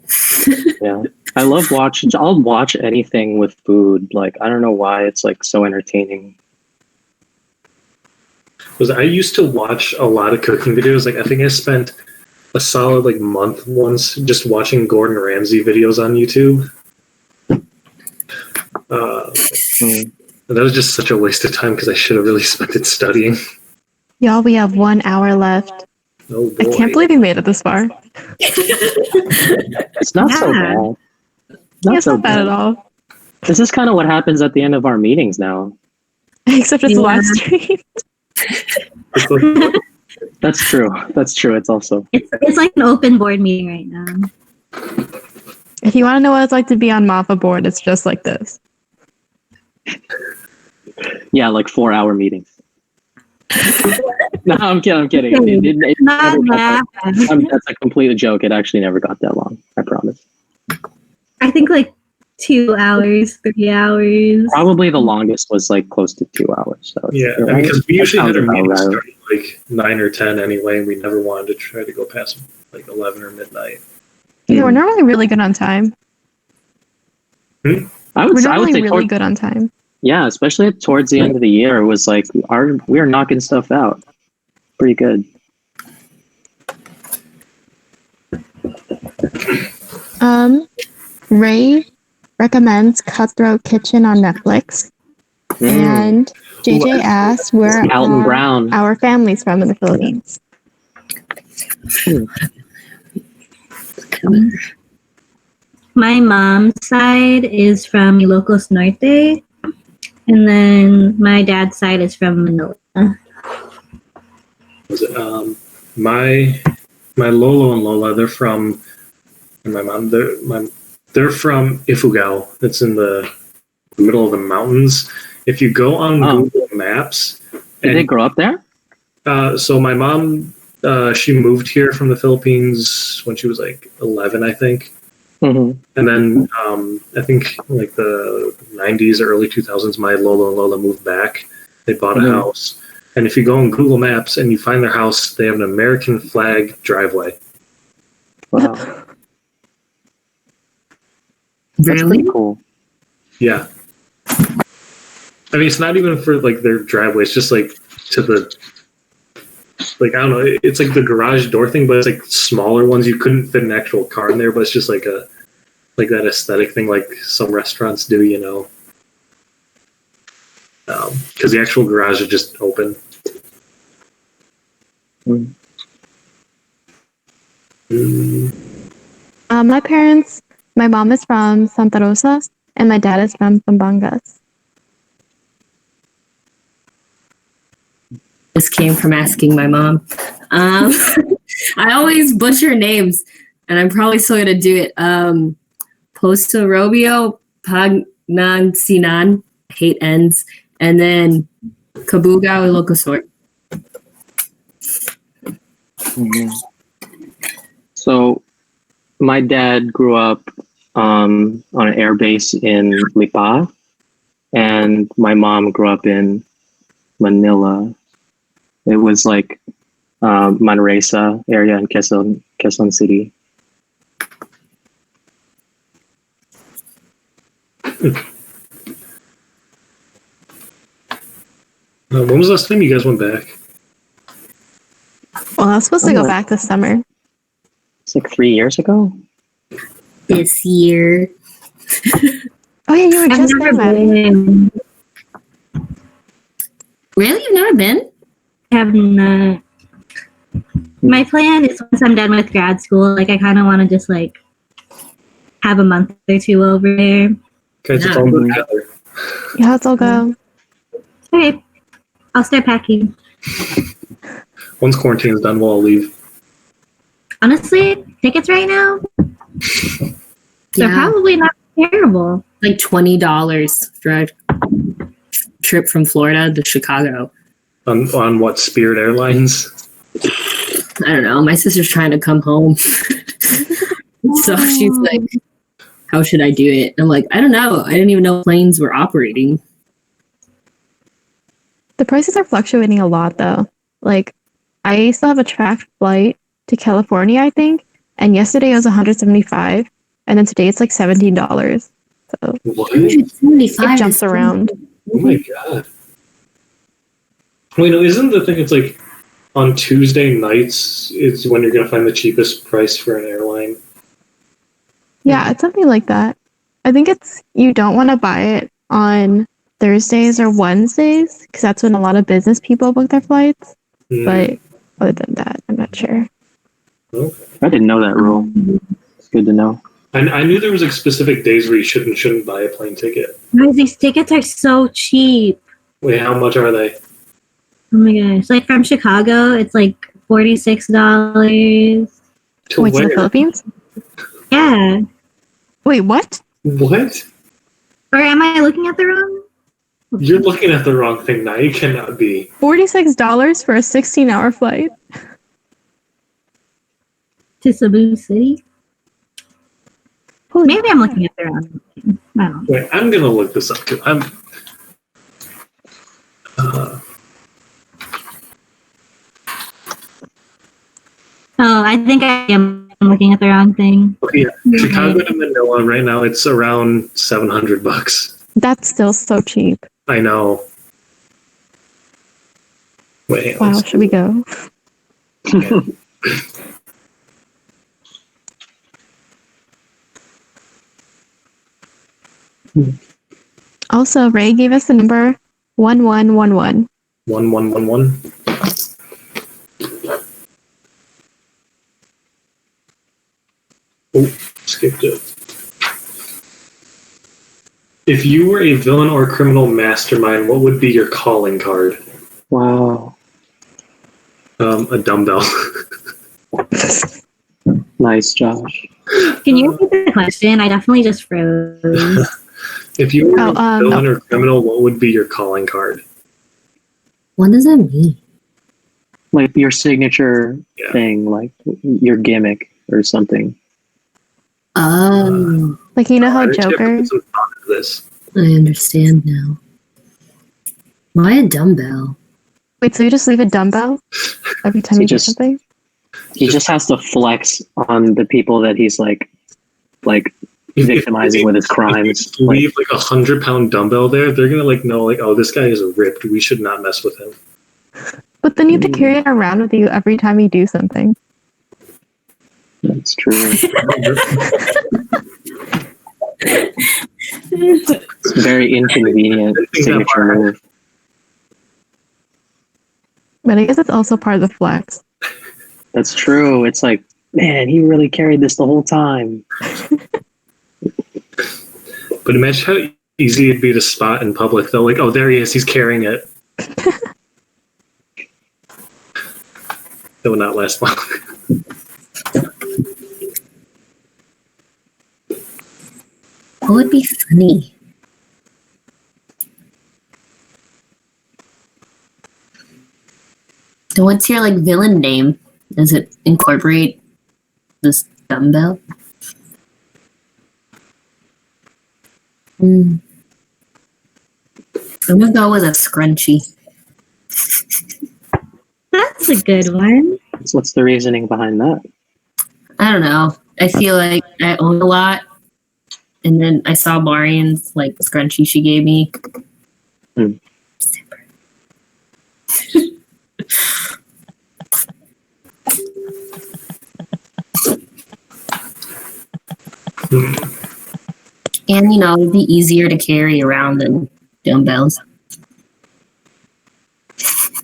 Yeah. I love watching. I'll watch anything with food. Like I don't know why it's like so entertaining. I used to watch a lot of cooking videos. Like I think I spent a solid like month once just watching Gordon Ramsay videos on YouTube. And that was just such a waste of time because I should have really spent it studying. Y'all, we have 1 hour left. Oh I boy. can't believe we made it this far. It's not so Yeah. bad. Yeah, it's not bad at all. This is kind of what happens at the end of our meetings now. Except it's Yeah. live stream. It's like, That's true. That's true. It's also It's like an open board meeting right now. If you want to know what it's like to be on Mafa board, it's just like this. like 4-hour meetings. No, I'm kidding. It Not never got bad. that- that's a complete joke. It actually never got that long. I promise. I think like 2 hours, 3 hours. Probably the longest was like close to 2 hours. So yeah, right? because we usually had our That sounds meetings about right. starting like 9 or 10 anyway, and we never wanted to try to go past like 11 or midnight. Yeah, we're normally really good on time. I We're would normally say really good on time. yeah, especially towards the end of the year, it was like we were knocking stuff out. Pretty good. Ray recommends Cutthroat Kitchen on Netflix. And JJ asks where Alton are Brown. our families from in the Philippines. My mom's side is from Ilocos Norte, and then my dad's side is from Manila. Was it, my Lolo and Lola, they're from, and my mom, they're from Ifugao. It's in the middle of the mountains. If you go on Oh. Google Maps, Did they grow up there? so my mom, she moved here from the Philippines when she was like 11, I think. Mm-hmm. And then I think like the 90s or early 2000s, my Lolo and Lola moved back. They bought a Mhm. house. And if you go on Google Maps and you find their house, they have an American flag driveway. Wow. That's Really? pretty cool. Yeah. I mean, it's not even for like their driveway. It's just like to the, like, I don't know. It's like the garage door thing, but it's like smaller ones. You couldn't fit an actual car in there, but it's just like like that aesthetic thing, like some restaurants do, you know. Because the actual garage is just open. Mm. My mom is from Santa Rosa, and my dad is from Pambangas. This came from asking my mom. I always butcher names, and I'm probably still gonna do it. Posto Robio, Pagnan Sinan, hate ends, and then Kabugao Ilocosort. Mhm. So, my dad grew up on an air base in Lipa, and my mom grew up in Manila. It was like Manresa area in Quezon City. When was the last time you guys went back? Well, I was supposed to go back this summer. It's like 3 years ago. This year. Oh yeah, you were I've just there, never Maddie. been. Really? You've never been? Have not. My plan is once I'm done with grad school, like I kind of want to just like have a month or two over there. Guys, Yeah. it's all go together. Yeah, let's all go. Okay, I'll start packing. Once quarantine's done, we'll all leave. Honestly, tickets right now, they're Yeah. probably not terrible. Like $20 drive trip from Florida to Chicago. On what, Spirit Airlines? I don't know. My sister's trying to come home. So she's like, how should I do it? I'm like, I don't know. I didn't even know planes were operating. The prices are fluctuating a lot, though. Like, I still have a tracked flight to California, I think, and yesterday it was $175, and then today it's like $17. So What? $175 it jumps around. Oh my god. Wait, no, isn't the thing, it's like on Tuesday nights is when you're going to find the cheapest price for an airline? Yeah, it's something like that. I think it's you don't want to buy it on Thursdays or Wednesdays because that's when a lot of business people book their flights. Hmm. But other than that, I'm not sure. Okay. I didn't know that rule. It's good to know. I knew there was like specific days where you shouldn't buy a plane ticket. Guys, these tickets are so cheap. Wait, how much are they? Oh my gosh! Like from Chicago, it's like $46. To Wait, to where? the Philippines? Yeah. Wait, what? What? Or am I looking at the wrong? You're looking at the wrong thing now. You cannot be. $46 for a 16-hour flight? To Cebu City? Holy Maybe I'm looking at the wrong thing. I don't know. Wait, I'm going to look this up too. Oh, I think I am looking at the wrong thing. Okay, yeah. Chicago to Manila right now, it's around $700. That's still so cheap. I know. Wait, Wow, let's- should we go? Also, Ray gave us the number 1111. 1111. Oh, skipped it. If you were a villain or criminal mastermind, what would be your calling card? Wow. A dumbbell. Nice, Josh. Can you repeat the question? I definitely just froze. If you were Oh, a villain or criminal, what would be your calling card? What does that mean? Like your signature Yeah. thing, like your gimmick or something. Like, you know how I actually have to Joker... put some thought into this. I understand now. Why a dumbbell? Wait, so you just leave a dumbbell every time He you do just- something? He just has to flex on the people that he's like victimizing with his crimes. Like, Leave like 100-pound dumbbell there, they're gonna like know like, oh, this guy is ripped. We should not mess with him. But then you have to carry it around with you every time you do something. that's true. It's a very inconvenient signature move. But I guess it's also part of the flex. That's true. It's like, man, he really carried this the whole time. But imagine how easy it'd be to spot in public, though. Like, oh, there he is. He's carrying it. That would not last long. What would be funny? So what's your like villain name? Does it incorporate this dumbbell? I'm gonna go with a scrunchie. That's a good one. So what's the reasoning behind that? I don't know. I feel like I own a lot, and then I saw Marian's like scrunchie she gave me. Hmm. And you know, it'd be easier to carry around than dumbbells.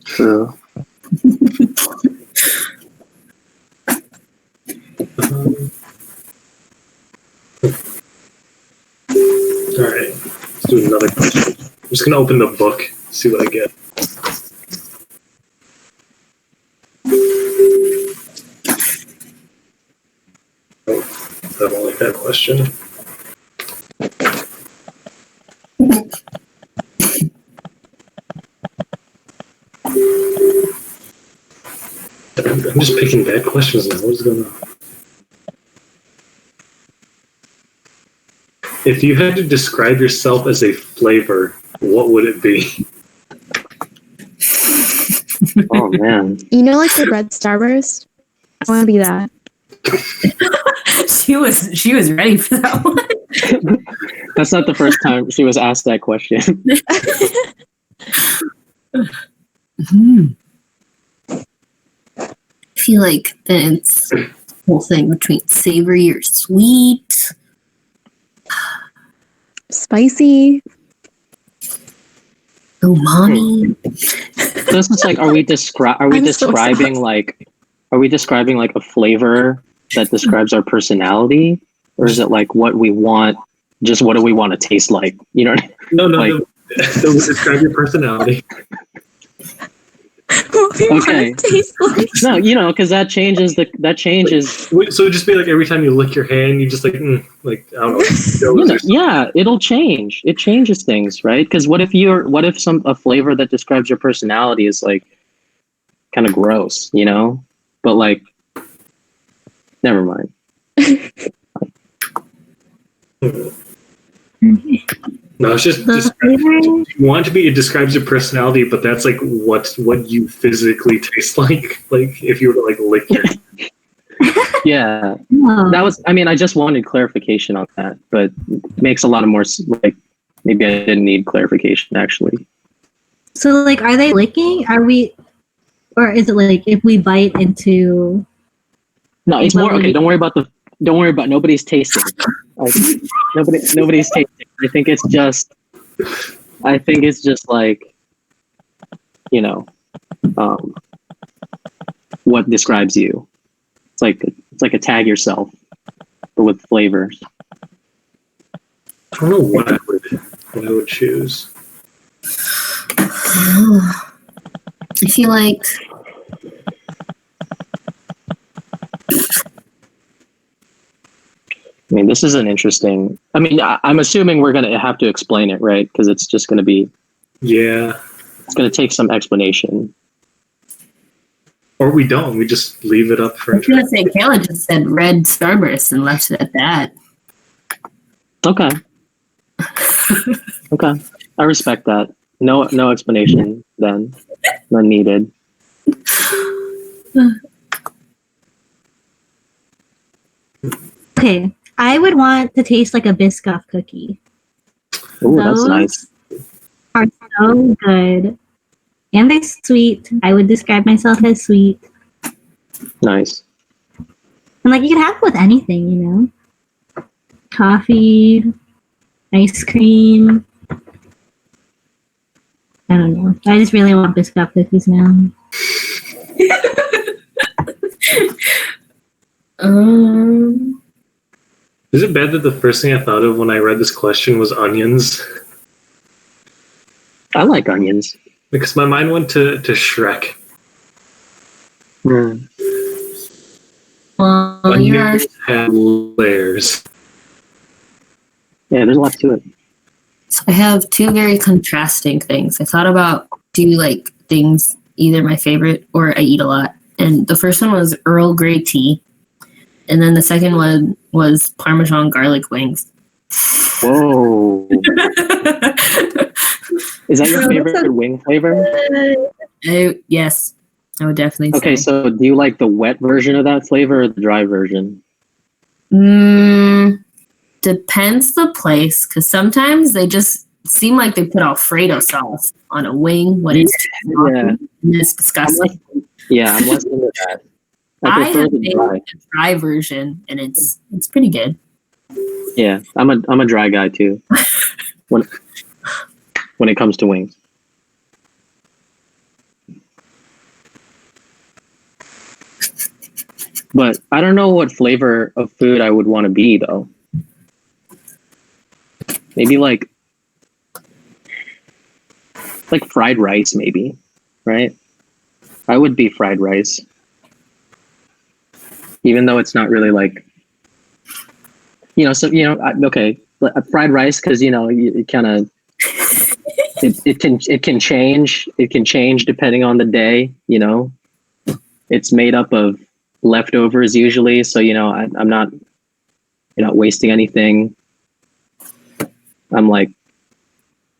True. All right, let's do another question. I'm just gonna open the book, see what I get. Oh, I don't like that question. I'm just picking bad questions now. What is going on? If you had to describe yourself as a flavor, what would it be? Oh man. You know, like the red Starburst? I want to be that. She was ready for that one. That's not the first time she was asked that question. I feel like then it's the whole thing between savory or sweet. Spicy. Umami. So this is like, are we I'm so describing like a flavor that describes our personality, or is it like what we want? Just what do we want to taste like? You know what I mean? No, Like- no. Don't describe your personality. What we Okay. want to taste like. No, you know, because that changes. Wait, so it'd just be like every time you lick your hand, you just like, like I don't know. You know, yeah, it'll change. It changes things, right? Because what if a flavor that describes your personality is like kind of gross, you know? But like, never mind. No, it's just The flavor? you want it to be. It describes your personality, but that's like what you physically taste like. Like if you were to like lick your. Yeah, Oh. that was. I mean, I just wanted clarification on that, but it makes a lot of more like. Maybe I didn't need clarification actually. So, like, are they licking? Are we, or is it like if we bite into? No, it's more okay. Don't worry about nobody's tasting. Like, nobody's tasting. I think it's just like, you know, what describes you. It's like a tag yourself, but with flavors. I don't know what I would choose. I feel like I mean, this is an interesting. I mean, I'm assuming we're gonna have to explain it, right? Because it's just gonna be. Yeah. It's gonna take some explanation. Or we don't. We just leave it up for. I was gonna say Kayla just said red Starburst and left it at that. Okay. Okay. I respect that. No explanation then. None needed. Okay, I would want to taste like a Biscoff cookie. Oh, that's Those nice. are so good. And they're sweet. I would describe myself as sweet. Nice. And like you can have it with anything, you know? Coffee, ice cream. I don't know. I just really want Biscoff cookies now. Is it bad that the first thing I thought of when I read this question was onions? I like onions. Because my mind went to Shrek. Mm. Well, Onions have layers. Yeah, there's a lot to it. So I have two very contrasting things. I thought about, do you like things either my favorite or I eat a lot? And the first one was Earl Grey tea. And then the second one was Parmesan garlic wings. Whoa. Is that your favorite wing flavor? Yes, I would definitely say. Okay, so do you like the wet version of that flavor or the dry version? Depends the place, because sometimes they just seem like they put Alfredo sauce on a wing when it's too Yeah. and it's disgusting. I'm less into that. I I prefer have the made dry. a dry version, and it's pretty good. Yeah, I'm a dry guy too. when it comes to wings. But I don't know what flavor of food I would want to be though. Maybe like fried rice, maybe, right? I would be fried rice, even though it's not really like, okay, fried rice because it kind of it can change depending on the day. It's made up of leftovers usually, so I'm not wasting anything. I'm like,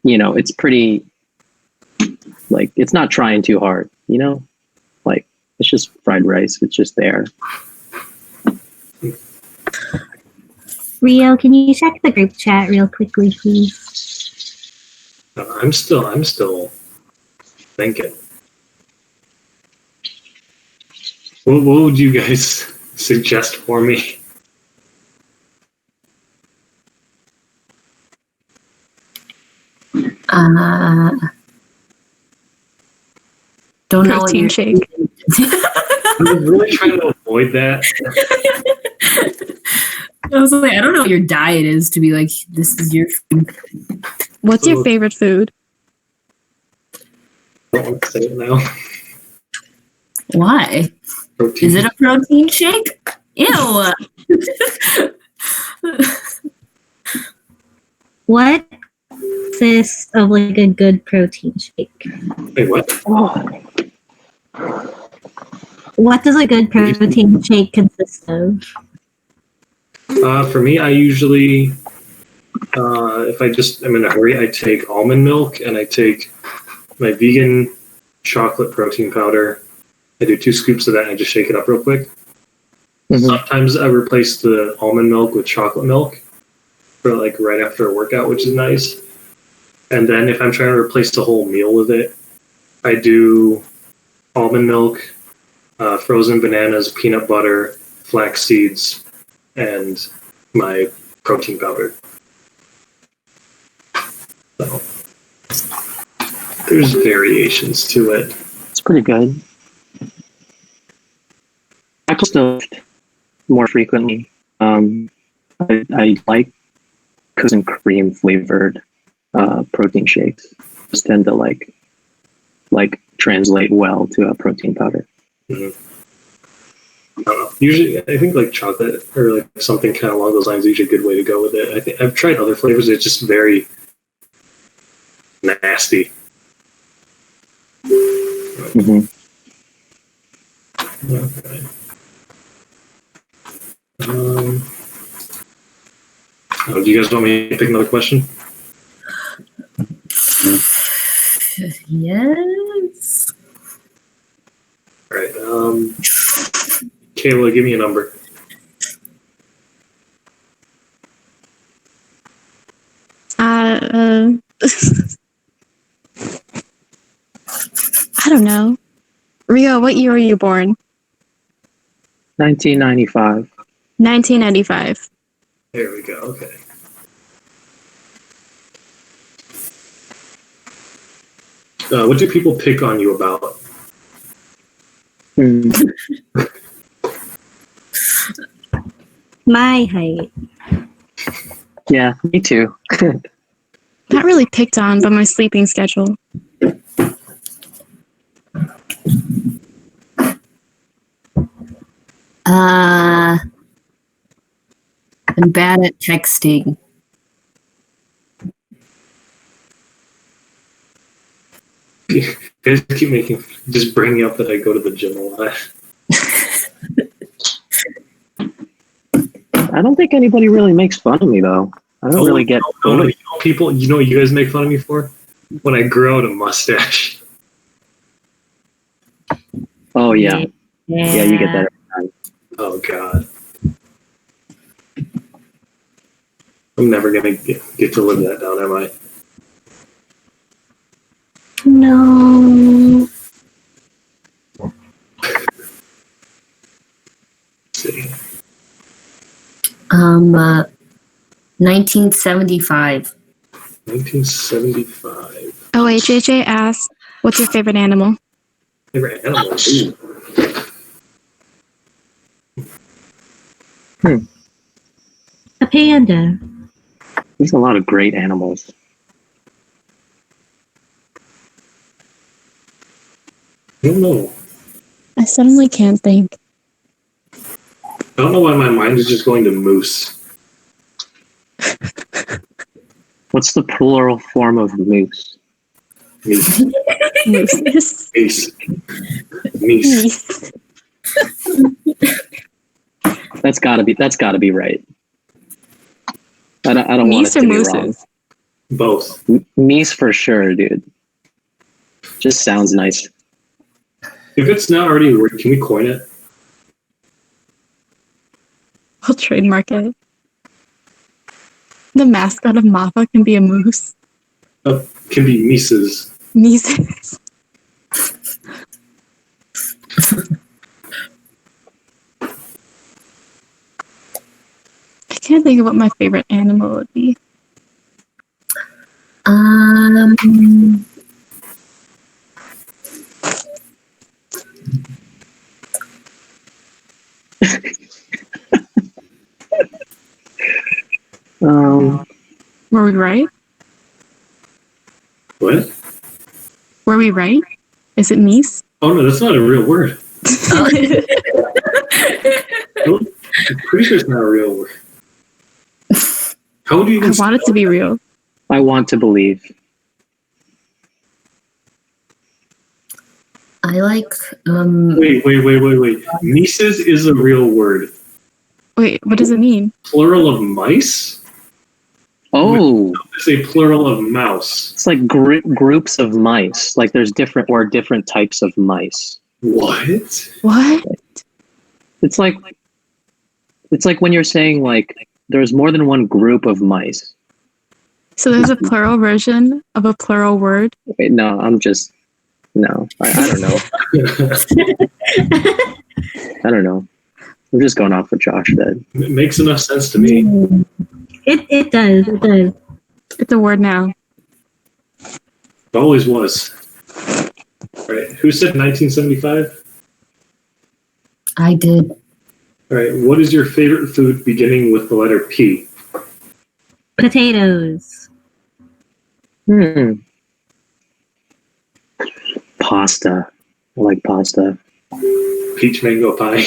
it's pretty, like, it's not trying too hard, like, it's just fried rice. It's just there. Rio, can you check the group chat real quickly, please? I'm still thinking. What would you guys suggest for me? Don't know what Protein you're shake. I was really trying to avoid that. I was like, I don't know what your diet is to be like, this is your food. What's your favorite food? I don't want to say it now. Why? Protein. Is it a protein shake? Ew. What consists of like a good protein shake? Wait, what? What does a good protein shake consist of? For me, I usually, if I just am in a hurry, I take almond milk and I take my vegan chocolate protein powder. I do 2 scoops of that and I just shake it up real quick. Mm-hmm. Sometimes I replace the almond milk with chocolate milk for like right after a workout, which is nice. And then if I'm trying to replace the whole meal with it, I do almond milk, frozen bananas, peanut butter, flax seeds, and my protein powder. So there's variations to it. It's pretty good. I still more frequently. I like cookies and cream flavored protein shakes. Just tend to like translate well to a protein powder. Mm-hmm. I don't know. Usually, I think like chocolate or like something kind of along those lines is usually a good way to go with it. I think I've tried other flavors; it's just very nasty. Mm-hmm. Okay. Do you guys want me to pick another question? Yes. All right. Kayla, give me a number. I don't know. Rio, what year were you born? 1995. 1995. There we go. Okay. What do people pick on you about? Hmm. My height. Yeah, me too. Not really picked on, but my sleeping schedule. I'm bad at texting. You guys keep just bringing up that I go to the gym a lot. I don't think anybody really makes fun of me though. I don't really get no, people. You know what you guys make fun of me for? When I grow out a mustache. Oh yeah. Yeah, you get that every time. Oh God. I'm never gonna get to live that down, am I? No. Let's see. 1975. 1975. Oh wait, JJ asked, what's your favorite animal? Favorite animal? Ooh. A panda. There's a lot of great animals. I don't know. I suddenly can't think. I don't know why my mind is just going to moose. What's the plural form of moose? Meese. Mooses. Meese. Meese. That's gotta be right. I don't want it Meese to or be mooses? wrong. Both. Meese for sure, dude. Just sounds nice. If it's not already a word, can we coin it? We'll trademark it. The mascot of Mafa can be a moose. Can be Mises. Mises. I can't think of what my favorite animal would be. Were we right? What? Were we right? Is it Mies? Oh no, that's not a real word. I'm pretty sure it's not a real word. How would you I even want it to be real. I want to believe. I like Wait. Mises is a real word. Wait, what does it mean? Plural of mice? Oh, It's a plural of mouse. it's like groups of mice. Like there's different types of mice. What? What? It's like when you're saying like there's more than one group of mice. So there's a plural version of a plural word? Wait, no, I don't know. I don't know. I'm just going off what Josh said. It makes enough sense to me. It does. It does. It's a word now. It always was. All right. Who said 1975? I did. All right. What is your favorite food beginning with the letter P? Potatoes. Pasta. I like pasta. Peach mango pie.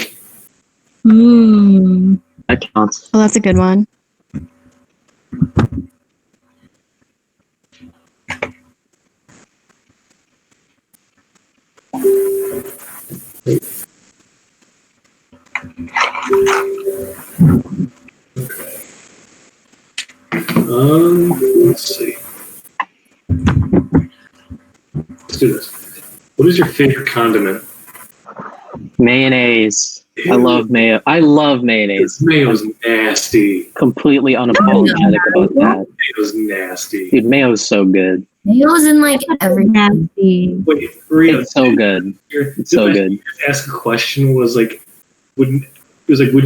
That counts. Well, that's a good one. Let's see. Let's do this. What is your favorite condiment? Mayonnaise. I love mayo. I love mayonnaise. Mayo's nasty. Completely unapologetic about that. Mayo's nasty. Dude, mayo's so good. Mayo's in like every. Nasty. Wait, Rita, It's so good. It's so good. Ask a question was like, would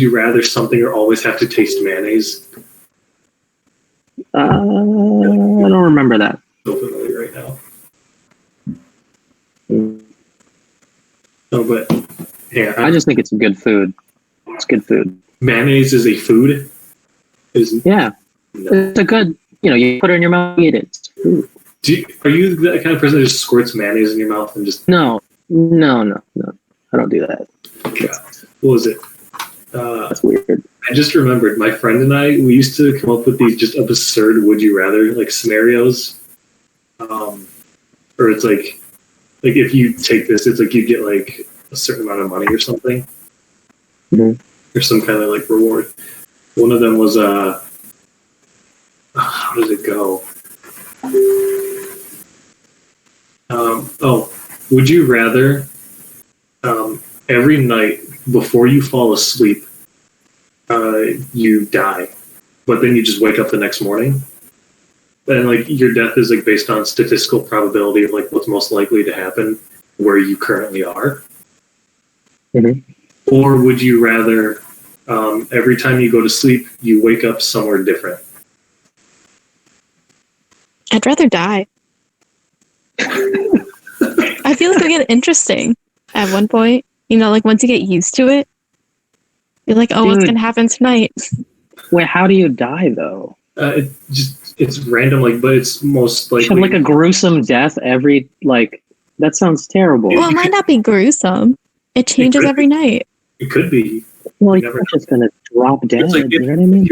you rather something or always have to taste mayonnaise? I don't remember that. So familiar right now. No, but yeah, I just think it's good food. It's good food. mayonnaise is a food. Yeah. No. It's a good, you put it in your mouth, you eat it. It's food. Are you the kind of person that just squirts mayonnaise in your mouth and just? No. I don't do that. Yeah. What was it? That's weird. I just remembered my friend and I. We used to come up with these just absurd "would you rather" like scenarios. Or it's like if you take this, it's like you get like a certain amount of money or something, or some kind of like reward. One of them was how does it go? Would you rather every night before you fall asleep you die, but then you just wake up the next morning, and like your death is like based on statistical probability of like what's most likely to happen where you currently are? Or would you rather every time you go to sleep you wake up somewhere different? I'd rather die. I feel like it'll get interesting at one point. Like once you get used to it, you're like, oh, what's Dude. gonna happen tonight? Wait, how do you die though? It's random, like, but it's most You likely have like a gruesome death every that sounds terrible. Well, it might not be gruesome. It changes every night. it could be. Well, Never you're just gonna drop dead. It's like You know what I mean?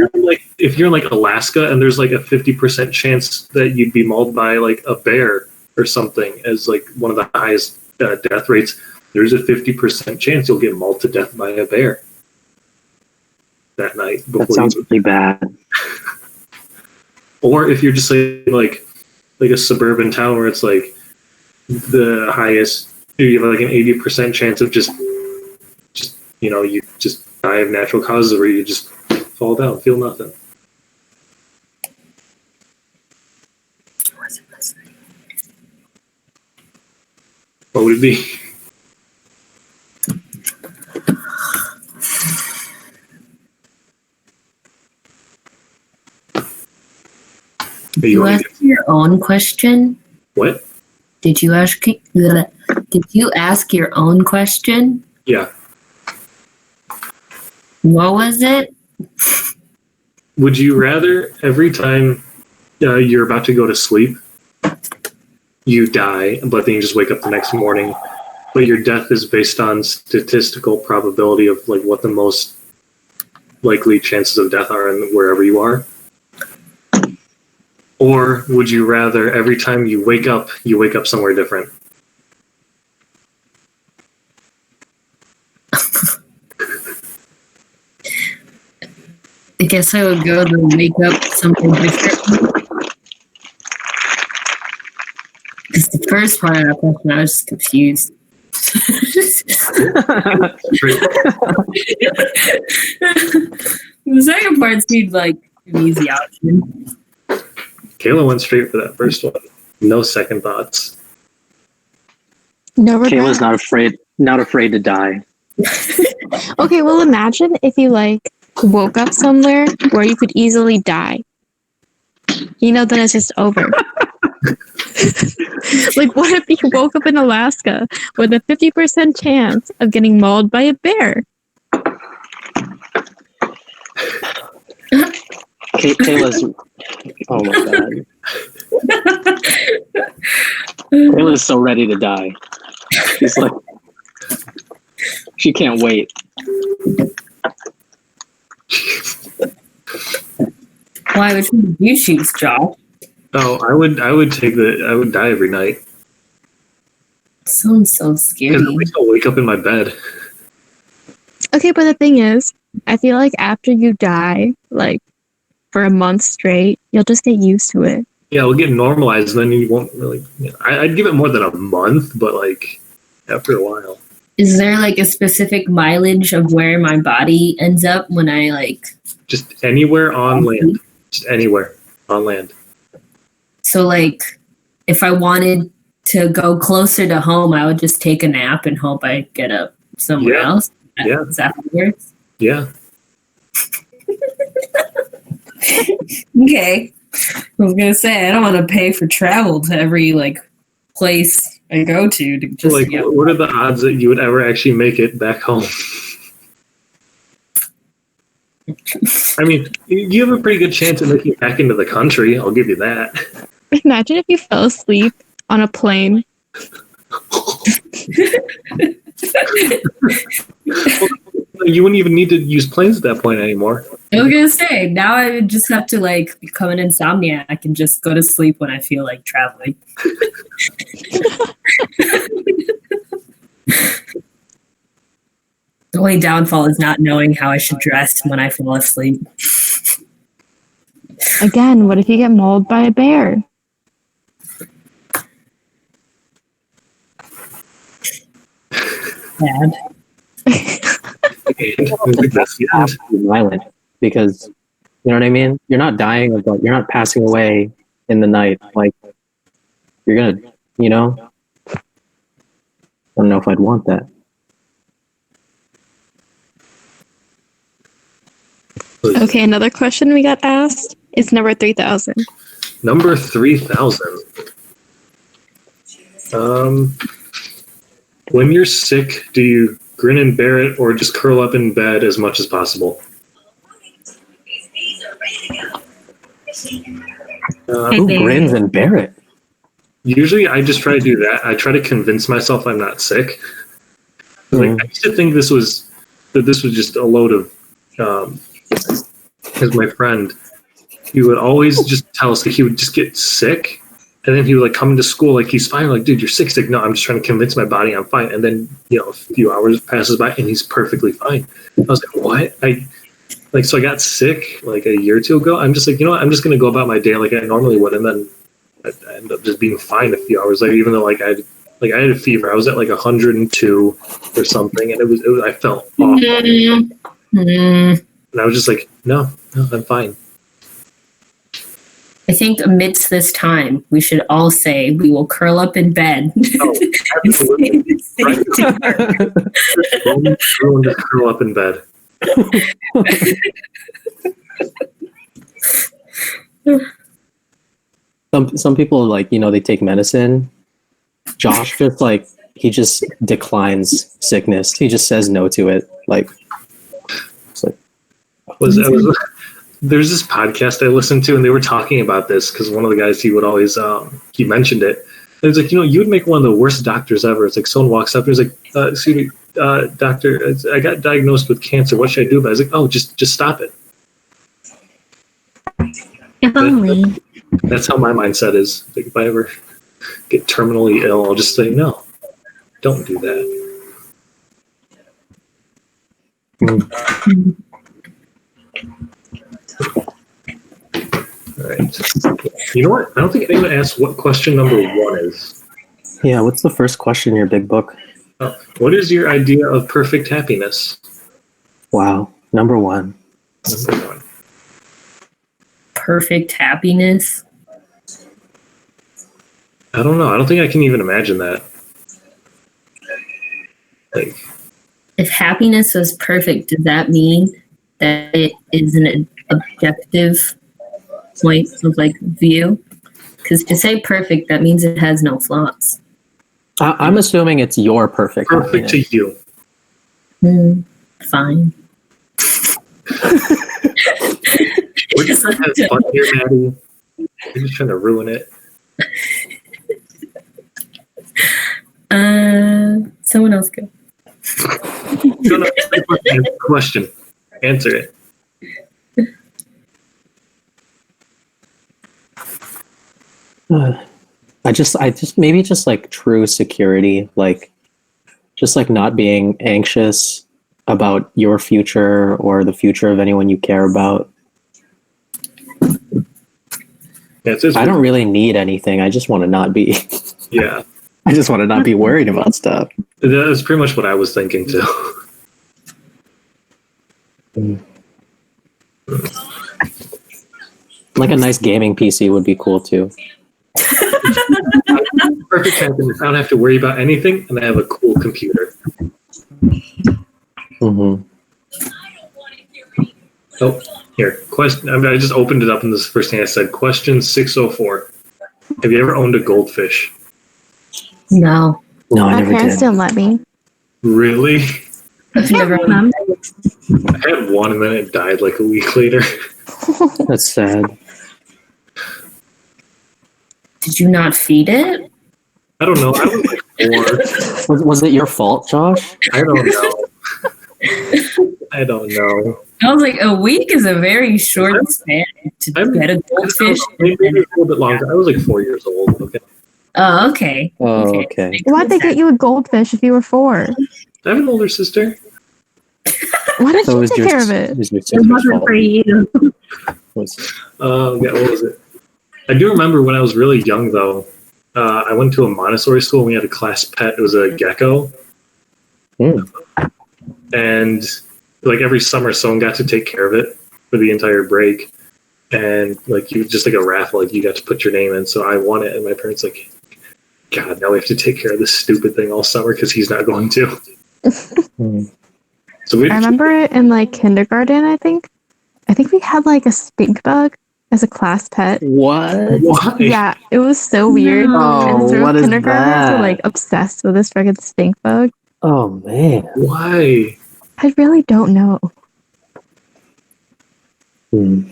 if you're in like Alaska and there's like a 50% chance that you'd be mauled by like a bear or something as like one of the highest death rates, there's a 50% chance you'll get mauled to death by a bear that night. That sounds pretty bad. Or if you're just like a suburban town where it's like the highest, you have like an 80% chance of just you just die of natural causes where you just fall down, feel nothing. What would it be? Did you ask your own question? What? Did you ask your own question? Yeah. What was it? Would you rather every time you're about to go to sleep, you die, but then you just wake up the next morning, but your death is based on statistical probability of like what the most likely chances of death are in wherever you are? Or would you rather every time you wake up somewhere different? I guess I would go to wake up something different. Because the first part of that question, I was just confused. The second part seemed like an easy option. Kayla went straight for that first one. No second thoughts. No regret. Kayla's not afraid to die. Okay, well, imagine if you woke up somewhere where you could easily die. Then it's just over. What if you woke up in Alaska with a 50% chance of getting mauled by a bear? Kayla's. Oh my god. Kayla's so ready to die. She's like, she can't wait. Why would you choose, Josh? Oh, I would die every night. Sounds so scary. Because at least I'll wake up in my bed. Okay, but the thing is, I feel like after you die, for a month straight, you'll just get used to it. Yeah, it'll get normalized, and then you won't really. I'd give it more than a month, but after a while. Is there like a specific mileage of where my body ends up when I like? Just anywhere on land. Just anywhere on land. So like, if I wanted to go closer to home, I would just take a nap and hope I get up somewhere else. Yeah. Is that how it works? Yeah. Okay. I was gonna say I don't want to pay for travel to every like place I go to just Like, what are the odds that you would ever actually make it back home? I mean, you have a pretty good chance of making it back into the country. I'll give you that. Imagine if you fell asleep on a plane. You wouldn't even need to use planes at that point anymore. I was gonna say now I would just have to like become an insomniac and just go to sleep when I feel like traveling. The only downfall is not knowing how I should dress when I fall asleep. Again, what if you get mauled by a bear? Bad. Violent, because you know what I mean. You're not dying of you're not passing away in the night. Like you're gonna, you know. I don't know if I'd want that. Okay, another question we got asked is number 3000. Number 3000. When you're sick, do you grin and bear it or just curl up in bed as much as possible? Who grins and bear it? Usually I just try to do that. I try to convince myself I'm not sick. Like, I used to think this was just a load of, because my friend, he would always just tell us that he would just get sick. And then he would like come into school like he's fine. I'm like, dude, you're sick. He's like, no, I'm just trying to convince my body I'm fine. And then, a few hours passes by and he's perfectly fine. I was like, what? So I got sick like a year or two ago. I'm just like, I'm just gonna go about my day like I normally would, and then I end up just being fine a few hours later. Even though I had a fever. I was at like 102 or something, and it was I felt awful. And I was just like, no, I'm fine. I think amidst this time, we should all say we will curl up in bed. Oh, absolutely. Everyone just curl up in bed. Some people they take medicine. Josh he just declines sickness. He just says no to it. There's this podcast I listened to, and they were talking about this because one of the guys, he would always he mentioned it. And it's like, you would make one of the worst doctors ever. It's like someone walks up and he's like, excuse me, doctor, I got diagnosed with cancer. What should I do about it? I was like, oh, just stop it. If only. That's how my mindset is. Like, if I ever get terminally ill, I'll just say, no, don't do that. All right. You know what? I don't think anyone asked what question number 1 is. Yeah, what's the first question in your big book? What is your idea of perfect happiness? Wow, number 1. Number 1. Perfect happiness? I don't know. I don't think I can even imagine that. If happiness was perfect, does that mean that it is an objective point of view? Because to say perfect, that means it has no flaws. I'm assuming it's your perfect happiness. To you. Fine. We're just trying to have fun here, Maddie. You're just trying to ruin it. Someone else go. Question. Answer it. I just maybe just true security, just not being anxious about your future or the future of anyone you care about. I don't really need anything. I just want to not be. Yeah. I just want to not be worried about stuff. That's pretty much what I was thinking too. Like a nice gaming PC would be cool too. Perfect happiness. I don't have to worry about anything, and I have a cool computer. Mm-hmm. Oh, here. Question. I just opened it up, and this is the first thing I said. Question 604. Have you ever owned a goldfish? No. No, I My never parents did. didn't let me. Really? I've never I had one, and then it died like a week later. That's sad. Did you not feed it? I don't know. I was like 4. Was it your fault, Josh? I don't know. I don't know. I was like, a week is a very short span to get a goldfish. Maybe a little bit longer. I was like 4 years old. Okay. Oh, okay. Oh, okay. Why'd they get you a goldfish if you were 4? I have an older sister. Why did So you take care of it? It was your It sister's wasn't fault. for you. Yeah, what was it? I do remember when I was really young, though. I went to a Montessori school and we had a class pet. It was a gecko. Mm. And like every summer, someone got to take care of it for the entire break. And like you just like a raffle, like you got to put your name in. So I won it, and my parents like, God, now we have to take care of this stupid thing all summer because he's not going to. Mm. So we I remember it in like kindergarten, I think. I think we had like a stink bug as a class pet. What? Why? Yeah, it was so weird. Oh, and what is kindergartners that? were like obsessed with this freaking stink bug. Oh man. Why? I really don't know. Hmm.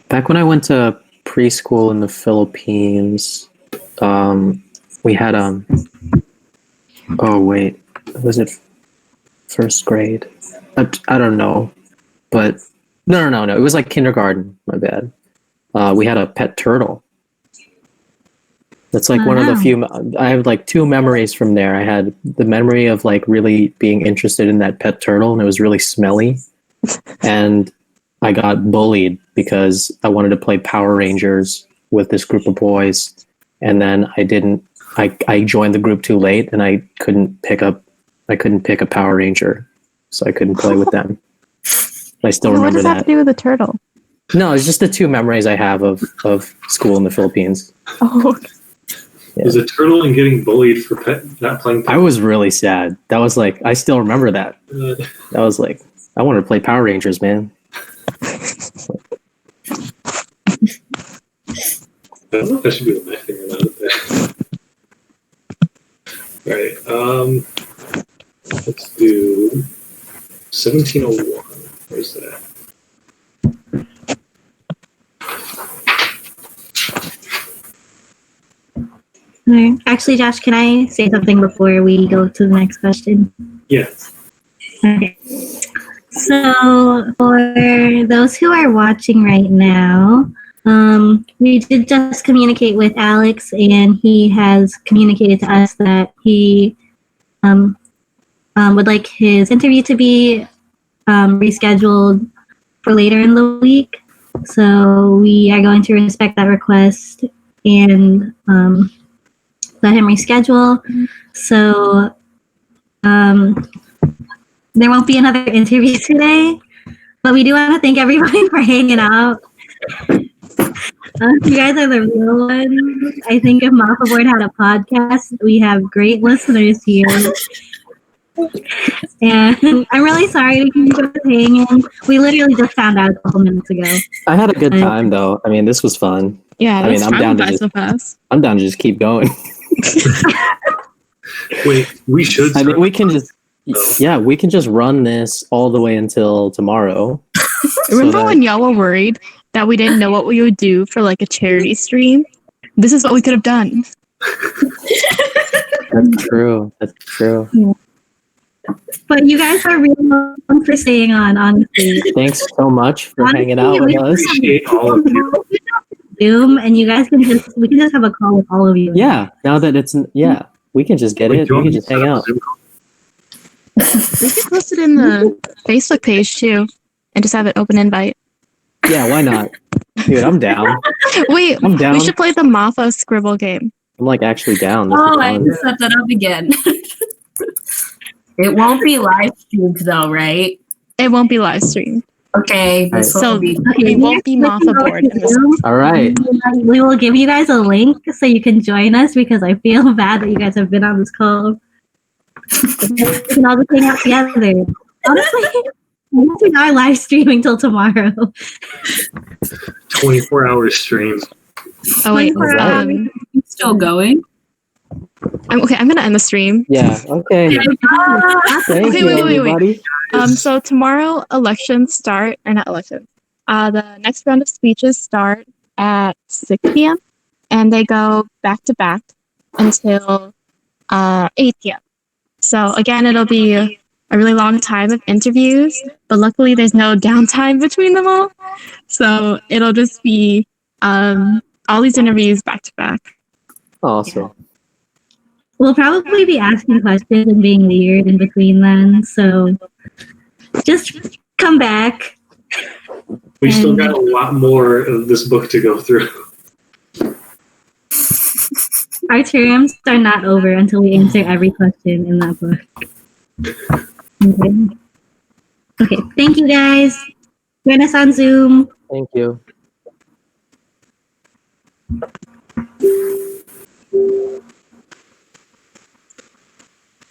Back when I went to preschool in the Philippines, we had oh wait, was it first grade? I don't know, but no. It was like kindergarten. My bad. We had a pet turtle. That's like one of the few. I have like 2 memories from there. I had the memory of like really being interested in that pet turtle, and it was really smelly, and I got bullied because I wanted to play Power Rangers with this group of boys, and then I didn't. I joined the group too late, and I couldn't pick a Power Ranger, so I couldn't play with them. I still What remember does that have that. to do with the turtle? No, it's just the 2 memories I have of school in the Philippines. Oh, Yeah. Was a turtle and getting bullied for not playing? I was really sad. That was like, I still remember that. That was like, I wanted to play Power Rangers, man. I don't know if I should be laughing or not at that. All right. Let's do 1701. Where's that? Okay. Actually, Josh, can I say something before we go to the next question? Yeah. Okay. So, for those who are watching right now, we did just communicate with Alex, and he has communicated to us that he would like his interview to be rescheduled for later in the week. So, we are going to respect that request and let him reschedule. So, there won't be another interview today, but we do want to thank everyone for hanging out. You guys are the real ones. I think if Mafa Board had a podcast, we have great listeners here. And I'm really sorry to keep you guys hanging. We literally just found out a couple minutes ago. I had a good time though. I mean, this was fun. yeah, I mean, that's I'm down to by just- so fast. I'm down to just keep going. Wait, we should. I mean, we can just run this all the way until tomorrow. Remember that- when y'all were worried that we didn't know what we would do for like a charity stream? This is what we could have done. That's true. That's true. But you guys are really welcome for staying on, honestly. Thanks so much for hanging out with us. Appreciate all of you. Zoom, and you guys we can just have a call with all of you. Yeah. Now that we can just get Wait, it. do you We want can me just to hang set up a out. Zoom call? We could post it in the Facebook page too, and just have an open invite. Yeah. Why not? Dude, I'm down. Wait, I'm down. we should play the Mafa scribble game. I'm like actually down. This is Oh, I fun. just set that up again. It won't be live streamed though, right? It won't be live streamed. Okay, this So will be. we won't be Mafa board in this. All right. We will give you guys a link so you can join us because I feel bad that you guys have been on this call. We can all just hang out together. Honestly, we are live streaming till tomorrow. 24-hour stream. Oh wait, Still going? I'm gonna end the stream. Yeah. Okay. Thank Okay, you, wait. everybody. So tomorrow elections start, or not elections. The next round of speeches start at 6 p.m. and they go back to back until 8 p.m. So again, it'll be a really long time of interviews, but luckily there's no downtime between them all. So it'll just be all these interviews back to back. Awesome. We'll probably be asking questions and being weird in between then, so just come back. We still got a lot more of this book to go through. Our terms are not over until we answer every question in that book. Okay, thank you guys. Join us on Zoom. Thank you.